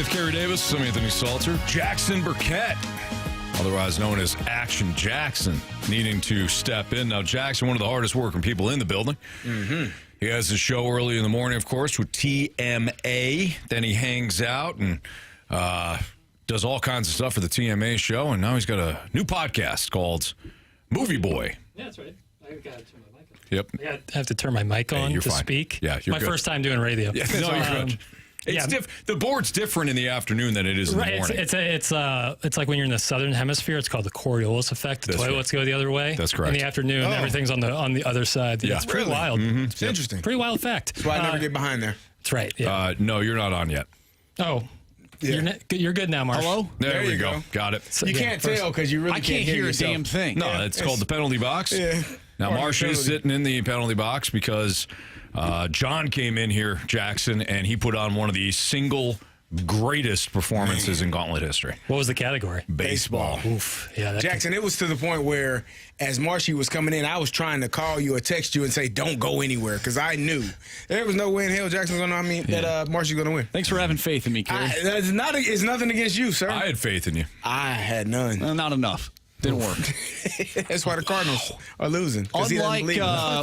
with Carey Davis. I'm Anthony Stalter. Jackson Burkett, otherwise known as Action Jackson, needing to step in. Now, Jackson, one of the hardest working people in the building. Mm-hmm. He has his show early in the morning, of course, with TMA. Then he hangs out and does all kinds of stuff for the TMA show. And now he's got a new podcast called Movie Boy. Yeah, that's right. I got to turn my mic on. Yep. I have to turn my mic on to fine. speak. Yeah, you're my good. first time doing radio. Yeah, no, you're good. The board's different in the afternoon than it is in the morning. It's like when you're in the southern hemisphere. It's called the Coriolis effect. The toilets go the other way. That's correct. In the afternoon, everything's on the other side. Yeah, it's pretty wild. Mm-hmm. It's interesting. Pretty wild fact. That's why I never get behind there. That's right. Yeah. No, you're not on yet. Oh. Yeah. You're good now, Marsh. Hello? There we go. Got it. So, you can't tell because you really can't hear a damn thing. No, it's called the penalty box. Yeah. Now, Marsh is sitting in the penalty box because John came in here, Jackson, and he put on one of the single greatest performances in Gauntlet history. What was the category? Baseball. Oof. Yeah, Jackson, it was to the point where as Marshy was coming in, I was trying to call you or text you and say, don't go anywhere, because I knew there was no way in hell Jackson's going to that Marshy's going to win. Thanks for having faith in me, Carey. It's nothing against you, sir. I had faith in you. I had none. Not enough. Didn't work. That's why the Cardinals are losing. Unlike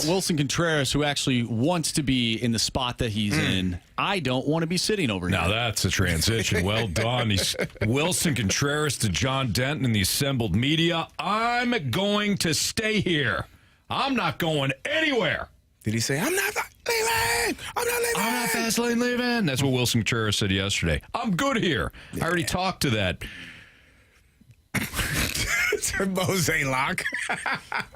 Wilson Contreras, who actually wants to be in the spot that he's in, I don't want to be sitting over here. Now that's a transition. Well done. He's Wilson Contreras to John Denton and the assembled media. I'm going to stay here. I'm not going anywhere. Did he say, I'm not leaving? I'm not leaving. I'm not fast lane leaving. That's what Wilson Contreras said yesterday. I'm good here. Yeah. I already talked to that. Bose Locke.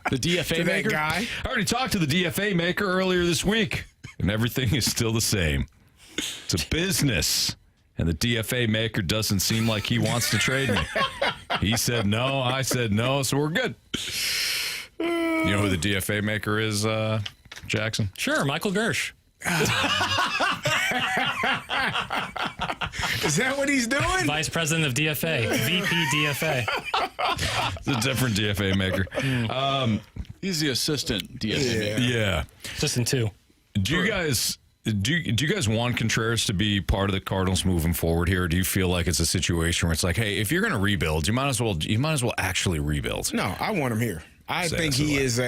The DFA maker? Guy. I already talked to the DFA maker earlier this week, and everything is still the same. It's a business, and the DFA maker doesn't seem like he wants to trade me. He said no, I said no, so we're good. You know who the DFA maker is, Jackson? Sure, Michael Gersh. Is that what he's doing? Vice President of DFA, VP DFA. It's a different DFA maker. He's the assistant DFA maker. Yeah. Assistant 2. Do you guys want Contreras to be part of the Cardinals moving forward here? Or do you feel like it's a situation where it's like, hey, if you're going to rebuild, you might as well actually rebuild? No, I want him here. I think he is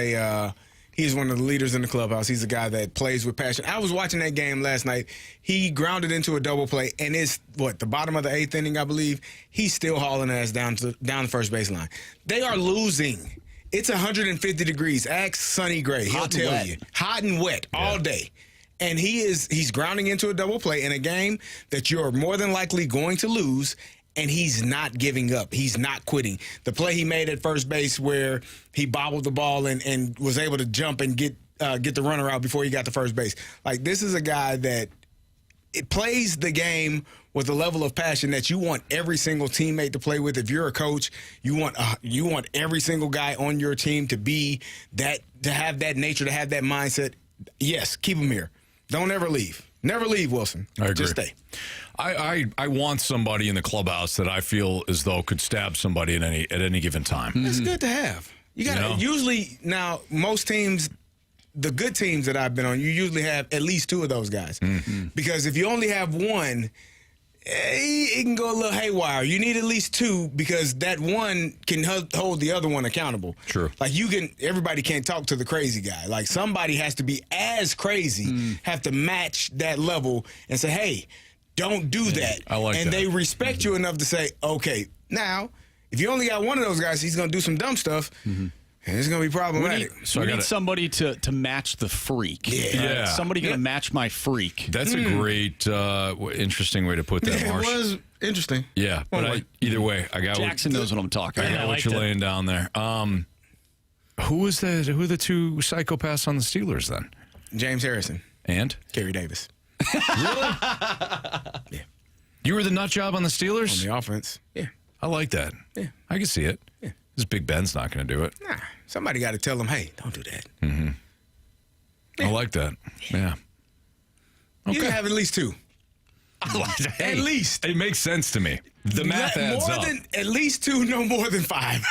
he's one of the leaders in the clubhouse. He's a guy that plays with passion. I was watching that game last night. He grounded into a double play, and it's, the bottom of the 8th inning, I believe. He's still hauling ass down the first baseline. They are losing. It's 150 degrees. Ask Sonny Gray. He'll tell you. Hot and wet all day. And he's grounding into a double play in a game that you're more than likely going to lose, and he's not giving up. He's not quitting. The play he made at first base where he bobbled the ball and was able to jump and get the runner out before he got to first base. Like, this is a guy that it plays the game with a level of passion that you want every single teammate to play with. If you're a coach, you want every single guy on your team to be that, to have that nature, to have that mindset. Yes, keep him here. Don't ever leave. Never leave, Wilson. I agree. Just stay. I want somebody in the clubhouse that I feel as though could stab somebody at any given time. It's good to have. You got usually now most teams, the good teams that I've been on, you usually have at least 2 of those guys. Mm-hmm. Because if you only have one, it can go a little haywire. You need at least 2 because that one can hold the other one accountable. True. Like everybody can't talk to the crazy guy. Like somebody has to be as crazy, have to match that level and say, hey, don't do that. I like that. And they respect you enough to say, okay, now, if you only got one of those guys, he's going to do some dumb stuff. Mm-hmm. And it's going to be problematic. We need somebody to match the freak. Yeah. Somebody going to match my freak. That's a great, interesting way to put that, Marsh. It was interesting. Yeah, but either way, I got Jackson knows what I'm talking about. I got what you're laying down there. Who are the 2 psychopaths on the Steelers then? James Harrison. And? Carey Davis. Really? Yeah. You were the nut job on the Steelers? On the offense. Yeah. I like that. Yeah. I can see it. Yeah. This Big Ben's not going to do it. Nah. Somebody got to tell him, hey, don't do that. Mm-hmm. Yeah. I like that. Yeah. Okay. You have at least 2. Hey, at least. It makes sense to me. The math adds up. At least 2, no more than 5.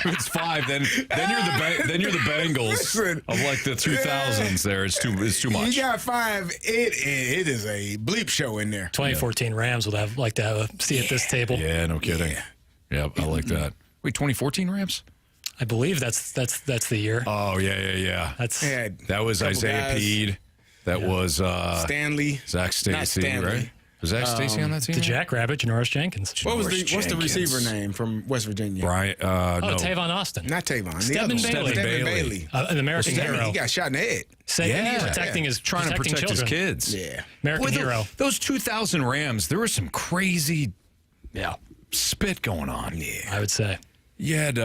If it's 5, then you're the Bengals of like the 2000s. There, it's too much. You got 5. It is a bleep show in there. 2014 Rams would have liked to have a seat at this table. Yeah, no kidding. Yeah, I like that. Wait, 2014 Rams? I believe that's the year. Oh yeah. That was Isaiah Peed. That was Stanley. Zach Stacy, right? Was Zach Stacy on that team? The Jackrabbit, Janoris Jenkins. What's the receiver name from West Virginia? Brian. No. Tavon Austin. Not Tavon. Stephen Bailey. An American hero. He got shot in the head. Protecting his his kids. Yeah. American hero. Those 2000 Rams, there was some crazy spit going on. Yeah. I would say. You had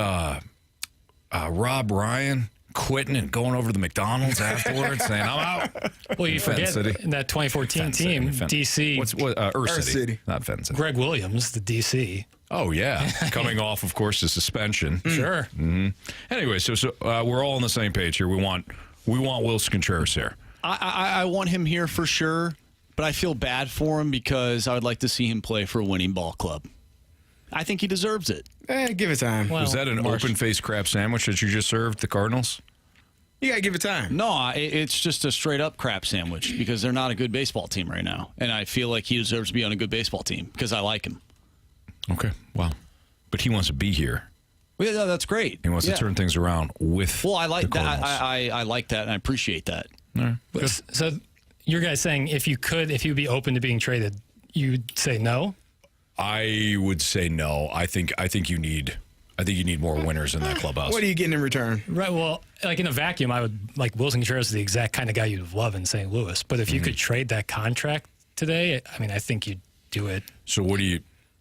Rob Ryan quitting and going over to the McDonald's afterwards saying, I'm out. Well, you forget in that 2014 team, DC. Earth City. Not Fenton. Greg Williams, the DC. Oh, yeah. Coming off, of course, the suspension. Sure. Mm-hmm. Anyway, so we're all on the same page here. We want Wilson Contreras here. I want him here for sure, but I feel bad for him because I would like to see him play for a winning ball club. I think he deserves it. Give it time. Was that an open-faced crab sandwich that you just served the Cardinals? You got to give it time. No, it's just a straight-up crap sandwich because they're not a good baseball team right now. And I feel like he deserves to be on a good baseball team because I like him. Okay, well, but he wants to be here. Well, yeah, that's great. He wants to turn things around with I like the that. Cardinals. I like that, and I appreciate that. All right. So your guys saying if you'd be open to being traded, you'd say no? I would say no. I think you need more winners in that clubhouse. What are you getting in return? Right. Well, like in a vacuum, I would like Wilson Contreras is the exact kind of guy you'd love in St. Louis. But if you could trade that contract today, I mean, I think you'd do it. So what do you?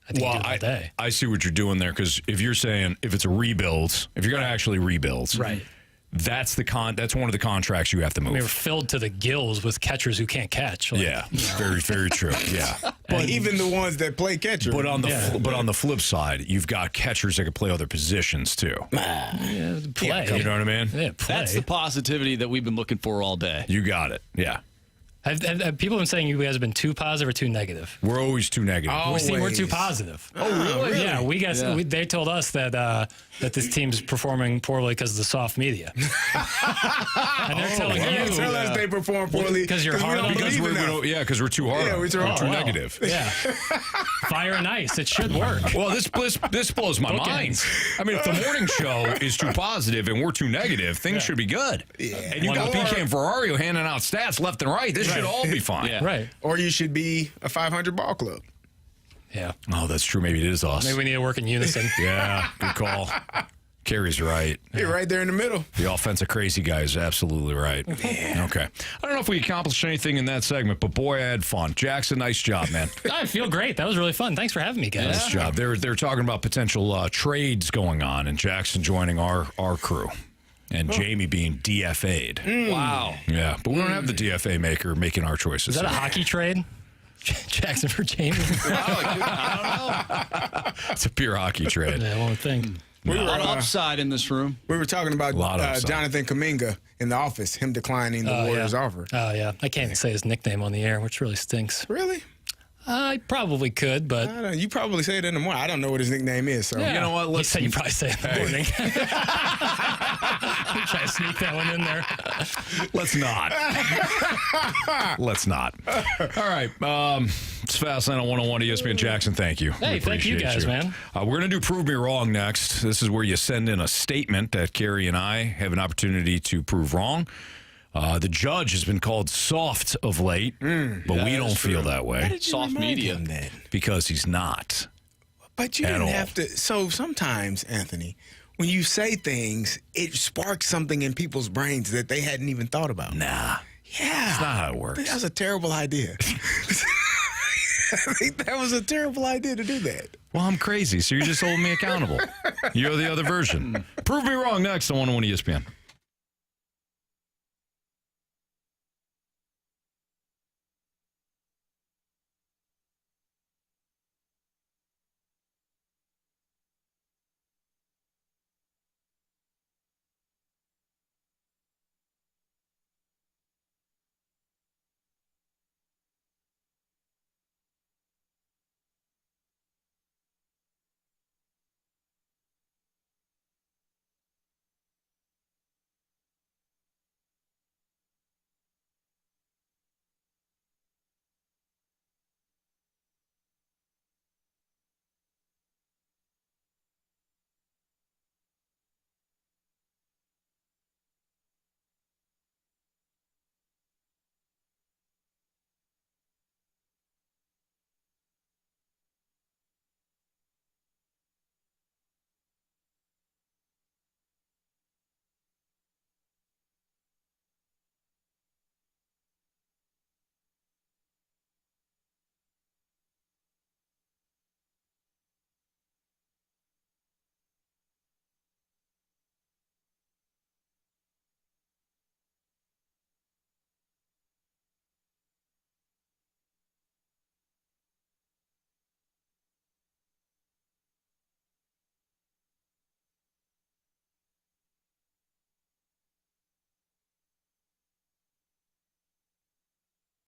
I see what you're doing there because if you're saying if it's a rebuild, if you're going to actually rebuild, right. That's one of the contracts you have to move. I mean, we're filled to the gills with catchers who can't catch. Very, very true. Yeah, but even the ones that play catcher. But on the flip side, you've got catchers that can play other positions too. Play. You know what I mean? Yeah, play. That's the positivity that we've been looking for all day. You got it. Yeah. Have people been saying you guys have been too positive or too negative? We're always too negative. We're too positive. Oh, really? Yeah, they told us that this team's performing poorly because of the soft media. And they're telling you. Tell us they perform poorly because you're hard on them. Because we're too hard. Yeah, we're too negative. Yeah. Fire and ice. It should work. Well, this blows my mind. I mean, if the morning show is too positive and we're too negative, things should be good. Yeah. And you got PK and Ferrario handing out stats left and right. This should all be fine. Yeah. Right. Or you should be a 500 ball club. Yeah. Oh, that's true. Maybe it is us. Maybe we need to work in unison. Yeah. Good call. Carey's right. You're right there in the middle. The offensive crazy guy is absolutely right. Yeah. Okay. I don't know if we accomplished anything in that segment, but boy, I had fun. Jackson, nice job, man. I feel great. That was really fun. Thanks for having me, guys. Nice job. They're talking about potential trades going on, and Jackson joining our crew. And Jamie being DFA'd. Wow. Yeah, but we don't have the DFA maker making our choices. Is that a hockey trade? Jackson for Jamie? I don't know. It's a pure hockey trade. Yeah, one thing. We were upside in this room. We were talking about Jonathan Kuminga in the office, him declining the Warriors' offer. Oh, yeah. I can't even say his nickname on the air, which really stinks. Really? I probably could, but... you probably say it in the morning. I don't know what his nickname is. So. Yeah. You know what? You probably say it in the morning. Try to sneak that one in there. Let's not. Let's not. All right. It's Fastlane on 101 ESPN. Jackson, thank you. Hey, thank you guys, man. We're going to do Prove Me Wrong next. This is where you send in a statement that Carey and I have an opportunity to prove wrong. The judge has been called soft of late, but we don't feel that way. Soft media. Because he's not. But you didn't have to. So sometimes, Anthony, when you say things, it sparks something in people's brains that they hadn't even thought about. Nah. Yeah. That's not how it works. That was a terrible idea. I think that was a terrible idea to do that. Well, I'm crazy, so you're just holding me accountable. You're the other version. Prove Me Wrong next on 101 ESPN.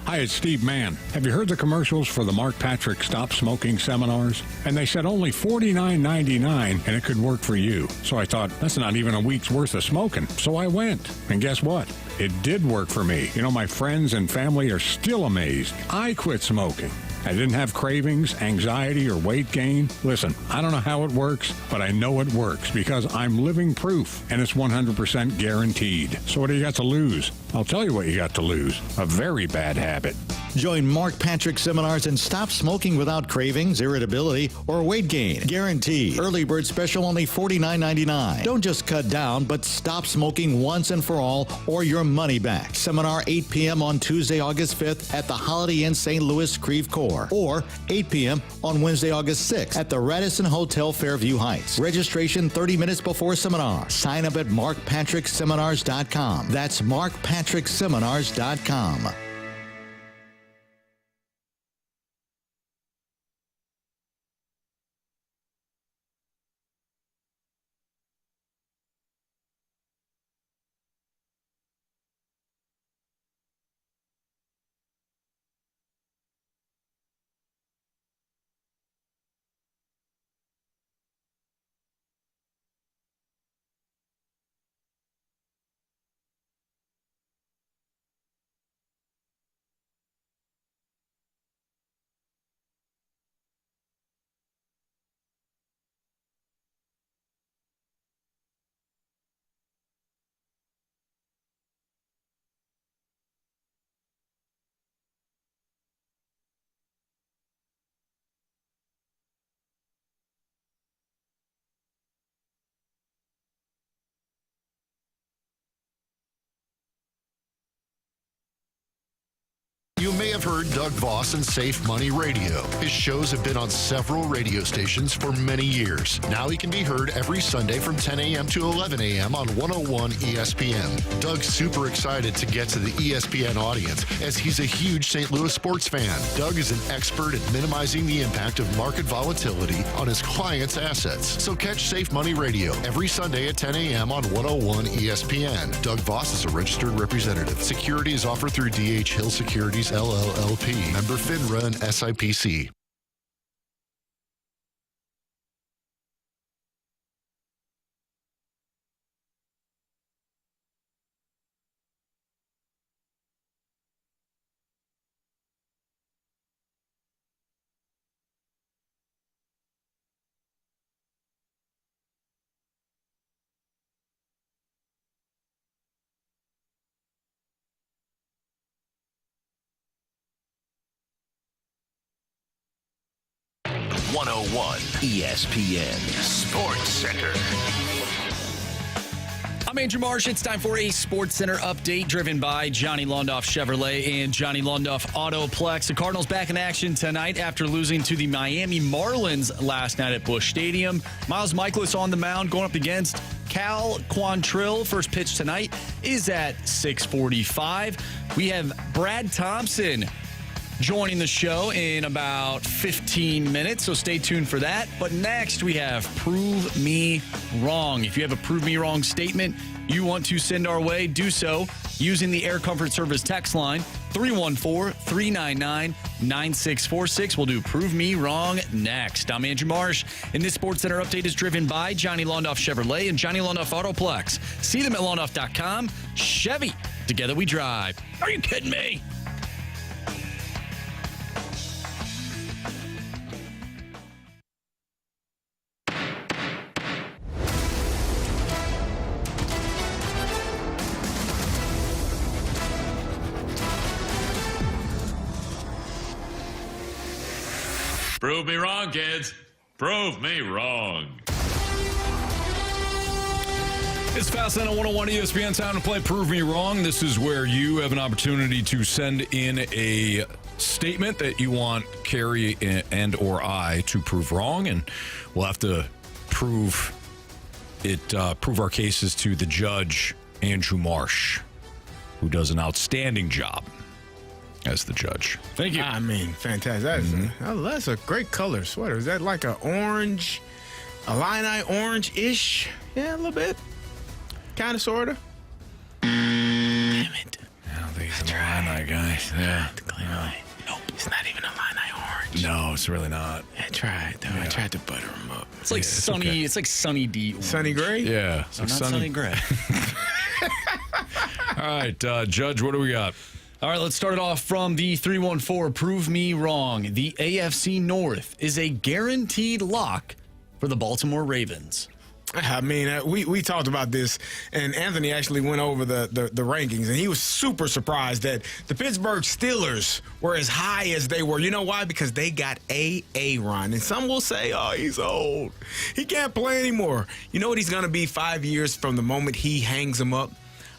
Hi, it's Steve Mann. Have you heard the commercials for the Mark Patrick Stop Smoking seminars? And they said only $49.99 and it could work for you. So I thought, that's not even a week's worth of smoking. So I went. And guess what? It did work for me. You know, my friends and family are still amazed. I quit smoking. I didn't have cravings, anxiety, or weight gain. Listen, I don't know how it works, but I know it works because I'm living proof, and it's 100% guaranteed. So what do you got to lose? I'll tell you what you got to lose. A very bad habit. Join Mark Patrick seminars and stop smoking without cravings, irritability, or weight gain. Guaranteed. Early bird special only $49.99. Don't just cut down, but stop smoking once and for all, or your money back. Seminar 8 p.m. on Tuesday, August 5th at the Holiday Inn St. Louis Creve Coeur, or 8 p.m. on Wednesday, August 6th at the Radisson Hotel Fairview Heights. Registration 30 minutes before seminar. Sign up at markpatrickseminars.com. That's markpatrickseminars.com. You may have heard Doug Voss and Safe Money Radio. His shows have been on several radio stations for many years. Now he can be heard every Sunday from 10 a.m. to 11 a.m. on 101 ESPN. Doug's super excited to get to the ESPN audience as he's a huge St. Louis sports fan. Doug is an expert at minimizing the impact of market volatility on his clients' assets. So catch Safe Money Radio every Sunday at 10 a.m. on 101 ESPN. Doug Voss is a registered representative. Security is offered through D.H. Hill Securities LLLP. Member FINRA and SIPC. ESPN Sports Center. I'm Andrew Marsh. It's time for a Sports Center update driven by Johnny Londoff Chevrolet and Johnny Londoff Autoplex. The Cardinals back in action tonight after losing to the Miami Marlins last night at Busch Stadium. Miles Mikolas on the mound going up against Cal Quantrill. First pitch tonight is at 6:45. We have Brad Thompson joining the show in about 15 minutes, so stay tuned for that. But next, we have Prove Me Wrong. If you have a Prove Me Wrong statement you want to send our way, do so using the Air Comfort Service text line, 314-399-9646. We'll do Prove Me Wrong next. I'm Andrew Marsh, and this Sports Center update is driven by Johnny Londoff Chevrolet and Johnny Londoff Autoplex. See them at londoff.com. Chevy, together we drive. Are you kidding me? Prove me wrong, kids. Prove me wrong. It's Fast Lane on 101 ESPN. Time to play Prove Me Wrong. This is where you have an opportunity to send in a statement that you want Carey and or I to prove wrong, and we'll have to prove our cases to the judge, Andrew Marsh, who does an outstanding job as the judge. Thank you. I mean, fantastic. That's a great color sweater. Is that like an orange, a Illini orange-ish? Yeah, a little bit. Kind of, sort of. Damn it. Now, ladies and Illini guy. Yeah. Nope, it's not even a Illini orange. No, it's really not. I tried, though. I tried to butter him up. It's like Sonny. okay. It's like Sonny D. Sonny Gray? Yeah. No, not Sonny Gray. All right, Judge, what do we got? All right, let's start it off from the 314. Prove me wrong. The AFC North is a guaranteed lock for the Baltimore Ravens. I mean, we talked about this, and Anthony actually went over the rankings, and he was super surprised that the Pittsburgh Steelers were as high as they were. You know why? Because they got Aaron. And some will say, oh, he's old. He can't play anymore. You know what he's going to be 5 years from the moment he hangs him up?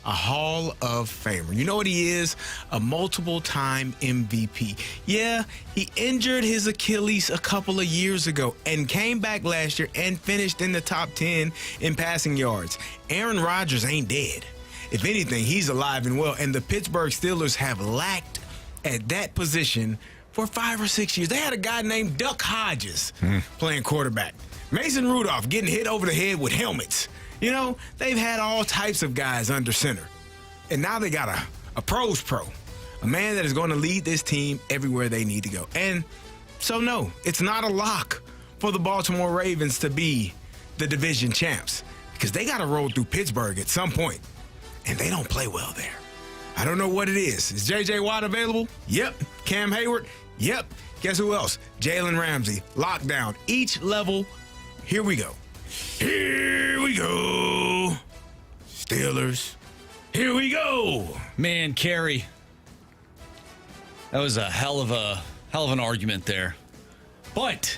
A Hall of Famer. You know what he is? A multiple-time MVP. Yeah, he injured his Achilles a couple of years ago and came back last year and finished in the top 10 in passing yards. Aaron Rodgers ain't dead. If anything, he's alive and well, and the Pittsburgh Steelers have lacked at that position for 5 or 6 years. They had a guy named Duck Hodges playing quarterback. Mason Rudolph getting hit over the head with helmets. You know, they've had all types of guys under center. And now they got a pro's pro, a man that is going to lead this team everywhere they need to go. And so, no, it's not a lock for the Baltimore Ravens to be the division champs because they got to roll through Pittsburgh at some point, and they don't play well there. I don't know what it is. Is J.J. Watt available? Yep. Cam Hayward? Yep. Guess who else? Jalen Ramsey. Lockdown. Each level. Here we go. Here we go. Steelers. Here we go. Man, Carey. That was a hell of an argument there. But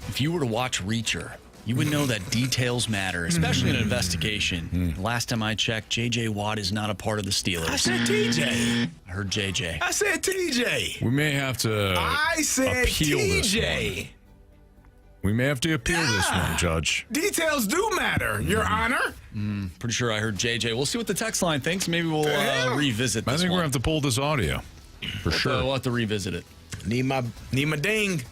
if you were to watch Reacher, you would know that details matter, especially in an investigation. Last time I checked, J.J. Watt is not a part of the Steelers. I said T.J. I heard J.J. I said T.J. We may have to I said appeal T.J. this one. We may have to appeal this one, Judge. Details do matter, Your Honor. Pretty sure I heard JJ. We'll see what the text line thinks. Maybe we'll revisit this I think one. we're going to have to pull this audio for sure. We'll have to revisit it. Need my ding.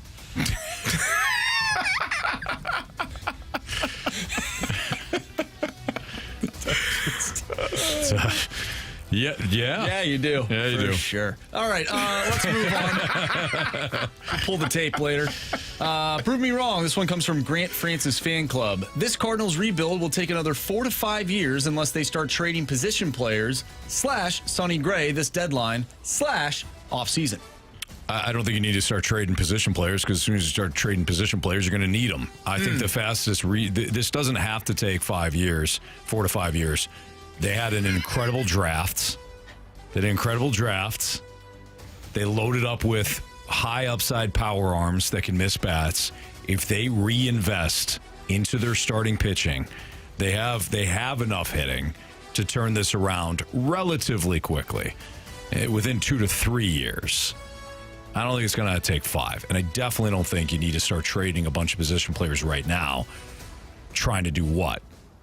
Yeah, you do. Yeah, you for do. Sure. All right, let's move on. We'll pull the tape later. Prove me wrong. This one comes from Grant Francis Fan Club. This Cardinals rebuild will take another 4 to 5 years unless they start trading position players / Sonny Gray this deadline / offseason. I don't think you need to start trading position players because as soon as you start trading position players, you're going to need them. I think the fastest this doesn't have to take 5 years, 4 to 5 years. They had an incredible draft. They loaded up with high upside power arms that can miss bats. If they reinvest into their starting pitching, they have enough hitting to turn this around relatively quickly, within 2 to 3 years. I don't think it's going to take 5. And I definitely don't think you need to start trading a bunch of position players right now. Trying to do what?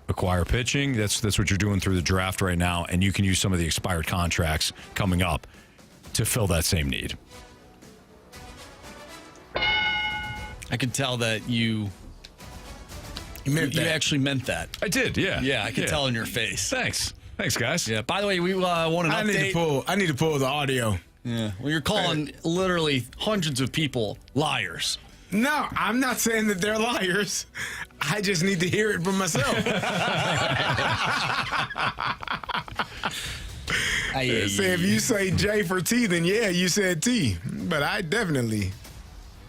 Acquire pitching? That's what you're doing through the draft right now. And you can use some of the expired contracts coming up to fill that same need. I could tell that you actually meant that. I did, yeah. Yeah, I could tell in your face. Thanks, guys. Yeah. By the way, we want an update. I need to pull the audio. Yeah. Well, you're calling literally hundreds of people liars. No, I'm not saying that they're liars. I just need to hear it from myself. Say if you say J for T, then yeah, you said T. But I definitely,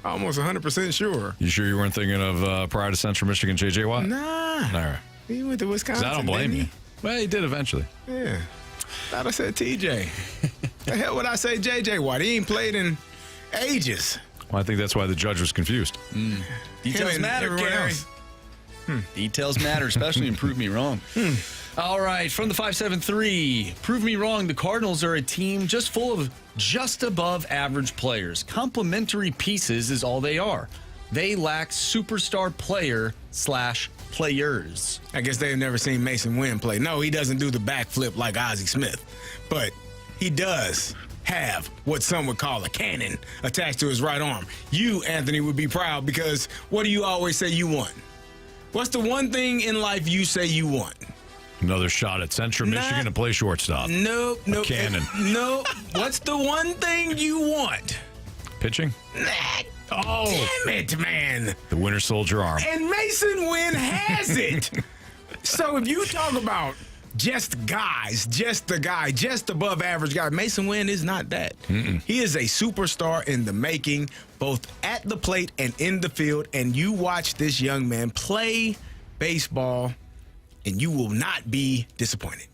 almost 100% sure. You sure you weren't thinking of Pride of Central Michigan, J.J. Watt? Nah. All right. He went to Wisconsin. I don't blame you. Well, he did eventually. Yeah. Thought I said TJ. The hell would I say J.J. Watt? He ain't played in ages. Well, I think that's why the judge was confused. Details matter, Carey. Details matter, especially in Prove Me Wrong. All right, from the 573, Prove Me Wrong, the Cardinals are a team just full of just above average players. Complementary pieces is all they are. They lack superstar player / players. I guess they've never seen Mason Wynn play. No, he doesn't do the backflip like Ozzie Smith, but he does have what some would call a cannon attached to his right arm. You, Anthony, would be proud because what do you always say you want? What's the one thing in life you say you want? Another shot at Central Michigan to play shortstop. Nope. Cannon. No. What's the one thing you want? Pitching? Oh. Damn it, man. The Winter Soldier arm. And Mason Wynn has it. So if you talk about just guys, just the guy, just above average guy, Mason Wynn is not that. Mm-mm. He is a superstar in the making, both at the plate and in the field. And you watch this young man play baseball, and you will not be disappointed.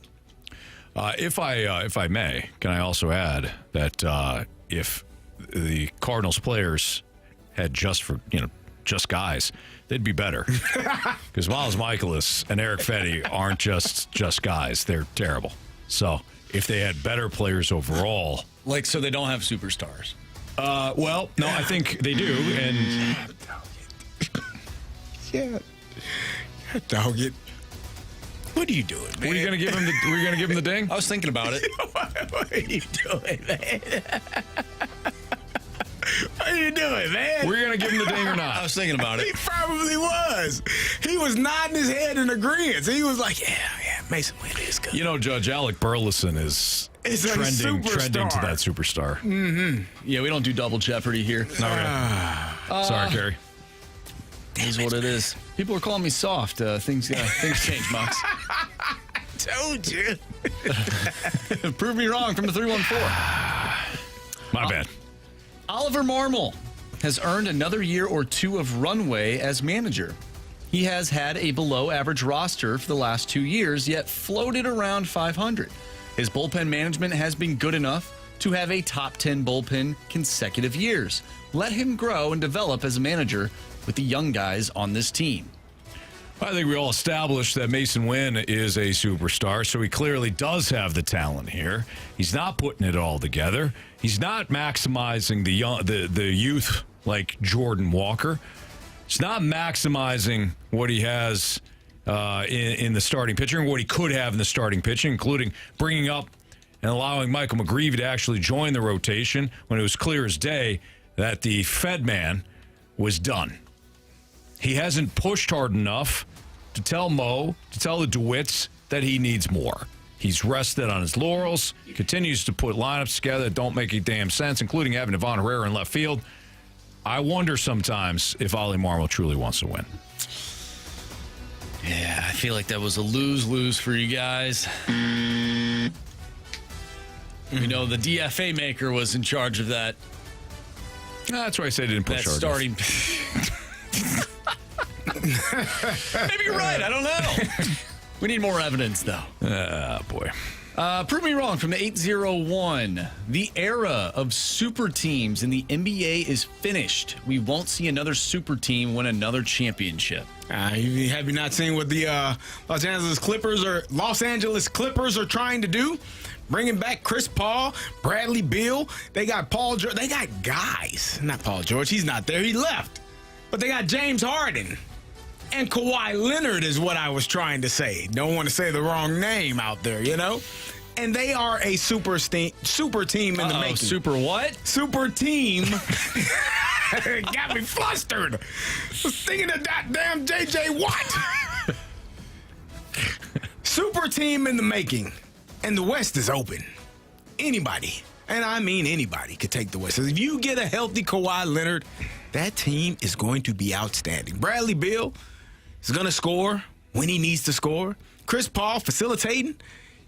If I may, can I also add that if the Cardinals players had just guys, they'd be better. Because Miles Michaelis and Eric Fetty aren't just guys; they're terrible. So if they had better players overall, so they don't have superstars. Well, no, I think they do, and yeah, dog it. What are you doing, man? Were you gonna give him the ding? I was thinking about it. What are you doing, man? What are you doing, man? Were you going to give him the ding or not? I was thinking about it. He probably was. He was nodding his head in agreement. He was like, yeah, Mason Wynn is good. You know, Judge Alec Burleson is trending to that superstar. Mm-hmm. Yeah, we don't do double jeopardy here. Sorry, Carey. It is what it is. People are calling me soft. Things change, Mox. Told you. Prove me wrong from the 314. My bad. Oliver Marmol has earned another year or two of runway as manager. He has had a below-average roster for the last 2 years, yet floated around 500. His bullpen management has been good enough to have a top 10 bullpen consecutive years. Let him grow and develop as a manager with the young guys on this team. I think we all established that Mason Wynn is a superstar, so he clearly does have the talent here. He's not putting it all together. He's not maximizing the youth like Jordan Walker. He's not maximizing what he has in the starting pitcher and what he could have in the starting pitching, including bringing up and allowing Michael McGreevy to actually join the rotation when it was clear as day that the Fed man was done. He hasn't pushed hard enough to tell Mo, to tell the DeWitts that he needs more. He's rested on his laurels, continues to put lineups together that don't make any damn sense, including having Ivan Herrera in left field. I wonder sometimes if Ollie Marmol truly wants to win. Yeah, I feel like that was a lose-lose for you guys. You know, the DFA maker was in charge of that. That's why I said he didn't push hard. Starting. Maybe you're right. I don't know. We need more evidence, though. Boy. Prove me wrong from the 801. The era of super teams in the NBA is finished. We won't see another super team win another championship. Have you not seen what the Los Angeles Clippers are trying to do? Bringing back Chris Paul, Bradley Beal. They got Paul George. They got guys. Not Paul George. He's not there. He left. But they got James Harden. And Kawhi Leonard is what I was trying to say. Don't want to say the wrong name out there, you know? And they are a super team in the making. Super what? Super team. Got me flustered. I was thinking of that damn J.J. Watt. Super team in the making. And the West is open. Anybody, and I mean anybody, could take the West. So if you get a healthy Kawhi Leonard, that team is going to be outstanding. Bradley Beal is going to score when he needs to score. Chris Paul facilitating.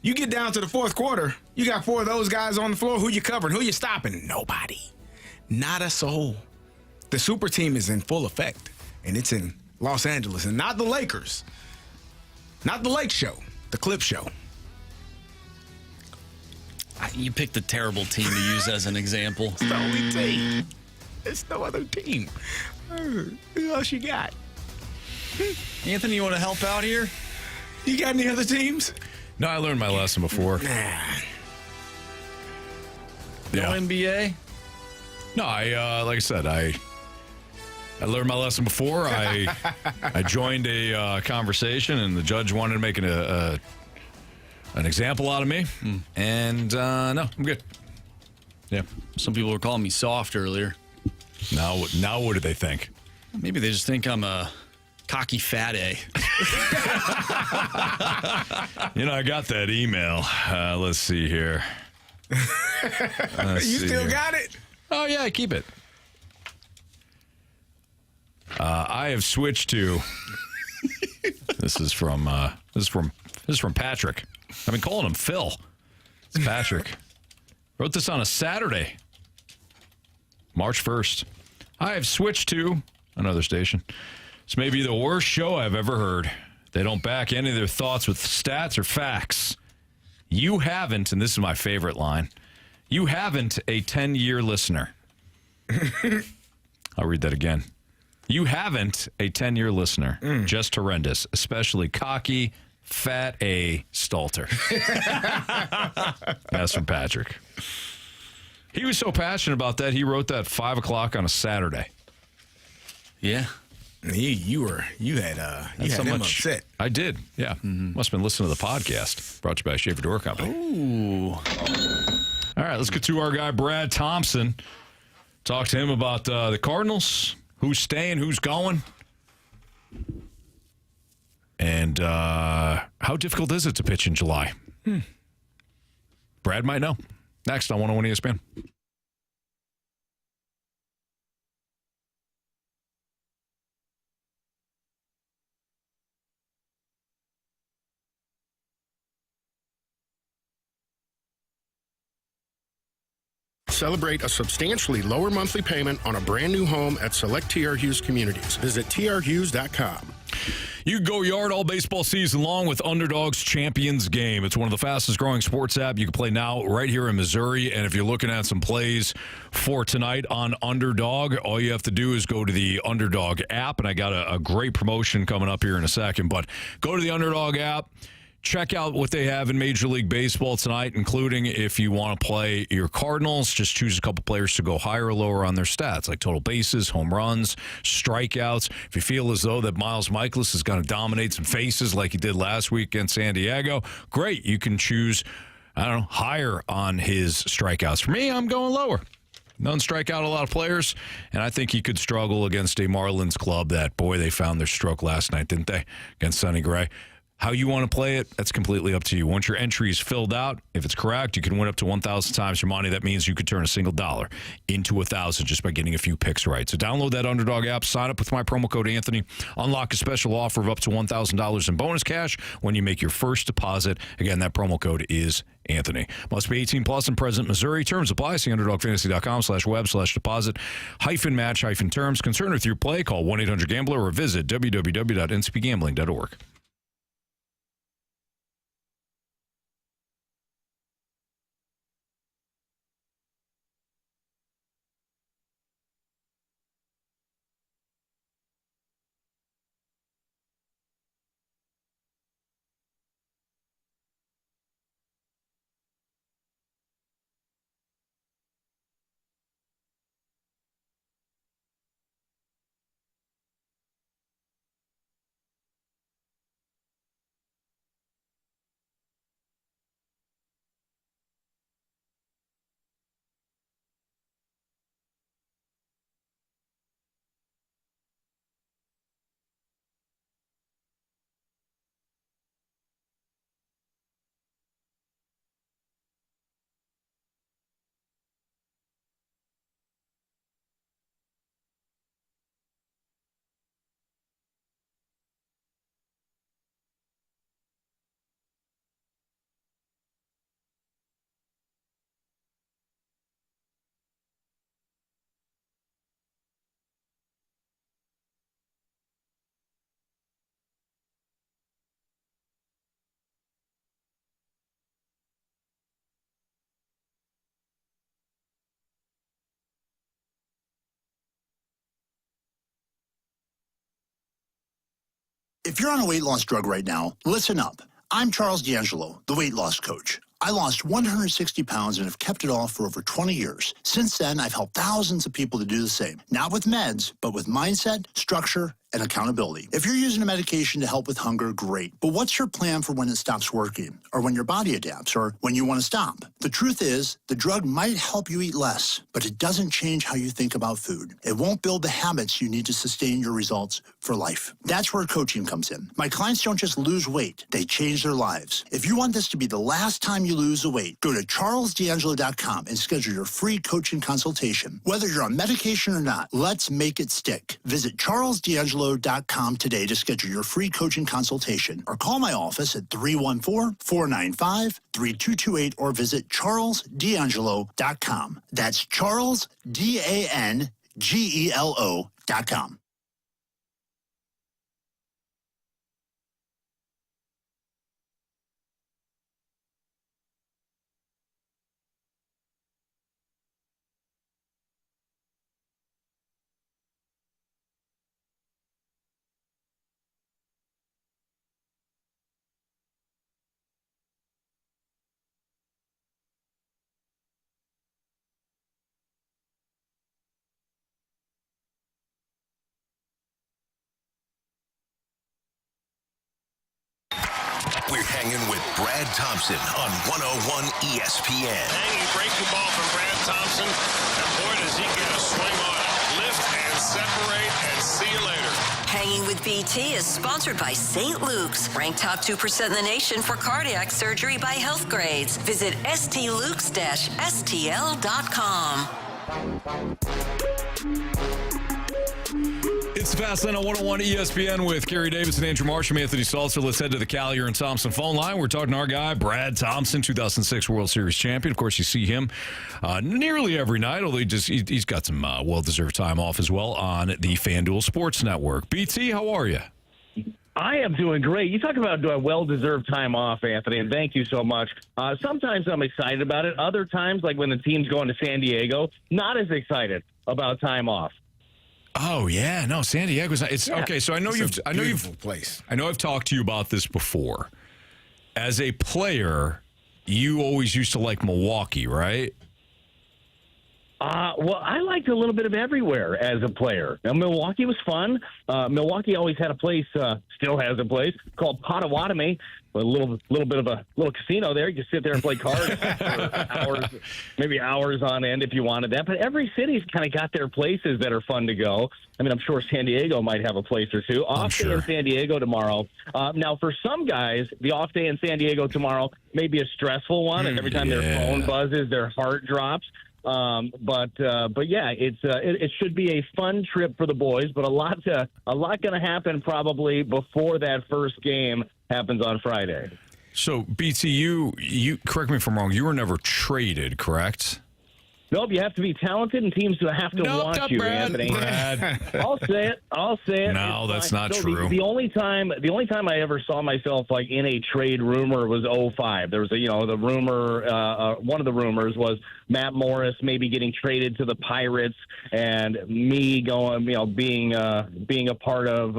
You get down to the fourth quarter, you got four of those guys on the floor. Who you covering? Who you stopping? Nobody. Not a soul. The super team is in full effect, and it's in Los Angeles, and not the Lakers. Not the Lake Show, the Clip Show. You picked a terrible team to use as an example. It's the only team. It's no other team. Who else you got? Anthony, you want to help out here? You got any other teams? No, I learned my lesson before. Nah. No NBA? No, like I said, I learned my lesson before. I joined a conversation, and the judge wanted to make an example out of me. And no, I'm good. Yeah. Some people were calling me soft earlier. Now what do they think? Maybe they just think I'm a cocky fat A. I got that email. Let's see here. You still got it? Oh, yeah, I keep it. I have switched to. This is from Patrick. I've been calling him Phil. It's Patrick. Wrote this on a Saturday, March 1st. I have switched to another station. It's maybe the worst show I've ever heard. They don't back any of their thoughts with stats or facts. You haven't, and this is my favorite line, you haven't a 10-year listener. I'll read that again. You haven't a 10-year listener. Just horrendous, especially cocky, fat A Stalter. That's from Patrick. He was so passionate about that, he wrote that 5 o'clock on a Saturday. Yeah. You had him upset. I did, yeah. Must have been listening to the podcast. Brought to you by Schaefer Door Company. Ooh. All right, let's get to our guy, Brad Thompson. Talk to him about the Cardinals, who's staying, who's going, and how difficult is it to pitch in July? Brad might know. Next on 101 ESPN. Celebrate a substantially lower monthly payment on a brand new home at select TR Hughes communities. Visit trhughes.com. You can go yard all baseball season long with Underdog's Champions Game. It's one of the fastest growing sports apps you can play now right here in Missouri. And if you're looking at some plays for tonight on Underdog, all you have to do is go to the Underdog app. And I got a great promotion coming up here in a second. But go to the Underdog app. Check out what they have in Major League Baseball tonight, including if you want to play your Cardinals, just choose a couple players to go higher or lower on their stats, like total bases, home runs, strikeouts. If you feel as though that Miles Michaelis is going to dominate some faces like he did last week against San Diego, great. You can choose, higher on his strikeouts. For me, I'm going lower. Doesn't strike out a lot of players, and I think he could struggle against a Marlins club that, boy, they found their stroke last night, didn't they, against Sonny Gray. How you want to play it, that's completely up to you. Once your entry is filled out, if it's correct, you can win up to 1,000 times your money. That means you could turn a single dollar into 1,000 just by getting a few picks right. So download that Underdog app, sign up with my promo code Anthony, unlock a special offer of up to $1,000 in bonus cash when you make your first deposit. Again, that promo code is Anthony. Must be 18 plus and present Missouri. Terms apply. See underdogfantasy.com/web/deposit-match-terms. Concerned with your play, call 1-800-GAMBLER or visit www.ncpgambling.org. If you're on a weight loss drug right now, listen up. I'm Charles D'Angelo, the weight loss coach. I lost 160 pounds and have kept it off for over 20 years. Since then, I've helped thousands of people to do the same. Not with meds, but with mindset, structure, and accountability. If you're using a medication to help with hunger, great. But what's your plan for when it stops working, or when your body adapts, or when you want to stop? The truth is, the drug might help you eat less, but it doesn't change how you think about food. It won't build the habits you need to sustain your results for life. That's where coaching comes in. My clients don't just lose weight, they change their lives. If you want this to be the last time you lose the weight, go to charlesdangelo.com and schedule your free coaching consultation. Whether you're on medication or not, let's make it stick. Visit charlesdangelo.com today to schedule your free coaching consultation, or call my office at 314-495-3228, or visit charlesdangelo.com. That's charlesdangelo.com. We're hanging with Brad Thompson on 101 ESPN. Hanging breaking ball from Brad Thompson. And boy, does he get a swing on it. Lift and separate and see you later. Hanging with BT is sponsored by St. Luke's, ranked top 2% in the nation for cardiac surgery by Health Grades. Visit stlukes-stl.com. It's the Fast Lane on 101 ESPN with Carey Davis and Andrew Marsh. I'm Anthony Stalter. Let's head to the Collier and Thompson phone line. We're talking to our guy, Brad Thompson, 2006 World Series champion. Of course, you see him nearly every night, although he's got some well-deserved time off as well on the FanDuel Sports Network. BT, how are you? I am doing great. You talk about well-deserved time off, Anthony, and thank you so much. Sometimes I'm excited about it. Other times, like when the team's going to San Diego, not as excited about time off. Oh yeah, no, San Diego's not. It's okay. So I know you've place. I know I've talked to you about this before. As a player, you always used to like Milwaukee, right? Well, I liked a little bit of everywhere as a player. Now, Milwaukee was fun. Milwaukee always had a place, still has a place called Potawatomi. A little bit of a little casino there. You can sit there and play cards for hours, maybe hours on end if you wanted that. But every city's kind of got their places that are fun to go. I mean, I'm sure San Diego might have a place or two. Off day in San Diego tomorrow. Now, for some guys, the off day in San Diego tomorrow may be a stressful one, and every time their phone buzzes, their heart drops. But yeah, it should be a fun trip for the boys, but a lot going to happen probably before that first game happens on Friday. So BT, you correct me if I'm wrong. You were never traded, correct? Nope, you have to be talented, and teams have to want you, Brad, Anthony. Brad. I'll say it. No, that's not true. The only time I ever saw myself like in a trade rumor was 2005. There was the rumor. One of the rumors was Matt Morris maybe getting traded to the Pirates, and me going, being a part of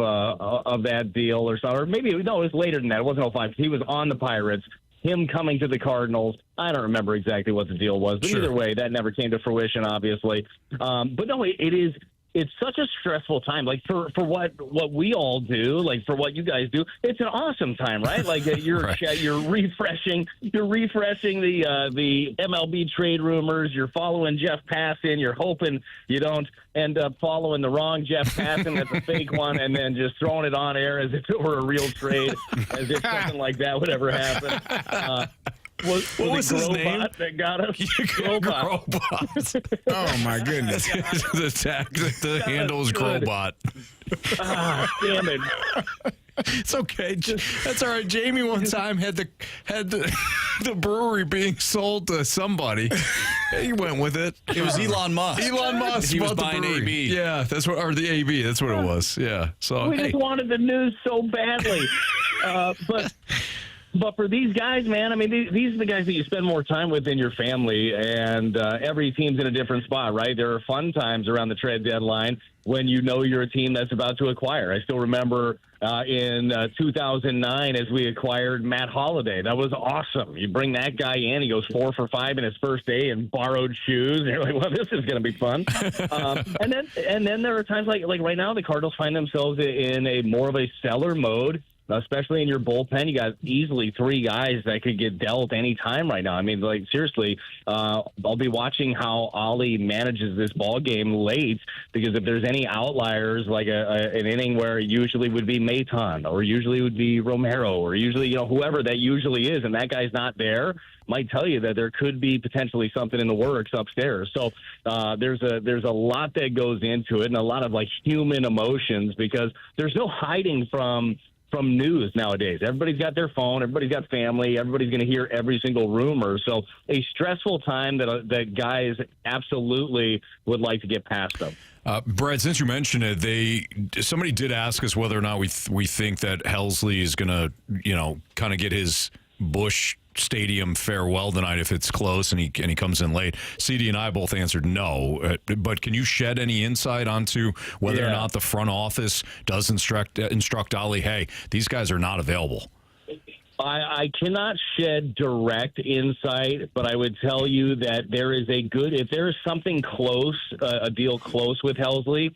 that deal or something. Or maybe it was later than that. It wasn't 2005. He was on the Pirates. Him coming to the Cardinals, I don't remember exactly what the deal was, but either way, that never came to fruition, obviously. But no, it's such a stressful time. Like for what we all do, like for what you guys do, it's an awesome time, right? Like you're refreshing the MLB trade rumors. You're following Jeff Passan. You're hoping you don't end up following the wrong Jeff Passan that's a fake one, and then just throwing it on air as if it were a real trade, as if something like that would ever happen. What was his name that got us? Grobot. Oh my goodness! the handle is Grobot. Damn it! It's okay. That's all right. Jamie one time had the brewery being sold to somebody. He went with it. It was Elon Musk. Elon Musk. He was bought buying the brewery. AB. Yeah, or the AB. That's what it was. Yeah. So we just wanted the news so badly, but. But for these guys, man, I mean, these are the guys that you spend more time with than your family, and every team's in a different spot, right? There are fun times around the trade deadline when you know you're a team that's about to acquire. I still remember in 2009 as we acquired Matt Holliday. That was awesome. You bring that guy in, he goes 4 for 5 in his first day in borrowed shoes, and you're like, well, this is going to be fun. And then there are times like right now, the Cardinals find themselves in a more of a seller mode. Especially in your bullpen, you got easily 3 guys that could get dealt any time right now. I mean, like, seriously, I'll be watching how Ollie manages this ball game late, because if there's any outliers, like an inning where it usually would be Maton or usually would be Romero or usually, whoever that usually is, and that guy's not there, might tell you that there could be potentially something in the works upstairs. So there's a lot that goes into it, and a lot of like human emotions, because there's no hiding from news nowadays. Everybody's got their phone. Everybody's got family. Everybody's going to hear every single rumor. So a stressful time that guys absolutely would like to get past them. Brad, since you mentioned it, somebody did ask us whether or not we think that Helsley is going to, kind of get his Busch Stadium farewell tonight if it's close and he comes in late. CD and I both answered no, but can you shed any insight onto whether or not the front office does instruct Ollie, hey, these guys are not available? I cannot shed direct insight, but I would tell you that if there is something close, a deal close with Helsley,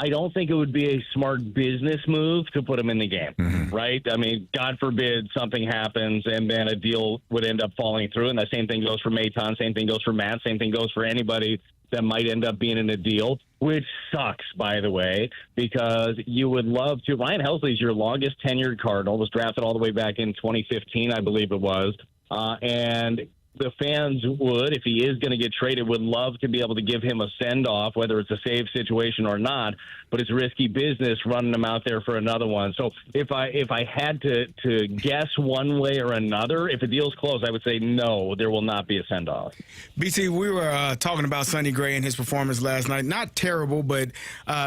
I don't think it would be a smart business move to put him in the game, right? I mean, God forbid something happens and then a deal would end up falling through. And the same thing goes for Maton, same thing goes for Matt, same thing goes for anybody that might end up being in a deal, which sucks, by the way, because you would love to. Ryan Helsley's your longest tenured Cardinal, was drafted all the way back in 2015, I believe it was. And the fans would, if he is going to get traded, would love to be able to give him a send-off, whether it's a save situation or not, but it's risky business running him out there for another one. So if I had to guess one way or another, if the deal's close, I would say no, there will not be a send-off. BT, we were talking about Sonny Gray and his performance last night. Not terrible, but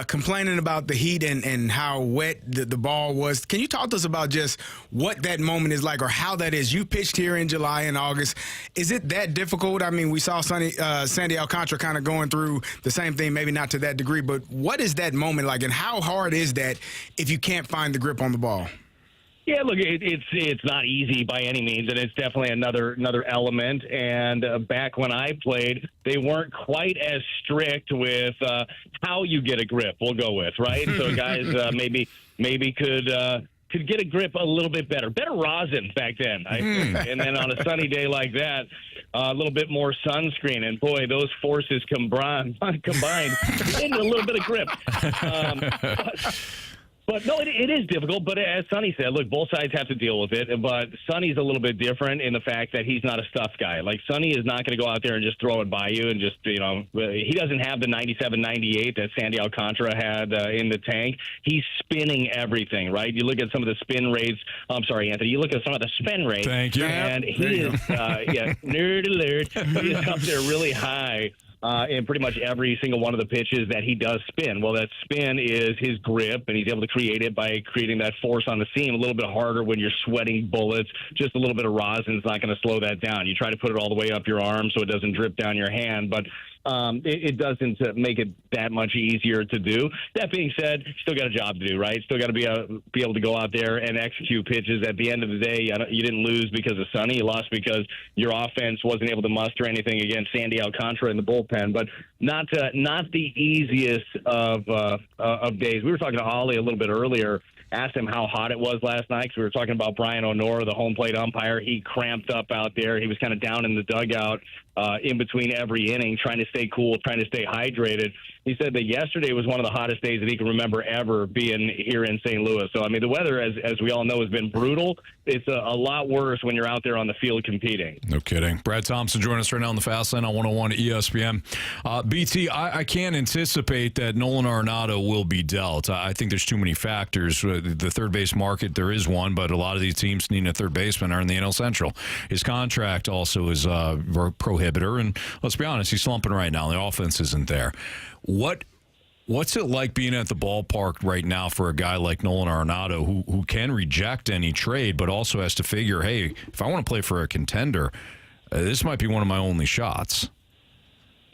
complaining about the heat and how wet the ball was. Can you talk to us about just what that moment is like, or how that is? You pitched here in July and August. Is it that difficult? I mean, we saw Sandy Alcantara kind of going through the same thing, maybe not to that degree, but what is that moment like, and how hard is that if you can't find the grip on the ball? Yeah, look, it's not easy by any means, and it's definitely another element. And back when I played, they weren't quite as strict with how you get a grip, we'll go with, right? So guys maybe could get a grip a little bit better rosin back then, I think. And then on a sunny day like that, a little bit more sunscreen, and boy, those forces combined into a little bit of grip. But no, it is difficult. But as Sonny said, look, both sides have to deal with it. But Sonny's a little bit different in the fact that he's not a stuff guy. Like, Sonny is not going to go out there and just throw it by you and just, he doesn't have the 97, 98 that Sandy Alcantara had in the tank. He's spinning everything, right? You look at some of the spin rates. I'm sorry, Anthony. You look at some of the spin rates. Thank you. And he is, nerd alert. He is up there really high. In pretty much every single one of the pitches that he does spin. Well, that spin is his grip, and he's able to create it by creating that force on the seam. A little bit harder when you're sweating bullets. Just a little bit of rosin is not going to slow that down. You try to put it all the way up your arm so it doesn't drip down your hand, but it doesn't make it that much easier to do. That being said, still got a job to do, right? Still got to be able to go out there and execute pitches. At the end of the day, you didn't lose because of Sonny. You lost because your offense wasn't able to muster anything against Sandy Alcantara in the bullpen. But not the easiest of days. We were talking to Ollie a little bit earlier. Asked him how hot it was last night, because we were talking about Brian O'Nora, the home plate umpire. He cramped up out there. He was kind of down in the dugout in between every inning, trying to stay cool, trying to stay hydrated. He said that yesterday was one of the hottest days that he can remember ever being here in St. Louis. So, I mean, the weather, as we all know, has been brutal. It's a lot worse when you're out there on the field competing. No kidding. Brad Thompson joining us right now on the Fast Lane on 101 ESPN. BT, I can't anticipate that Nolan Arenado will be dealt. I think there's too many factors. The third base market, there is one, but a lot of these teams needing a third baseman are in the NL Central. His contract also is a prohibitor, and let's be honest, he's slumping right now. The offense isn't there. What What's it like being at the ballpark right now for a guy like Nolan Arenado who can reject any trade, but also has to figure, hey, if I want to play for a contender, this might be one of my only shots?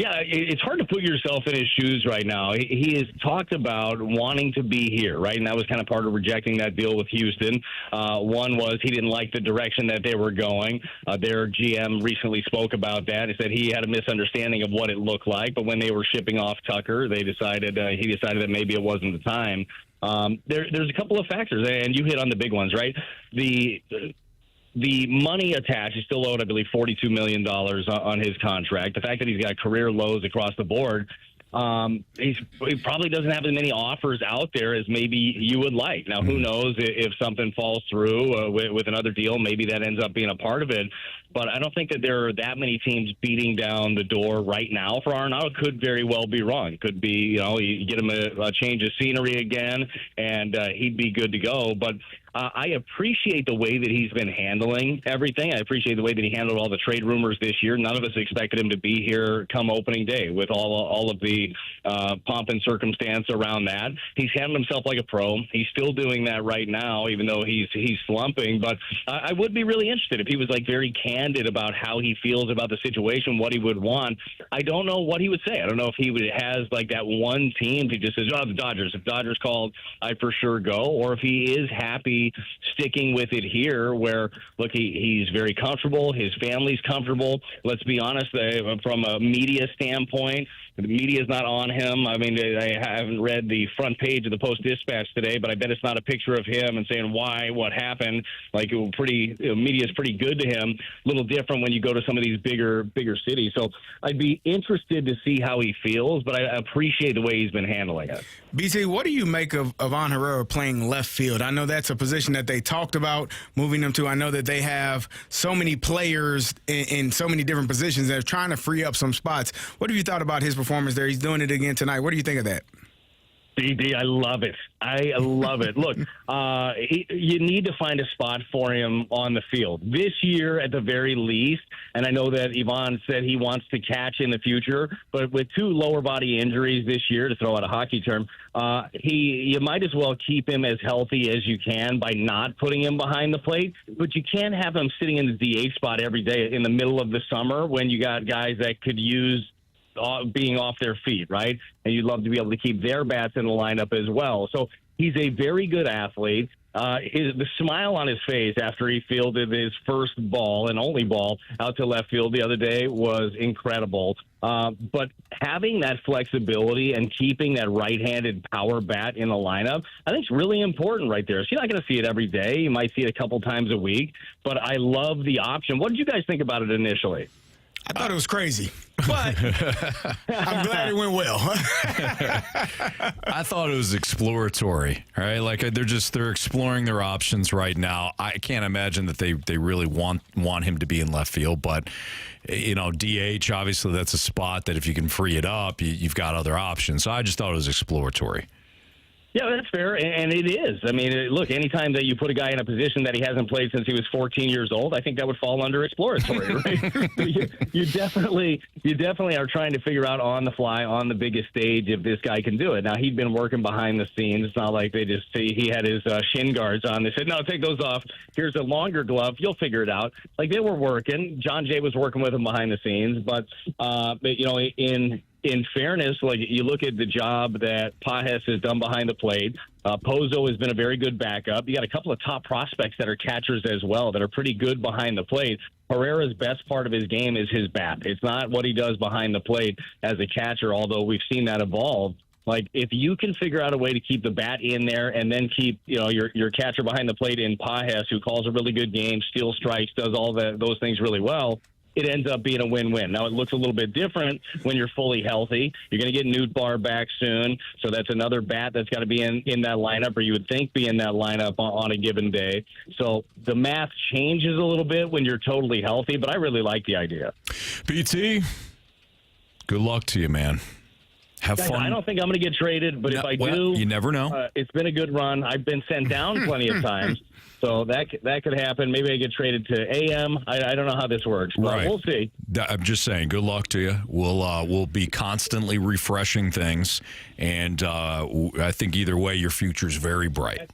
Yeah, it's hard to put yourself in his shoes right now. He has talked about wanting to be here, right? And that was kind of part of rejecting that deal with Houston. One was he didn't like the direction that they were going. Their GM recently spoke about that. He said he had a misunderstanding of what it looked like, but when they were shipping off Tucker, he decided that maybe it wasn't the time. There's a couple of factors, and you hit on the big ones, right? The money attached is still owed, I believe, $42 million on his contract. The fact that he's got career lows across the board, he probably doesn't have as many offers out there as maybe you would like. Now, who knows if something falls through with another deal, maybe that ends up being a part of it. But I don't think that there are that many teams beating down the door right now for Arenado. Could very well be wrong. Could be, you get him a change of scenery again, and he'd be good to go. But I appreciate the way that he's been handling everything. I appreciate the way that he handled all the trade rumors this year. None of us expected him to be here come opening day with all of the pomp and circumstance around that. He's handled himself like a pro. He's still doing that right now, even though he's slumping. But I would be really interested if he was very candid about how he feels about the situation, what he would want. I don't know what he would say. I don't know if he has that one team he just says, the Dodgers. If Dodgers called, I'd for sure go. Or if he is happy sticking with it here where, look, he's very comfortable. His family's comfortable. Let's be honest, from a media standpoint, the media is not on him. I mean, I haven't read the front page of the Post-Dispatch today, but I bet it's not a picture of him and saying why, what happened. Media is pretty good to him. A little different when you go to some of these bigger cities. So I'd be interested to see how he feels, but I appreciate the way he's been handling it. BT, what do you make of Ivan Herrera playing left field? I know that's a position that they talked about moving him to. I know that they have so many players in so many different positions. They're trying to free up some spots. What have you thought about his performance there? He's doing it again tonight. What do you think of that? BD, I love it. I love it. Look, you need to find a spot for him on the field this year at the very least. And I know that Ivan said he wants to catch in the future, but with 2 lower body injuries this year, to throw out a hockey term, you might as well keep him as healthy as you can by not putting him behind the plate. But you can't have him sitting in the DH spot every day in the middle of the summer when you got guys that could use being off their feet, right? And you'd love to be able to keep their bats in the lineup as well. So he's a very good athlete. The smile on his face after he fielded his first ball and only ball out to left field the other day was incredible. But having that flexibility and keeping that right-handed power bat in the lineup, I think is really important right there. So you're not going to see it every day. You might see it a couple times a week. But I love the option. What did you guys think about it initially? I thought it was crazy, but I'm glad it went well. I thought it was exploratory, right? They're exploring their options right now. I can't imagine that they really want him to be in left field, but DH, obviously that's a spot that if you can free it up, you've got other options. So I just thought it was exploratory. Yeah, that's fair, and it is. I mean, look, anytime that you put a guy in a position that he hasn't played since he was 14 years old, I think that would fall under exploratory, right? you definitely are trying to figure out on the fly, on the biggest stage, if this guy can do it. Now, he'd been working behind the scenes. It's not like they just see he had his shin guards on. They said, no, take those off. Here's a longer glove. You'll figure it out. They were working. John Jay was working with him behind the scenes, but in fairness, you look at the job that Pajes has done behind the plate. Pozo has been a very good backup. You got a couple of top prospects that are catchers as well that are pretty good behind the plate. Herrera's best part of his game is his bat. It's not what he does behind the plate as a catcher, although we've seen that evolve. If you can figure out a way to keep the bat in there and then keep, your catcher behind the plate in Pajes, who calls a really good game, steals strikes, does all those things really well, it ends up being a win-win. Now, it looks a little bit different when you're fully healthy. You're going to get Nootbaar back soon, so that's another bat that's got to be in that lineup, or you would think be in that lineup on a given day. So the math changes a little bit when you're totally healthy, but I really like the idea. BT, good luck to you, man. Have Guys, fun. I don't think I'm going to get traded, but if I do, you never know. It's been a good run. I've been sent down plenty of times, so that could happen. Maybe I get traded to AM. I don't know how this works, but we'll see. I'm just saying, good luck to you. We'll be constantly refreshing things, and I think either way, your future's very bright.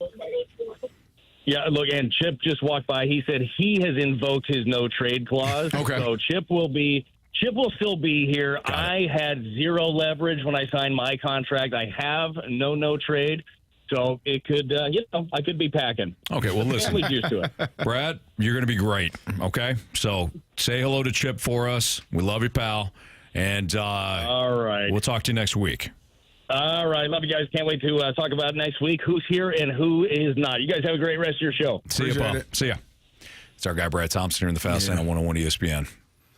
Yeah, look, and Chip just walked by. He said he has invoked his no trade clause. Okay. So Chip will still be here. I had zero leverage when I signed my contract. I have no trade. So it could, I could be packing. Okay, well, listen. Family's used to it. Brad, you're going to be great, okay? So say hello to Chip for us. We love you, pal. And all right, we'll talk to you next week. All right. Love you guys. Can't wait to talk about next week. Who's here and who is not. You guys have a great rest of your show. See you, Paul. See ya. It's our guy, Brad Thompson, here in the Fast Lane on 101 ESPN.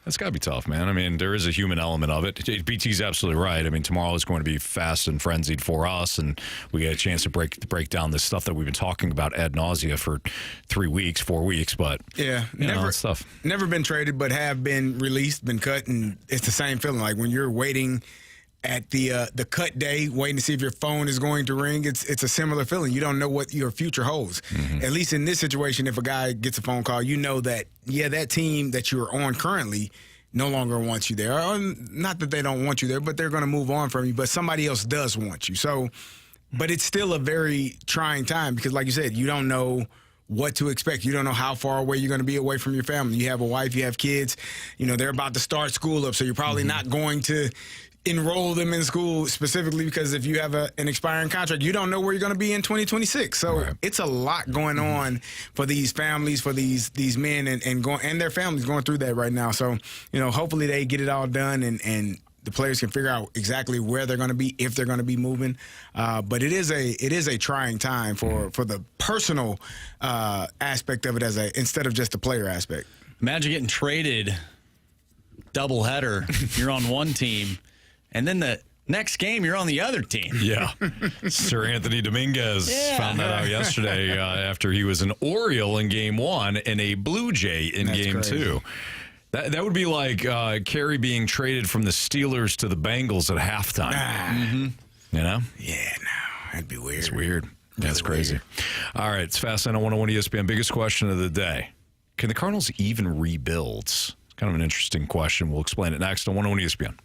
That's got to be tough, man. I mean, there is a human element of it. BT's absolutely right. I mean, tomorrow is going to be fast and frenzied for us, and we get a chance to break down this stuff that we've been talking about ad nausea for 4 weeks. But never been traded, but have been released, been cut, and it's the same feeling. Like when you're waiting at the cut day, waiting to see if your phone is going to ring. It's a similar feeling. You don't know what your future holds. Mm-hmm. At least in this situation, if a guy gets a phone call, you know that, that team that you're on currently no longer wants you there. Or not that they don't want you there, but they're going to move on from you. But somebody else does want you. So, but it's still a very trying time because, like you said, you don't know what to expect. You don't know how far away you're going to be away from your family. You have a wife, you have kids. They're about to start school up, so you're probably not going to enroll them in school specifically because if you have an expiring contract, you don't know where you're going to be in 2026. So it's a lot going on for these families, for these men and their families going through that right now. So, hopefully they get it all done and the players can figure out exactly where they're going to be, if they're going to be moving. But it is a trying time for the personal aspect of it instead of just the player aspect. Imagine getting traded doubleheader. You're on one team. And then the next game, you're on the other team. Yeah. Sir Anthony Dominguez found that out yesterday after he was an Oriole in Game 1 and a Blue Jay in Game 2. That would be like Carey being traded from the Steelers to the Bengals at halftime. Mm-hmm. You know? Yeah, no. That'd be weird. It's weird. That's crazy. All right. It's Fast Lane on 101 ESPN. Biggest question of the day. Can the Cardinals even rebuild? It's kind of an interesting question. We'll explain it next on 101 ESPN.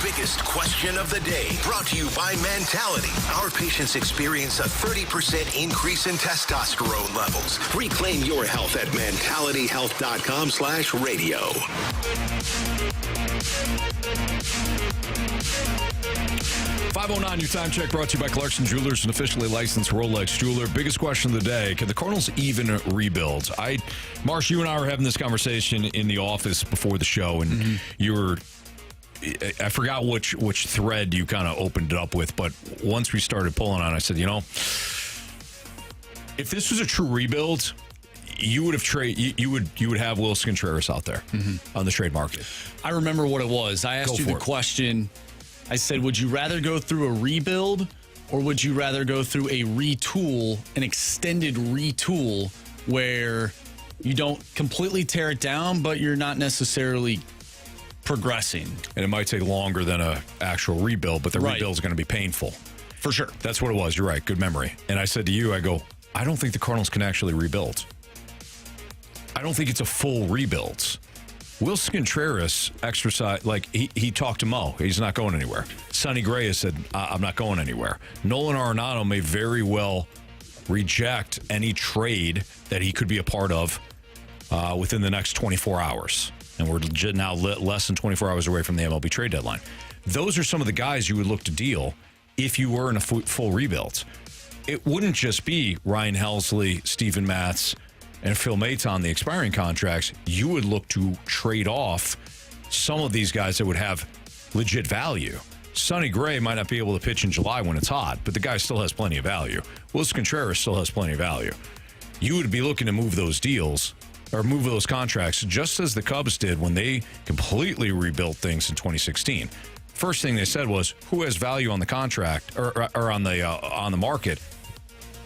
biggest question of the day. Brought to you by Mentality. Our patients experience a 30% increase in testosterone levels. Reclaim your health at mentalityhealth.com/radio. 5:09, your time check brought to you by Clarkson Jewelers, an officially licensed Rolex jeweler. Biggest question of the day, can the Cardinals even rebuild? Marsh, you and I were having this conversation in the office before the show, and you were, I forgot which thread you kind of opened it up with, but once we started pulling on it, I said, if this was a true rebuild, you would have you would have Wilson Contreras out there on the trade market. I remember what it was. I asked you the question. I said, would you rather go through a rebuild or would you rather go through a retool, an extended retool where you don't completely tear it down, but you're not necessarily progressing? And it might take longer than an actual rebuild, but the rebuild is going to be painful. For sure. That's what it was. You're right. Good memory. And I said to you, I don't think the Cardinals can actually rebuild. I don't think it's a full rebuild. Wilson Contreras exercised, he talked to Mo. He's not going anywhere. Sonny Gray has said, I'm not going anywhere. Nolan Arenado may very well reject any trade that he could be a part of within the next 24 hours. And we're now less than 24 hours away from the MLB trade deadline. Those are some of the guys you would look to deal if you were in a full rebuild. It wouldn't just be Ryan Helsley, Steven Matz, and Phil Maton, the expiring contracts. You would look to trade off some of these guys that would have legit value. Sonny Gray might not be able to pitch in July when it's hot, but the guy still has plenty of value. Wilson Contreras still has plenty of value. You would be looking to move those deals or move those contracts just as the Cubs did when they completely rebuilt things in 2016. First thing they said was, who has value on the contract or on the market?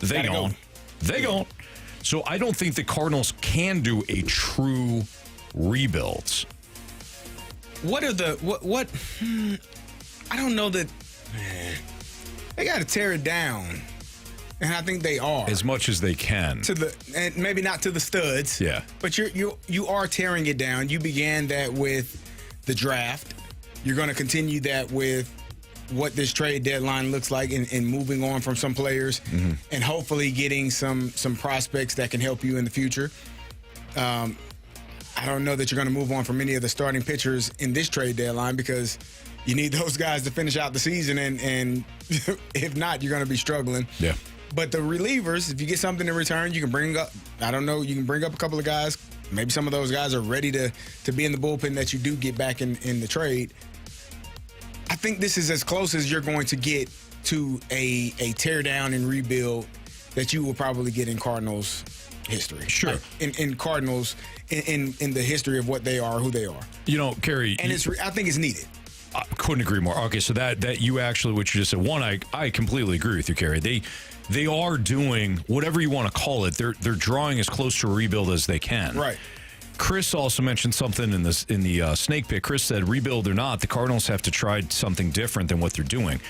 They don't. They don't. So I don't think the Cardinals can do a true rebuild. What are the what? I don't know that. They got to tear it down, and I think they are as much as they can and maybe not to the studs. Yeah, but you are tearing it down. You began that with the draft. You're going to continue that with what this trade deadline looks like and moving on from some players and hopefully getting some prospects that can help you in the future. I don't know that you're going to move on from any of the starting pitchers in this trade deadline because you need those guys to finish out the season, and if not, you're going to be struggling. Yeah. But the relievers, if you get something in return, you can bring up, you can bring up a couple of guys. Maybe some of those guys are ready to be in the bullpen that you do get back in the trade. I think this is as close as you're going to get to a tear down and rebuild that you will probably get in Cardinals history. Sure. In Cardinals, in the history of what they are, who they are. Carey. And I think it's needed. I couldn't agree more. Okay, so that you actually, what you just said, one, I completely agree with you, Carey. They are doing whatever you want to call it. They're drawing as close to a rebuild as they can. Right. Chris also mentioned something in the snake pit. Chris said, rebuild or not, the Cardinals have to try something different than what they're doing.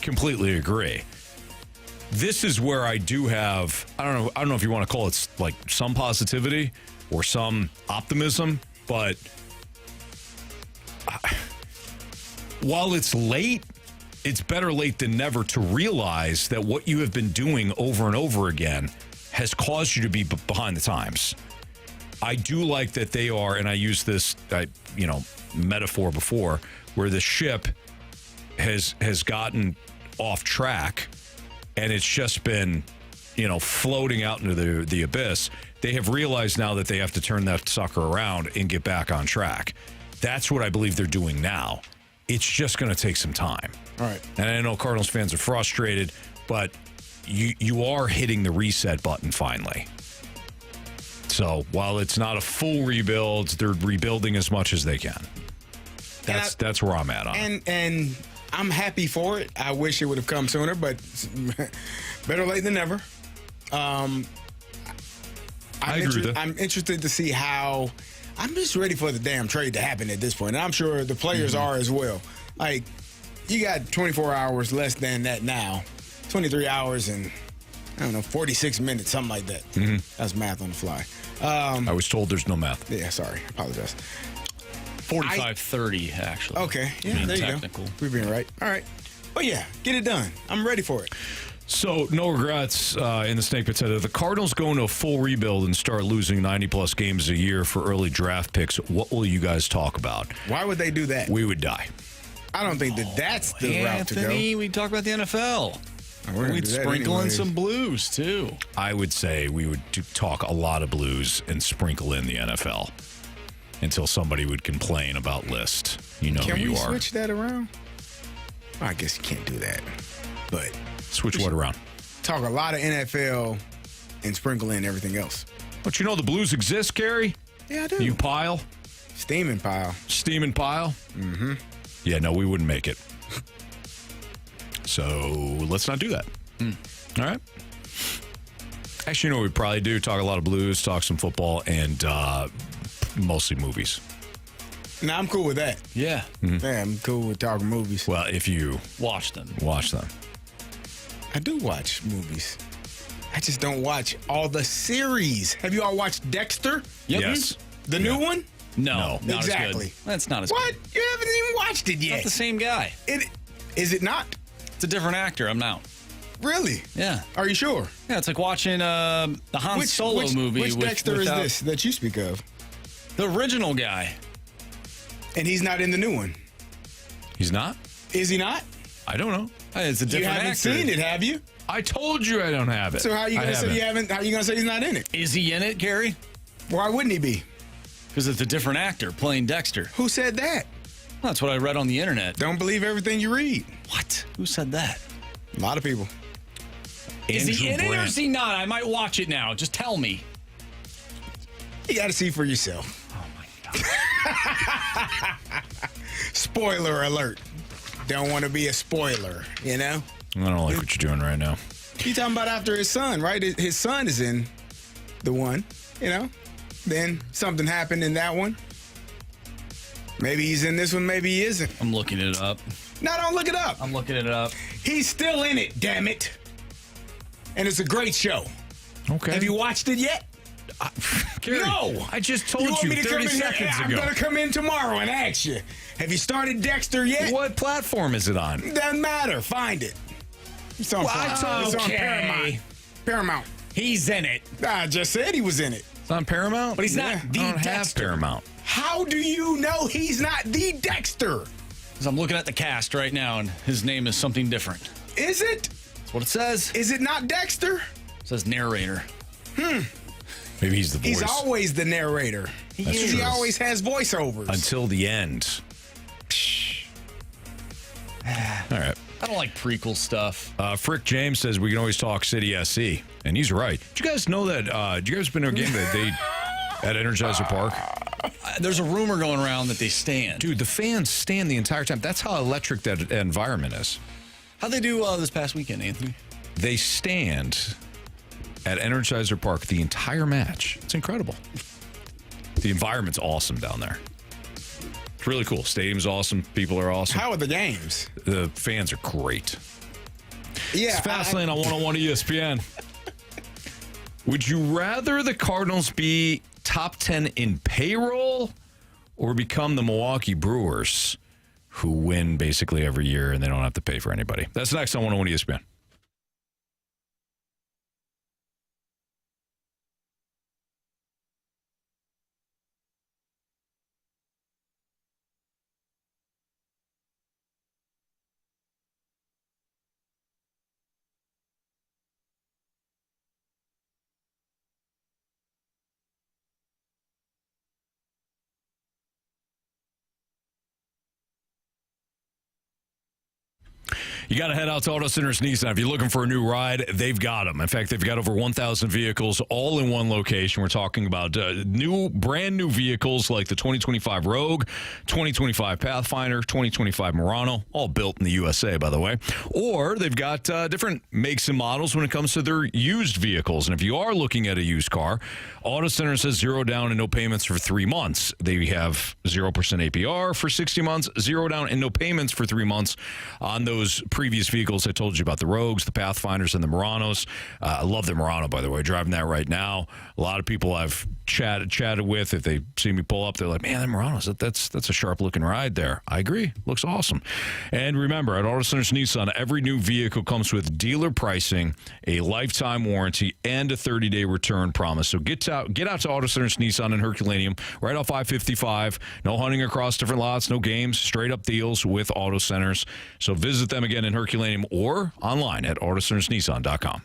Completely agree. This is where I do have, I don't know if you want to call it like some positivity or some optimism, but while it's late, it's better late than never to realize that what you have been doing over and over again has caused you to be behind the times. I do like that they are, and I used this, metaphor before, where the ship has gotten off track, and it's just been, floating out into the abyss. They have realized now that they have to turn that sucker around and get back on track. That's what I believe they're doing now. It's just going to take some time. All right. And I know Cardinals fans are frustrated, but you are hitting the reset button finally. So while it's not a full rebuild, they're rebuilding as much as they can. That's where I'm at on it. And I'm happy for it. I wish it would have come sooner, but better late than never. I agree with that. I'm interested to see how. I'm just ready for the damn trade to happen at this point. And I'm sure the players are as well. Like, you got 24 hours less than that now. 23 hours and, 46 minutes, something like that. That's math on the fly. I was told there's no math. Yeah, sorry. I apologize. 45-30, actually. Okay. Yeah, there you technical. go. We're being right. All right. But yeah, get it done. I'm ready for it. So, no regrets in the snake pit. If the Cardinals go into a full rebuild and start losing 90-plus games a year for early draft picks, what will you guys talk about? Why would they do that? We would die. I don't think that's the route to go. Anthony, we talk about the NFL. We'd sprinkle in some blues, too. I would say we would talk a lot of blues and sprinkle in the NFL until somebody would complain about List. You know who you are. Can we switch that around? I guess you can't do that. But switch what around? Talk a lot of NFL and sprinkle in everything else. But you know the blues exist, Carey? Yeah, I do. You pile? Steaming pile. Steaming pile? Mm-hmm. Yeah, no, we wouldn't make it. So let's not do that. All right. Actually, you know what we'd probably do? Talk a lot of blues, talk some football, and mostly movies. Nah, I'm cool with that. Yeah. Mm-hmm. Yeah, I'm cool with talking movies. Well, if you watch them. I do watch movies. I just don't watch all the series. Have you all watched Dexter? Yep. Yes. The new one? No, not exactly. As good. That's not as what? good. You haven't even watched it yet. Not the same guy. Is it not? It's a different actor. I'm out. Really? Yeah. Are you sure? Yeah, it's like watching the Han Solo movie. Which Dexter is this that you speak of? The original guy. And he's not in the new one. He's not? Is he not? I don't know. It's a different You haven't actor. seen it, have you? I told you I don't have it. So how are you gonna say you haven't? How are you gonna say he's not in it? Is he in it, Carey? Why wouldn't he be? Because it's a different actor playing Dexter. Who said that? Well, that's what I read on the internet. Don't believe everything you read. What? Who said that? A lot of people. Is he in it or Brandt. is he not? I might watch it now. Just tell me. You got to see for yourself. Oh my God. Spoiler alert. Don't want to be a spoiler, you know? I don't like what you're doing right now. You talking about after his son, right? His son is in the one, you know? Then something happened in that one. Maybe he's in this one, maybe he isn't. I'm looking it up. No, don't look it up. I'm looking it up. He's still in it, damn it. And it's a great show. Okay. Have you watched it yet? Carey, No. I just told want you me to 30 come in here? seconds I'm ago. going to come in tomorrow and ask you. Have you started Dexter yet? What platform is it on? Doesn't matter. Find it. It's on, it's on Paramount. Paramount. He's in it. I just said he was in it. It's on Paramount? But he's not the I don't have Dexter. Paramount. How do you know he's not the Dexter? Because I'm looking at the cast right now, and his name is something different. Is it? That's what it says. Is it not Dexter? It says narrator. Maybe he's the voice. He's always the narrator. He always has voiceovers. Until the end. All right. I don't like prequel stuff. Frick James says we can always talk City SC, and he's right. Did you guys know that? Did you guys been to a game that they at Energizer Park? There's a rumor going around that they stand. Dude, the fans stand the entire time. That's how electric that environment is. How'd they do this past weekend, Anthony? They stand at Energizer Park the entire match. It's incredible. The environment's awesome down there. It's really cool. Stadium's awesome. People are awesome. How are the games? The fans are great. Yeah. It's Fastlane on 101 ESPN. Would you rather the Cardinals be top 10 in payroll or become the Milwaukee Brewers, who win basically every year and they don't have to pay for anybody? That's next on 101 ESPN. You got to head out to Auto Centers Nissan. If you're looking for a new ride, they've got them. In fact, they've got over 1,000 vehicles all in one location. We're talking about brand new vehicles like the 2025 Rogue, 2025 Pathfinder, 2025 Murano, all built in the USA, by the way. Or they've got different makes and models when it comes to their used vehicles. And if you are looking at a used car, Auto Center says 0 down and no payments for 3 months. They have 0% APR for 60 months, 0 down and no payments for 3 months on those previous vehicles I told you about, the Rogues, the Pathfinders, and the Muranos. I love the Murano, by the way. Driving that right now. A lot of people have chatted with, if they see me pull up, they're like, man, that Muranos, that's a sharp-looking ride there. I agree. Looks awesome. And remember, at Auto Centers Nissan, every new vehicle comes with dealer pricing, a lifetime warranty, and a 30-day return promise. So get out to Auto Centers Nissan in Herculaneum, right off I-55. No hunting across different lots, no games, straight-up deals with Auto Centers. So visit them again in Herculaneum or online at autocentersnissan.com.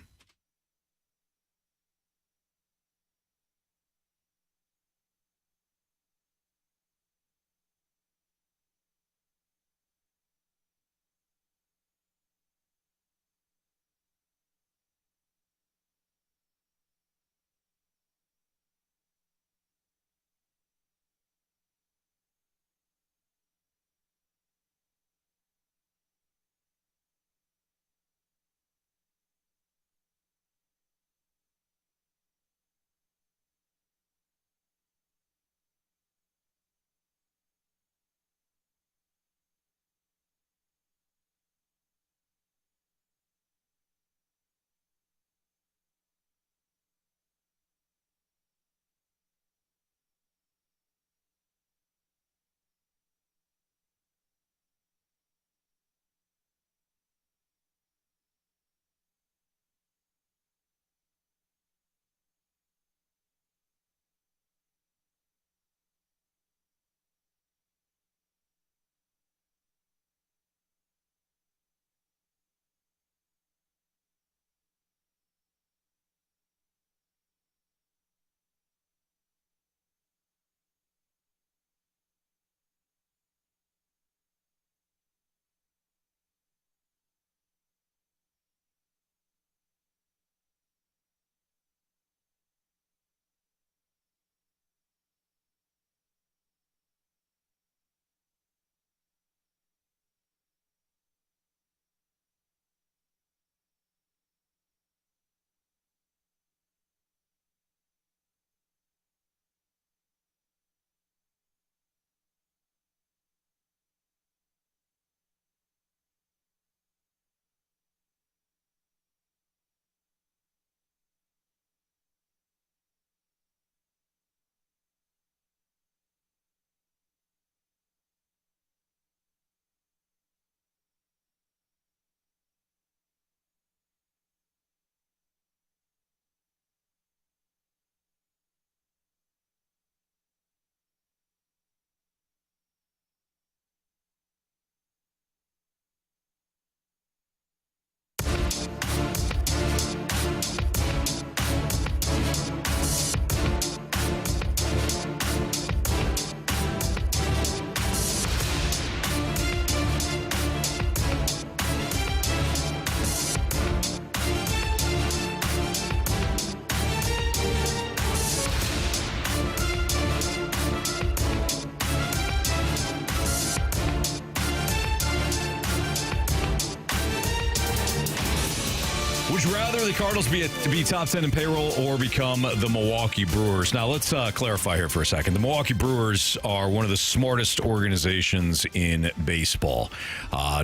Would you rather the Cardinals be top 10 in payroll or become the Milwaukee Brewers? Now, let's clarify here for a second. The Milwaukee Brewers are one of the smartest organizations in baseball.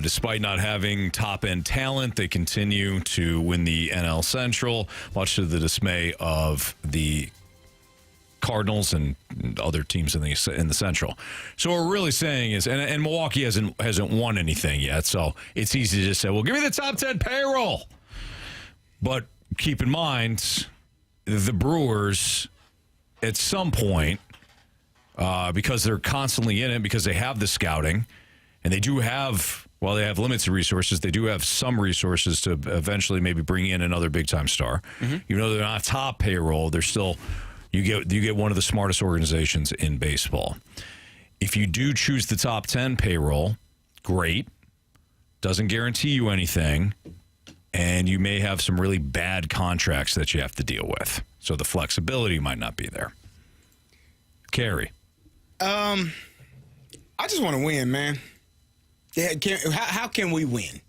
Despite not having top-end talent, they continue to win the NL Central, much to the dismay of the Cardinals and other teams in the Central. So what we're really saying is, and Milwaukee hasn't won anything yet, so it's easy to just say, well, give me the top 10 payroll. But keep in mind, the Brewers, at some point, because they're constantly in it, because they have the scouting, and they do have, while they have limited resources, they do have some resources to eventually maybe bring in another big-time star. Mm-hmm. Even though they're not top payroll, they're still, you get one of the smartest organizations in baseball. If you do choose the top 10 payroll, great. Doesn't guarantee you anything. And you may have some really bad contracts that you have to deal with. So the flexibility might not be there. Carey. I just want to win, man. Yeah, how can we win?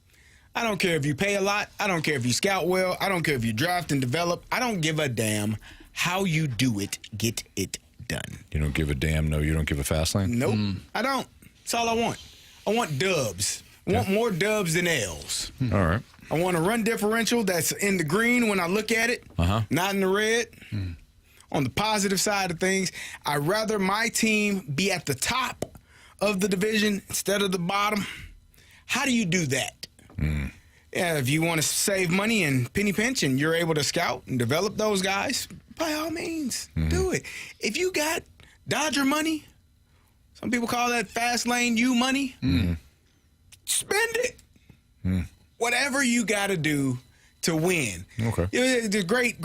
I don't care if you pay a lot. I don't care if you scout well. I don't care if you draft and develop. I don't give a damn how you do it. Get it done. You don't give a damn? No, you don't give a fast lane? Nope. I don't. That's all I want. I want dubs. I want more dubs than L's. All right. I want a run differential that's in the green when I look at it, not in the red. on the positive side of things, I'd rather my team be at the top of the division instead of the bottom. How do you do that? Yeah, if you want to save money and penny pinch and you're able to scout and develop those guys, by all means, do it. If you got Dodger money, some people call that fast lane U money, spend it. Whatever you got to do to win. Okay. The great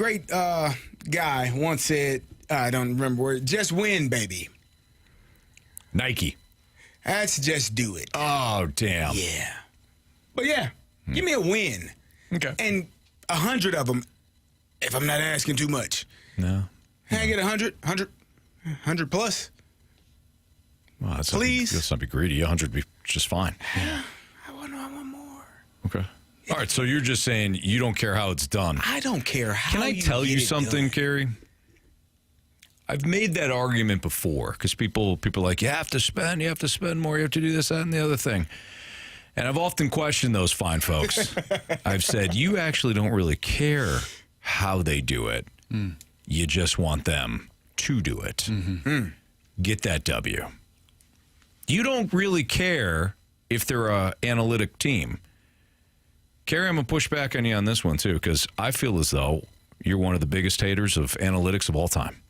guy once said, I don't remember where, just win, baby. Nike. That's just do it. Oh, damn. Yeah. But yeah, give me a win. Okay. And 100 of them, if I'm not asking too much. No. Can I get 100 plus? Well, Please? Let's not be greedy. 100 would be just fine. I want more. Okay. All right, so you're just saying you don't care how it's done. I don't care how. Can I tell you something, Carey? I've made that argument before because people are like, you have to spend more, you have to do this, that, and the other thing. And I've often questioned those fine folks. I've said, you actually don't really care how they do it. You just want them to do it. Get that W. You don't really care if they're an analytic team. Carey, I'm going to push back on you on this one, too, because I feel as though you're one of the biggest haters of analytics of all time.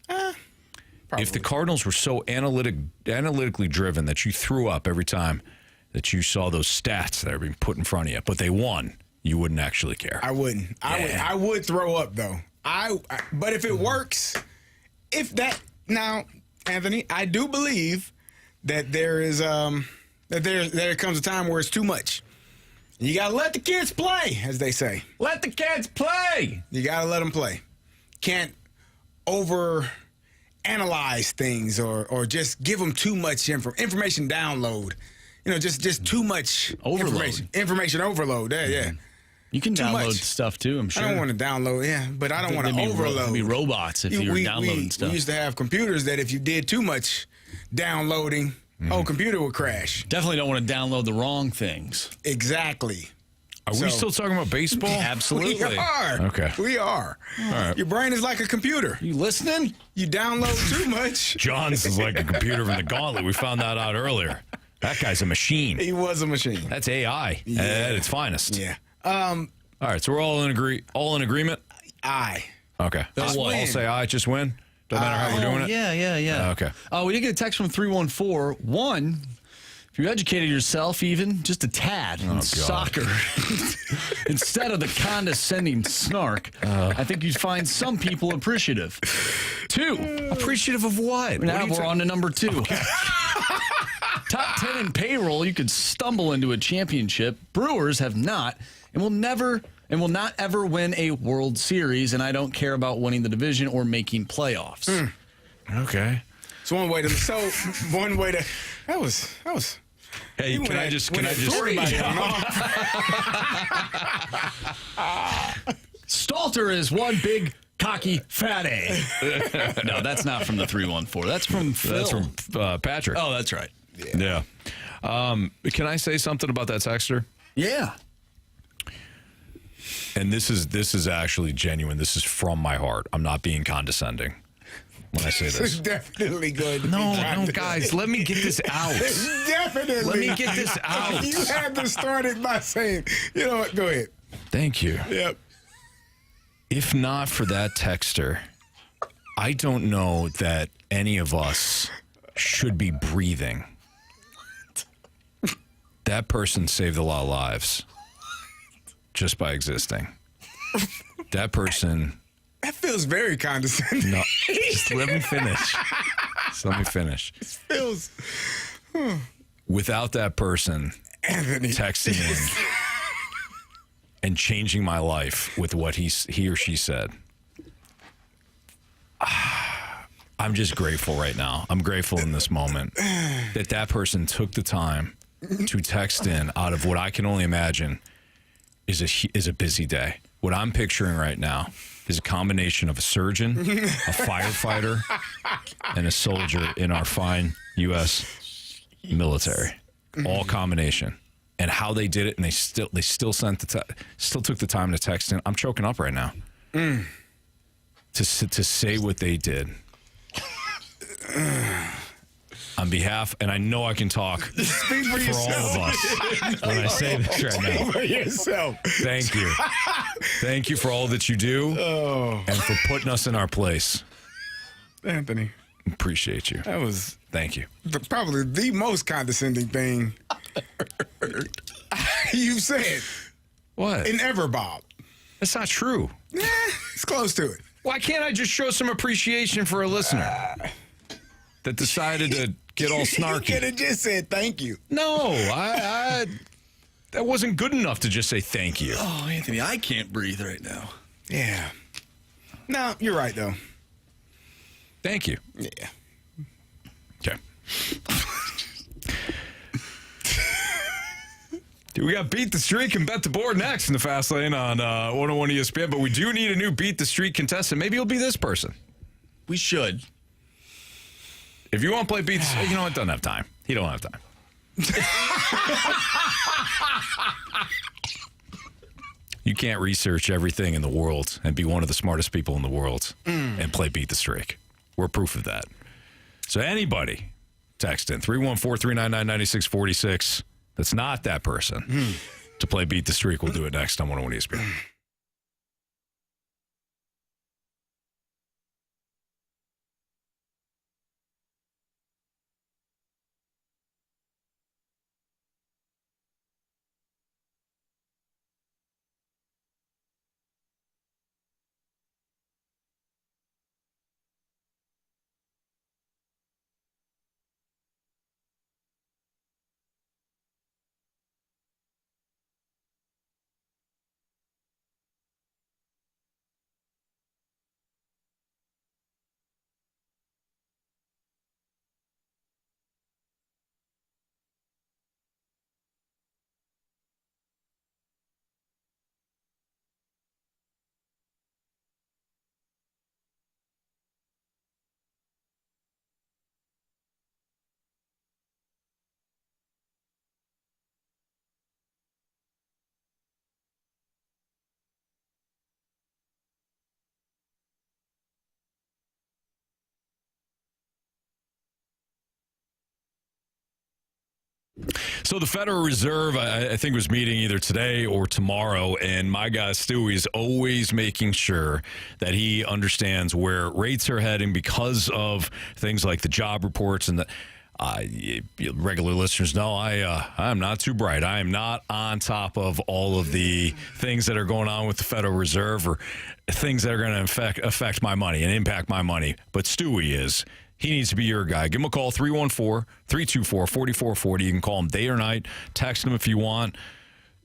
If the Cardinals were so analytically driven that you threw up every time that you saw those stats that are being put in front of you, but they won, you wouldn't actually care. I wouldn't. I would throw up, though. But if it works, now, Anthony, I do believe that there is there comes a time where it's too much. You got to let the kids play, as they say. Let the kids play. You got to let them play. Can't over-analyze things or just give them too much information download. Just too much overload. Information overload. Yeah. You can download stuff, too, I'm sure. I don't want to download, but I don't want to overload. There'd be robots if you were downloading stuff. We used to have computers that if you did too much downloading, whole computer would crash. Definitely don't want to download the wrong things. Exactly. Are we still talking about baseball? Absolutely. We are. Okay. We are. All right. Your brain is like a computer. You listening? You download too much. John's is like a computer from the Gauntlet. We found that out earlier. That guy's a machine. He was a machine. That's AI at its finest. Yeah. All right, so we're all in agreement? Aye. Okay. I'll say aye, just win? Doesn't matter how we're doing it? Yeah. Okay. We did get a text from 314. One, if you educated yourself even just a tad in soccer, instead of the condescending snark, I think you'd find some people appreciative. Two. Appreciative of what? Now we're on to number 2. Okay. Top 10 in payroll, you could stumble into a championship. Brewers have not and will not ever win a World Series, and I don't care about winning the division or making playoffs. Okay. So one way to that was Hey, can I just Stalter is one big cocky fatty. No, that's not from the 314. That's from Phil. That's from Patrick. Oh, that's right. Yeah. Can I say something about that texter? Yeah. And this is actually genuine. This is from my heart. I'm not being condescending when I say this. It's definitely good. No, guys, let me get this out. Definitely. Let me get this out. You had to start it by saying, you know what? Go ahead. Thank you. Yep. If not for that texter, I don't know that any of us should be breathing. That person saved a lot of lives just by existing. That person... That feels very condescending. No, just let me finish. It feels... Without that person Anthony texting in and changing my life with what he or she said, I'm just grateful right now. I'm grateful in this moment that person took the time to text in out of what I can only imagine is a busy day. What I'm picturing right now is a combination of a surgeon, a firefighter, and a soldier in our fine U.S. military. All combination. And how they did it, and they still still took the time to text in. I'm choking up right now. to say what they did. On behalf, and I know I can talk for all of us when I say this right now. Speak for yourself. Thank you. Thank you for all that you do and for putting us in our place. Anthony. Appreciate you. That was Thank you. Probably the most condescending thing you've said. What? In ever, Bob. That's not true. It's close to it. Why can't I just show some appreciation for a listener that decided to get all snarky? You could have just said thank you. No, I that wasn't good enough to just say thank you. Oh, Anthony, I can't breathe right now. Yeah. No, you're right, though. Thank you. Yeah. Okay. We got Beat the Streak and Bet the Board next in the Fast Lane on 101 ESPN, but we do need a new Beat the Streak contestant. Maybe it'll be this person. We should. If you want to play Beat the Streak, you know what? Doesn't have time. He don't have time. You can't research everything in the world and be one of the smartest people in the world and play Beat the Streak. We're proof of that. So anybody, text in 314-399-9646. That's not that person. To play Beat the Streak, we'll do it next on 101 ESPN. So the Federal Reserve, I think, was meeting either today or tomorrow, and my guy Stewie is always making sure that he understands where rates are heading because of things like the job reports and the regular listeners know I'm not too bright. I am not on top of all of the things that are going on with the Federal Reserve or things that are going to affect my money and impact my money. But Stewie is. He needs to be your guy. Give him a call, 314-324-4440. You can call him day or night. Text him if you want.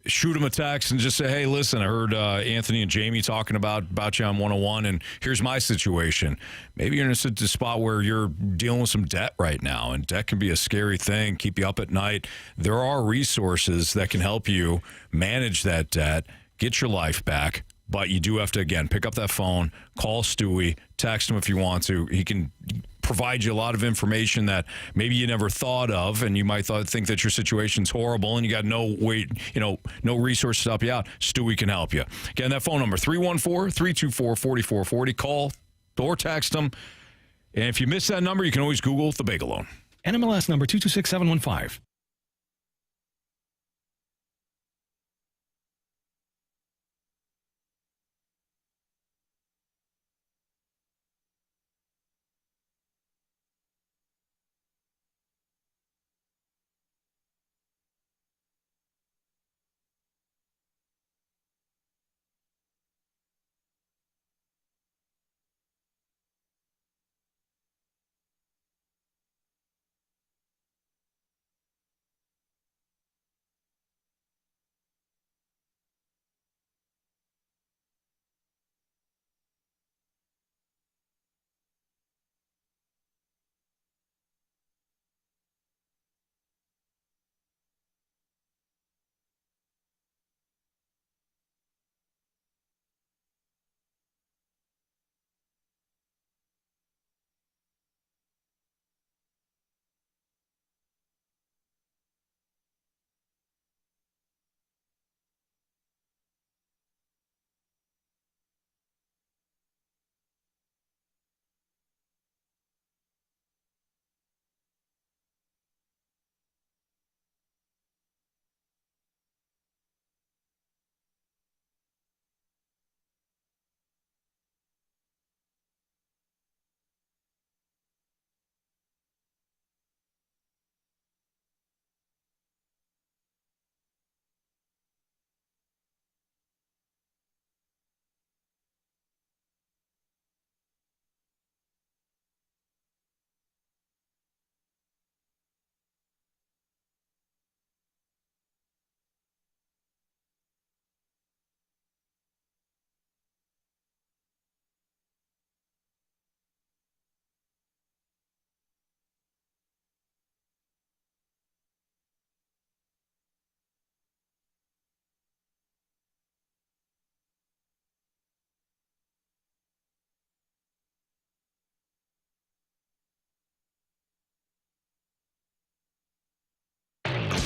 Shoot him a text and just say, hey, listen, I heard Anthony and Jamie talking about you on 101, and here's my situation. Maybe you're in a spot where you're dealing with some debt right now, and debt can be a scary thing, keep you up at night. There are resources that can help you manage that debt, get your life back. But you do have to, again, pick up that phone, call Stewie, text him if you want to. He can provide you a lot of information that maybe you never thought of, and you might think that your situation's horrible and you got no resources to help you out. Stewie can help you. Again, that phone number, 314-324-4440. Call or text him. And if you miss that number, you can always Google the Bagel Loan. NMLS number 226715.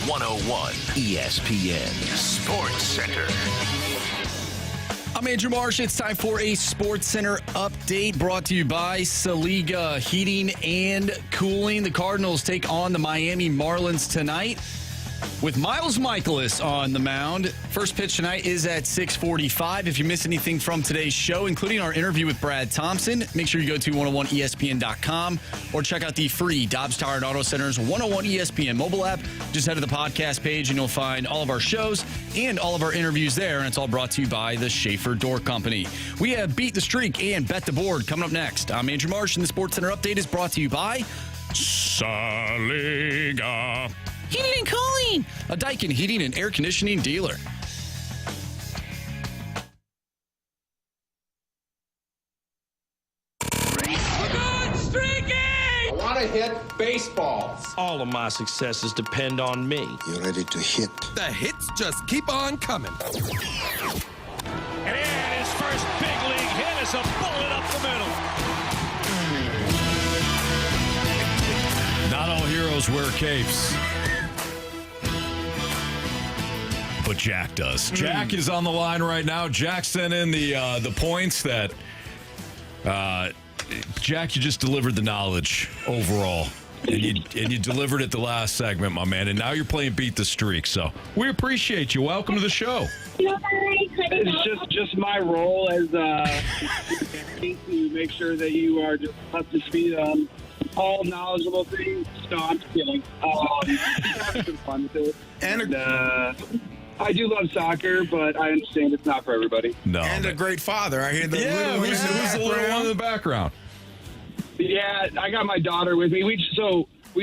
101 ESPN Sports Center. I'm Andrew Marsh. It's time for a Sports Center update brought to you by Saliga Heating and Cooling. The Cardinals take on the Miami Marlins tonight with Miles Michaelis on the mound. First pitch tonight is at 6:45. If you miss anything from today's show, including our interview with Brad Thompson, make sure you go to 101ESPN.com or check out the free Dobbs Tire and Auto Center's 101 ESPN mobile app. Just head to the podcast page and you'll find all of our shows and all of our interviews there, and it's all brought to you by the Schaefer Door Company. We have Beat the Streak and Bet the Board coming up next. I'm Andrew Marsh, and the Sports Center update is brought to you by Saliga Heating and Cooling, a Daikin heating and air conditioning dealer. I want to hit baseballs. All of my successes depend on me. You're ready to hit. The hits just keep on coming. And his first big league hit is a bullet up the middle. Not all heroes wear capes. But Jack does. Jack is on the line right now. Jack sent in the points that Jack, you just delivered the knowledge overall. And you delivered it the last segment, my man. And now you're playing Beat the Streak. So we appreciate you. Welcome to the show. It's just my role as to make sure that you are just up to speed on all knowledgeable things. No, I'm just kidding. Have some fun with it. And I do love soccer, but I understand it's not for everybody. No. And a great father. I hear the little one who's the little one in the background? Yeah, I got my daughter with me. We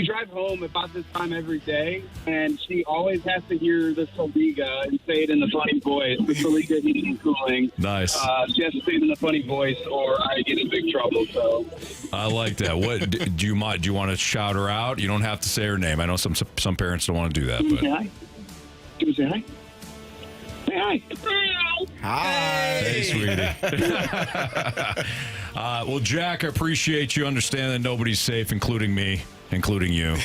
drive home about this time every day, and she always has to hear the Saliga and say it in the funny voice. The Saliga Heating and Cooling. Nice. She has to say it in the funny voice, or I get in big trouble. So I like that. What do you want to shout her out? You don't have to say her name. I know some parents don't want to do that. But hi. Can you say hi? Say hi. Hi. Hey, sweetie. Well, Jack, I appreciate you understanding that nobody's safe, including me, including you.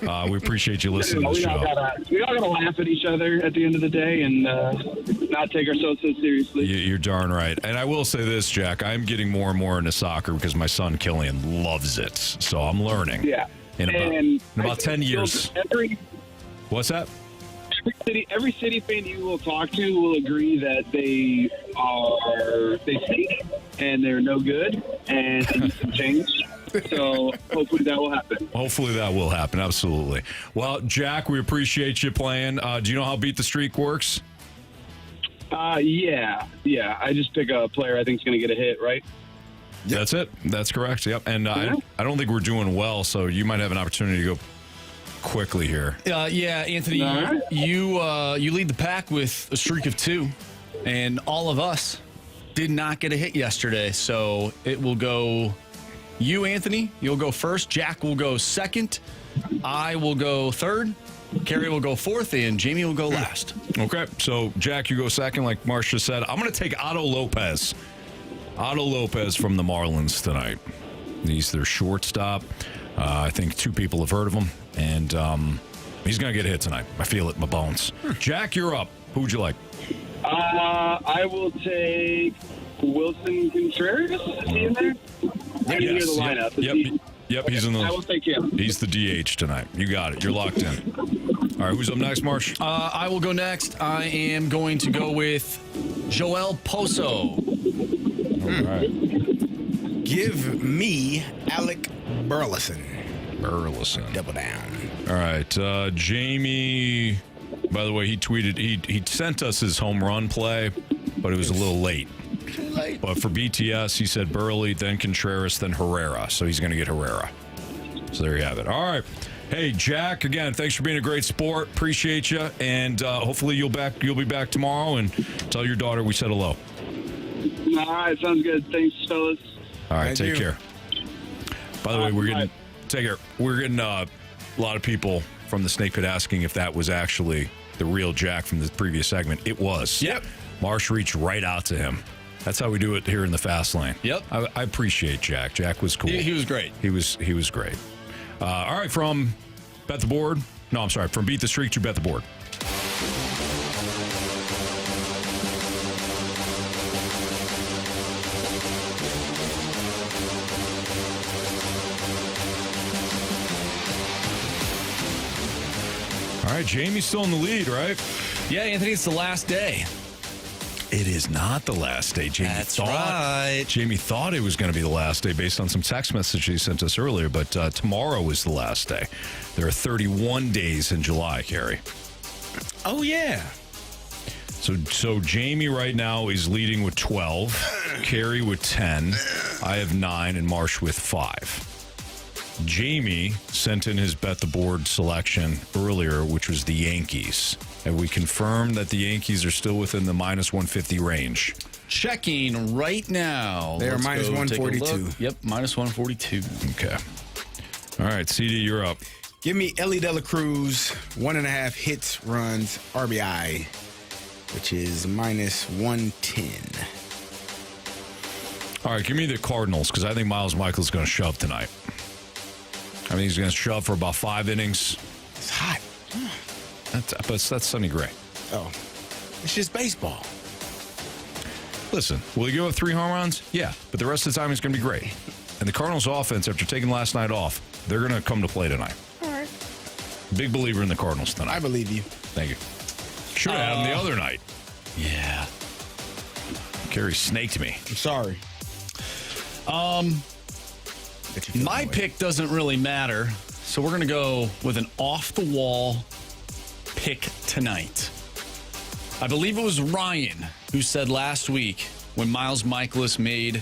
We appreciate you listening to the show. We all got to laugh at each other at the end of the day and not take ourselves so seriously. You're darn right. And I will say this, Jack, I'm getting more and more into soccer because my son, Killian, loves it. So I'm learning. Yeah. In about 10 years. What's that? Every city fan you will talk to will agree that they stink and they're no good and they need some change. So hopefully that will happen. Hopefully that will happen. Absolutely. Well, Jack, we appreciate you playing. Do you know how Beat the Streak works? Yeah. I just pick a player I think is going to get a hit, right? Yep. That's it. That's correct. Yep. And I don't think we're doing well, so you might have an opportunity to go quickly here. Yeah, Anthony, you lead the pack with a streak of 2, and all of us did not get a hit yesterday. So it will go you, Anthony. You'll go first. Jack will go second. I will go third. Carey will go fourth, and Jamie will go last. Okay, so Jack, you go second, like Marcia said. I'm going to take Otto Lopez. Otto Lopez from the Marlins tonight. He's their shortstop. I think 2 people have heard of him, and he's going to get a hit tonight. I feel it in my bones. Jack, you're up. Who would you like? I will take Wilson Contreras. Is he in there? I didn't hear the lineup. Yep, he's in the. I will take him. He's the DH tonight. You got it. You're locked in. All right, who's up next, Marsh? I will go next. I am going to go with Joel Poso. All right. Give me Alec Burleson. Double down. All right, Jamie. By the way, he tweeted. He sent us his home run play, but it was a little late. But for BTS, he said Burley, then Contreras, then Herrera. So he's going to get Herrera. So there you have it. All right. Hey, Jack, again, thanks for being a great sport. Appreciate you. And hopefully you'll be back tomorrow and tell your daughter we said hello. All right. Sounds good. Thanks, fellas. All right. Take care. By the way, we're getting a lot of people from the Snake Pit asking if that was actually the real Jack from the previous segment. It was. Yep. Marsh reached right out to him. That's how we do it here in the fast lane. Yep. I appreciate Jack. Jack was cool. He was great. He was great. All right, from Bet the Board, No, I'm sorry. From Beat the Streak to Bet the Board. All right, Jamie's still in the lead, right? Yeah, Anthony, it's the last day. It is not the last day. That's right. Jamie thought it was going to be the last day based on some text messages he sent us earlier, but tomorrow is the last day. There are 31 days in July, Carey. Oh, yeah. So Jamie right now is leading with 12, Carey with 10, I have 9, and Marsh with 5. Jamie sent in his Bet the Board selection earlier, which was the Yankees. And we confirmed that the Yankees are still within the minus 150 range. Checking right now. They are minus 142. Yep, minus 142. Okay. All right, CD, you're up. Give me Ellie De La Cruz, 1.5 hits, runs, RBI, which is minus 110. All right, give me the Cardinals, because I think Miles Michaels is going to shove tonight. I think he's going to shove for about 5 innings. It's hot. That's Sonny Gray. Oh, it's just baseball. Listen, will he give up 3 home runs? Yeah, but the rest of the time he's going to be great. And the Cardinals' offense, after taking last night off, they're going to come to play tonight. All right. Big believer in the Cardinals tonight. I believe you. Thank you. Should have had him the other night. Yeah. Carey snaked me. I'm sorry. My pick doesn't really matter, so we're going to go with an off-the-wall pick tonight. I believe it was Ryan who said last week when Miles Michaelis made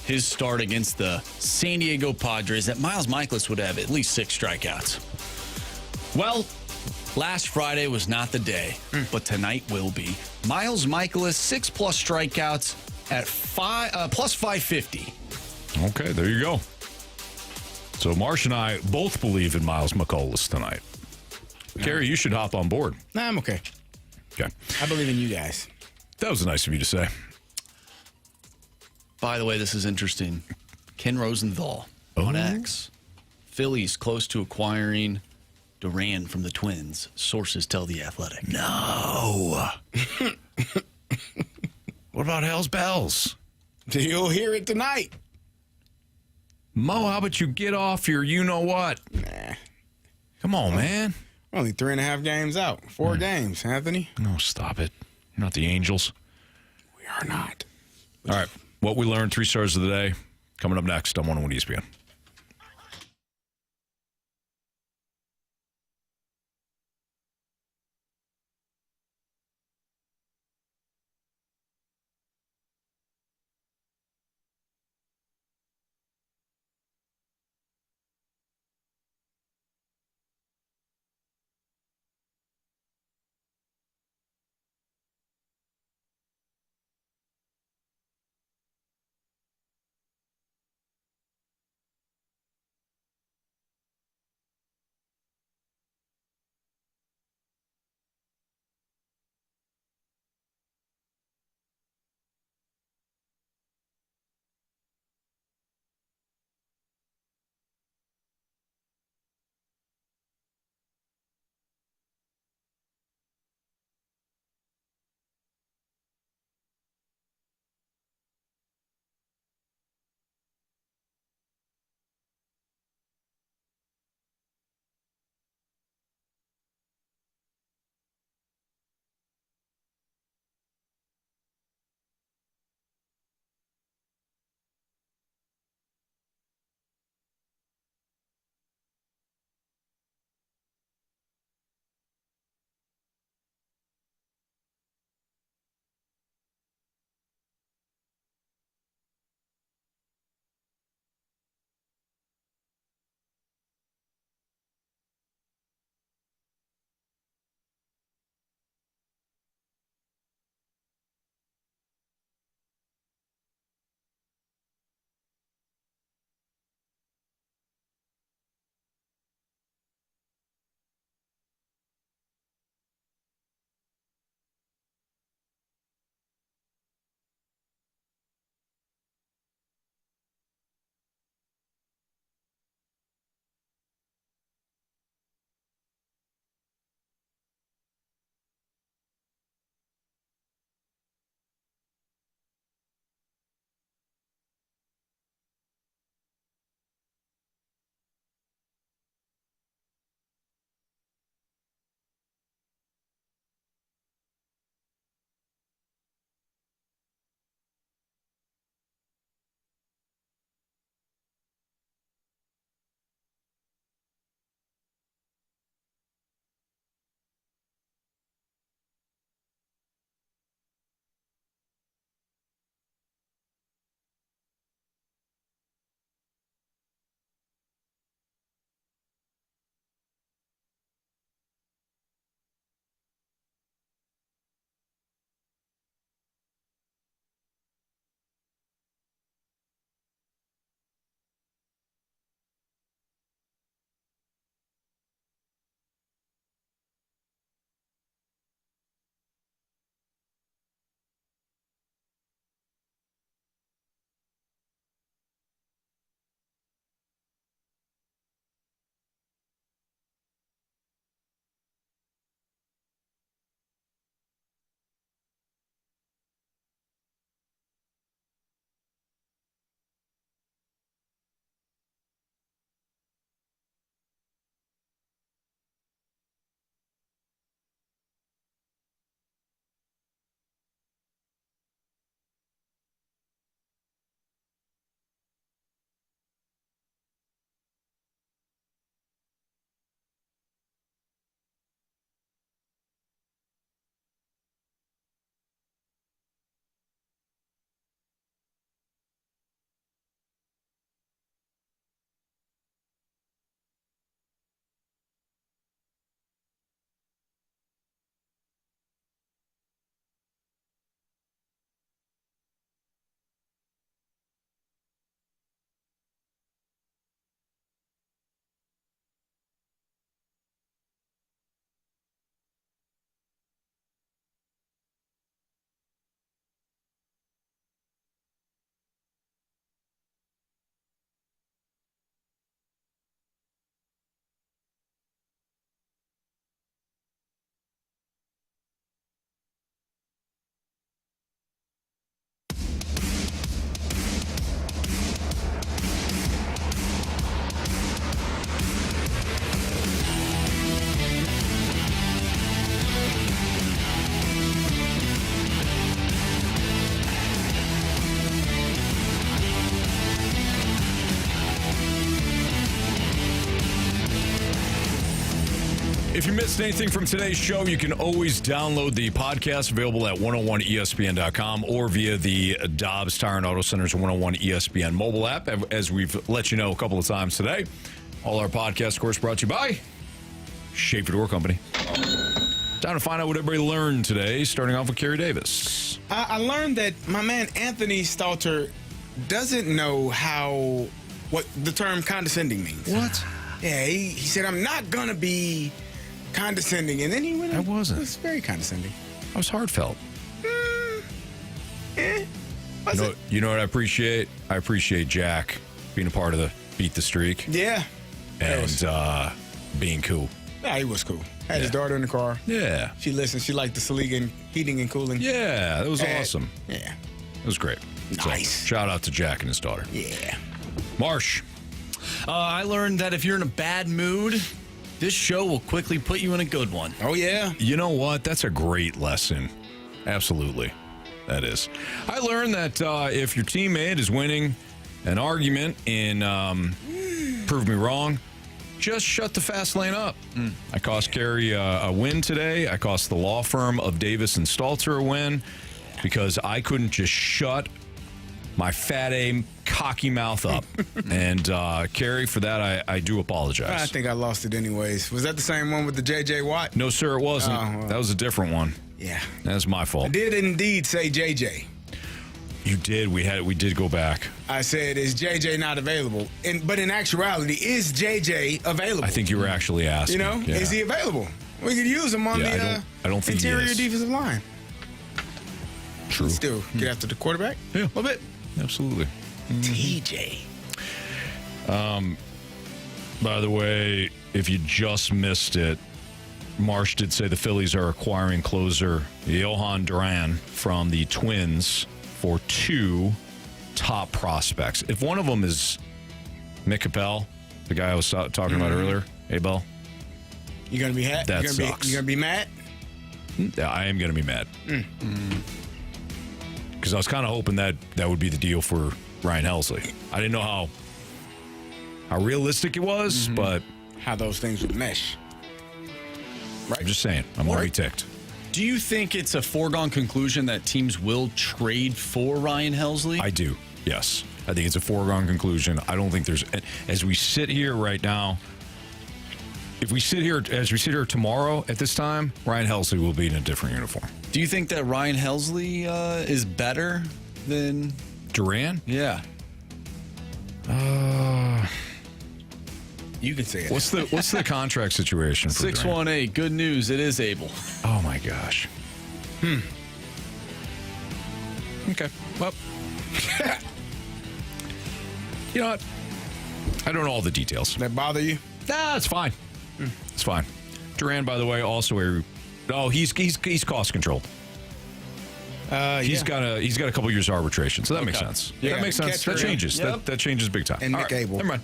his start against the San Diego Padres that Miles Michaelis would have at least 6 strikeouts. Well, last Friday was not the day, but tonight will be. Miles Michaelis, 6+ strikeouts at plus 550. Okay, there you go. So Marsh and I both believe in Miles Michaelis tonight. Carey, you should hop on board. Nah, I'm okay. Okay. I believe in you guys. That was nice of you to say. By the way, this is interesting. Ken Rosenthal on X. Phillies close to acquiring Duran from the Twins. Sources tell The Athletic. No. What about Hell's Bells? You'll hear it tonight. Mo, how about you get off your you-know-what? Nah. Come on, man. Only 3.5 games out. 4 games, Anthony. No, stop it. You're not the Angels. We are not. All right. What we learned, 3 stars of the day, coming up next on 101 ESPN. If you missed anything from today's show, you can always download the podcast available at 101ESPN.com or via the Dobbs Tire and Auto Center's 101 ESPN mobile app. As we've let you know a couple of times today, all our podcasts, of course, brought to you by Schaefer Door Company. Time to find out what everybody learned today, starting off with Carey Davis. I learned that my man Anthony Stalter doesn't know what the term condescending means. What? Yeah, he said, I'm not going to be condescending. And then he went. I wasn't. It was very condescending. I was heartfelt. You know what I appreciate? I appreciate Jack being a part of the Beat the Streak. Yeah. And being cool. Yeah, he was cool. Had his daughter in the car. Yeah. She listened. She liked the Saligan heating and cooling. Yeah, that was awesome. Yeah. It was great. Nice. So, shout out to Jack and his daughter. Yeah. Marsh. I learned that if you're in a bad mood, this show will quickly put you in a good one. Oh, yeah. You know what? That's a great lesson. Absolutely. That is. I learned that if your teammate is winning an argument in Prove Me Wrong, just shut the fast lane up. I cost Carey a win today. I cost the law firm of Davis and Stalter a win because I couldn't just shut my fat A cocky mouth up. And Carey, for that, I do apologize. I think I lost it anyways. Was that the same one with the J.J. Watt? No, sir, it wasn't. Oh, well. That was a different one. Yeah. That's my fault. I did indeed say J.J. You did. We did go back. I said, is J.J. not available? But in actuality, is J.J. available? I think you were actually asking. Is he available? We could use him on I don't think interior he is. defensive line. True. Still get after the quarterback? Yeah. A little bit. Absolutely. TJ. By the way, if you just missed it, Marsh did say the Phillies are acquiring closer Johan Duran from the Twins for 2 top prospects. If one of them is Mick Capel, the guy I was talking about earlier, hey, Bell. You gonna be That sucks. You gonna be mad? Yeah, I am gonna be mad. Because I was kind of hoping that would be the deal for Ryan Helsley. I didn't know how realistic it was, but how those things would mesh. Right. I'm just saying, I'm already ticked. Do you think it's a foregone conclusion that teams will trade for Ryan Helsley? I do, yes. I think it's a foregone conclusion. I don't think there's, as we sit here right now, as we sit here tomorrow at this time, Ryan Helsley will be in a different uniform. Do you think that Ryan Helsley is better than Duran? Yeah. You can say it. What's the contract situation for 618? Good news, it is Abel. Oh my gosh. Okay. Well, you know what? I don't know all the details. That bother you? Nah, it's fine. It's fine. Duran, by the way, also he's cost control. He's got a couple years of arbitration, so that makes sense. Yeah, that makes sense. That changes. Yep. That changes big time. And Nick Abel. Never mind.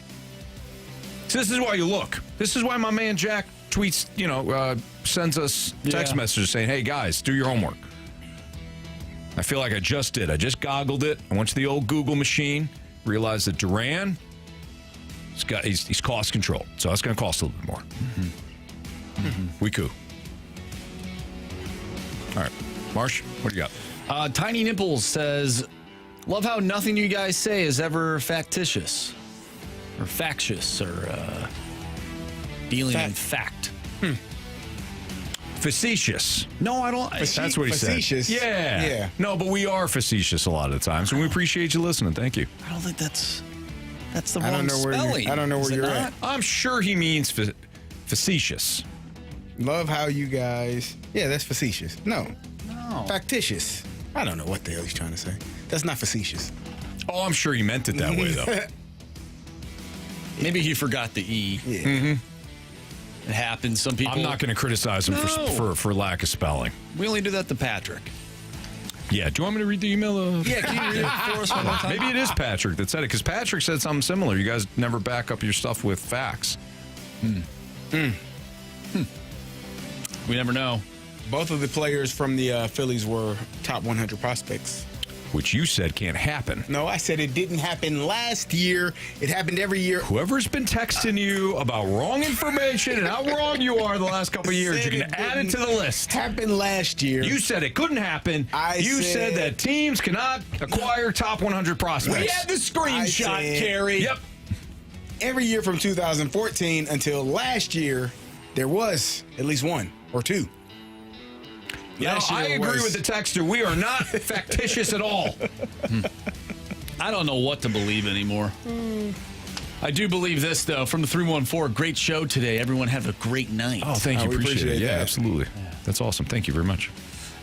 So this is why you look. This is why my man Jack tweets, sends us text messages saying, "Hey guys, do your homework." I feel like I just did. I just goggled it. I went to the old Google machine, realized that Duran, he's cost control, so that's going to cost a little bit more. We cool. All right, Marsh, what do you got? Tiny Nipples says, "Love how nothing you guys say is ever factitious or factious or dealing in fact." Facetious. No, I don't. That's what he facetious. said. Yeah. Yeah. No, but we are facetious a lot of the times, and we appreciate you listening. Thank you. I don't think that's the I wrong don't know where spelling. I don't know where you're at. I'm sure he means facetious. Love how you guys. Yeah, that's facetious. No. Factitious. I don't know what the hell he's trying to say. That's not facetious. Oh, I'm sure he meant it that way, though. Maybe he forgot the E. Yeah. It happens. Some people. I'm not going to criticize him for lack of spelling. We only do that to Patrick. Yeah. Do you want me to read the email? Yeah, can you read it for us one more time? Maybe it is Patrick that said it, because Patrick said something similar. You guys never back up your stuff with facts. We never know. Both of the players from the Phillies were top 100 prospects. which you said can't happen. No, I said it didn't happen last year. It happened every year. Whoever's been texting you about wrong information and how wrong you are the last couple of years, you can add it to the list. Happened last year. You said it couldn't happen. You said that teams cannot acquire top 100 prospects. We had the screenshot, Carey. Yep. Every year from 2014 until last year, there was at least one or two. I agree with the texter. We are not factitious at all. I don't know what to believe anymore. I do believe this, though. From the 314, great show today. Everyone have a great night. Oh, thank you. Appreciate it. Yeah, that. absolutely. That's awesome. Thank you very much.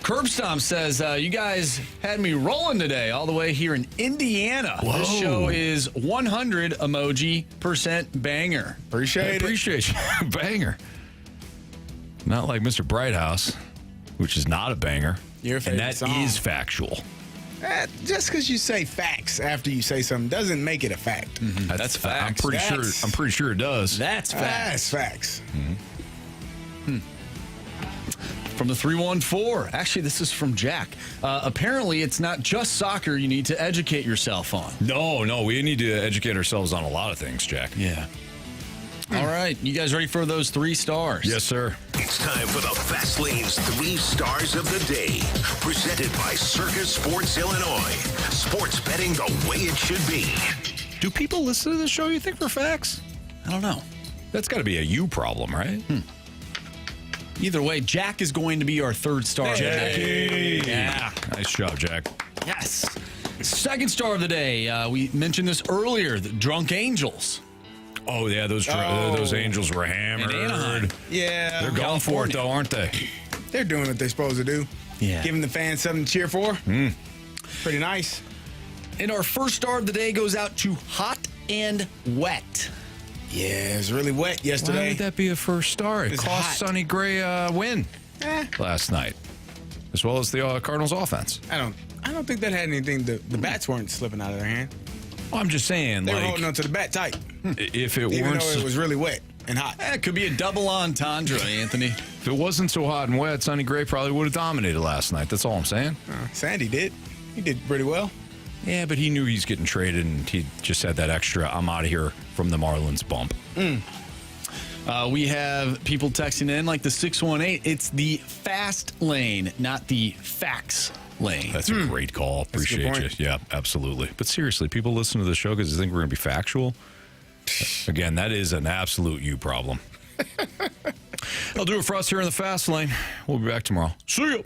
Curbstomp says, you guys had me rolling today all the way here in Indiana. Whoa. This show is 100 emoji% banger. Appreciate you. Banger. Not like Mr. Brighthouse, which is not a banger. Your favorite and that song. is factual. Just because you say facts after you say something doesn't make it a fact. Mm-hmm. That's facts. I'm pretty sure it does. That's facts. That's facts. From the 314. Actually, this is from Jack. Apparently, it's not just soccer you need to educate yourself on. No, we need to educate ourselves on a lot of things, Jack. Yeah. All right. You guys ready for those 3 stars? Yes, sir. It's time for the Fast Lane's 3 stars of the day. Presented by Circus Sports Illinois. Sports betting the way it should be. Do people listen to the show, you think, for facts? I don't know. That's got to be a you problem, right? Either way, Jack is going to be our 3rd star. Jackie! Yeah. Nice job, Jack. Yes. 2nd star of the day. We mentioned this earlier. The Drunk Angels. Oh, yeah, those Angels were hammered. In Anaheim. Yeah. They're going for it, though, aren't they? They're doing what they're supposed to do. Yeah. Giving the fans something to cheer for. Pretty nice. And our 1st star of the day goes out to Hot and Wet. Yeah, it was really wet yesterday. Why would that be a 1st star? It It's cost hot. Sonny Gray a win last night, as well as the Cardinals offense. I don't think that had anything. The bats weren't slipping out of their hand. Well, I'm just saying, They were holding onto the bat tight. If it Even weren't, though it was really wet and hot. It could be a double entendre, Anthony. if it wasn't so hot and wet, Sonny Gray probably would have dominated last night. That's all I'm saying. Sandy did. He did pretty well. Yeah, but he knew he's getting traded, and he just had that extra "I'm out of here" from the Marlins bump. We have people texting in like the 618. It's the fast lane, not the fax lane. That's a great call. Appreciate you. point. Yeah, absolutely. But seriously, people listen to the show because they think we're going to be factual. Again, that is an absolute you problem. I'll do it for us here in the fast lane. We'll be back tomorrow. See you.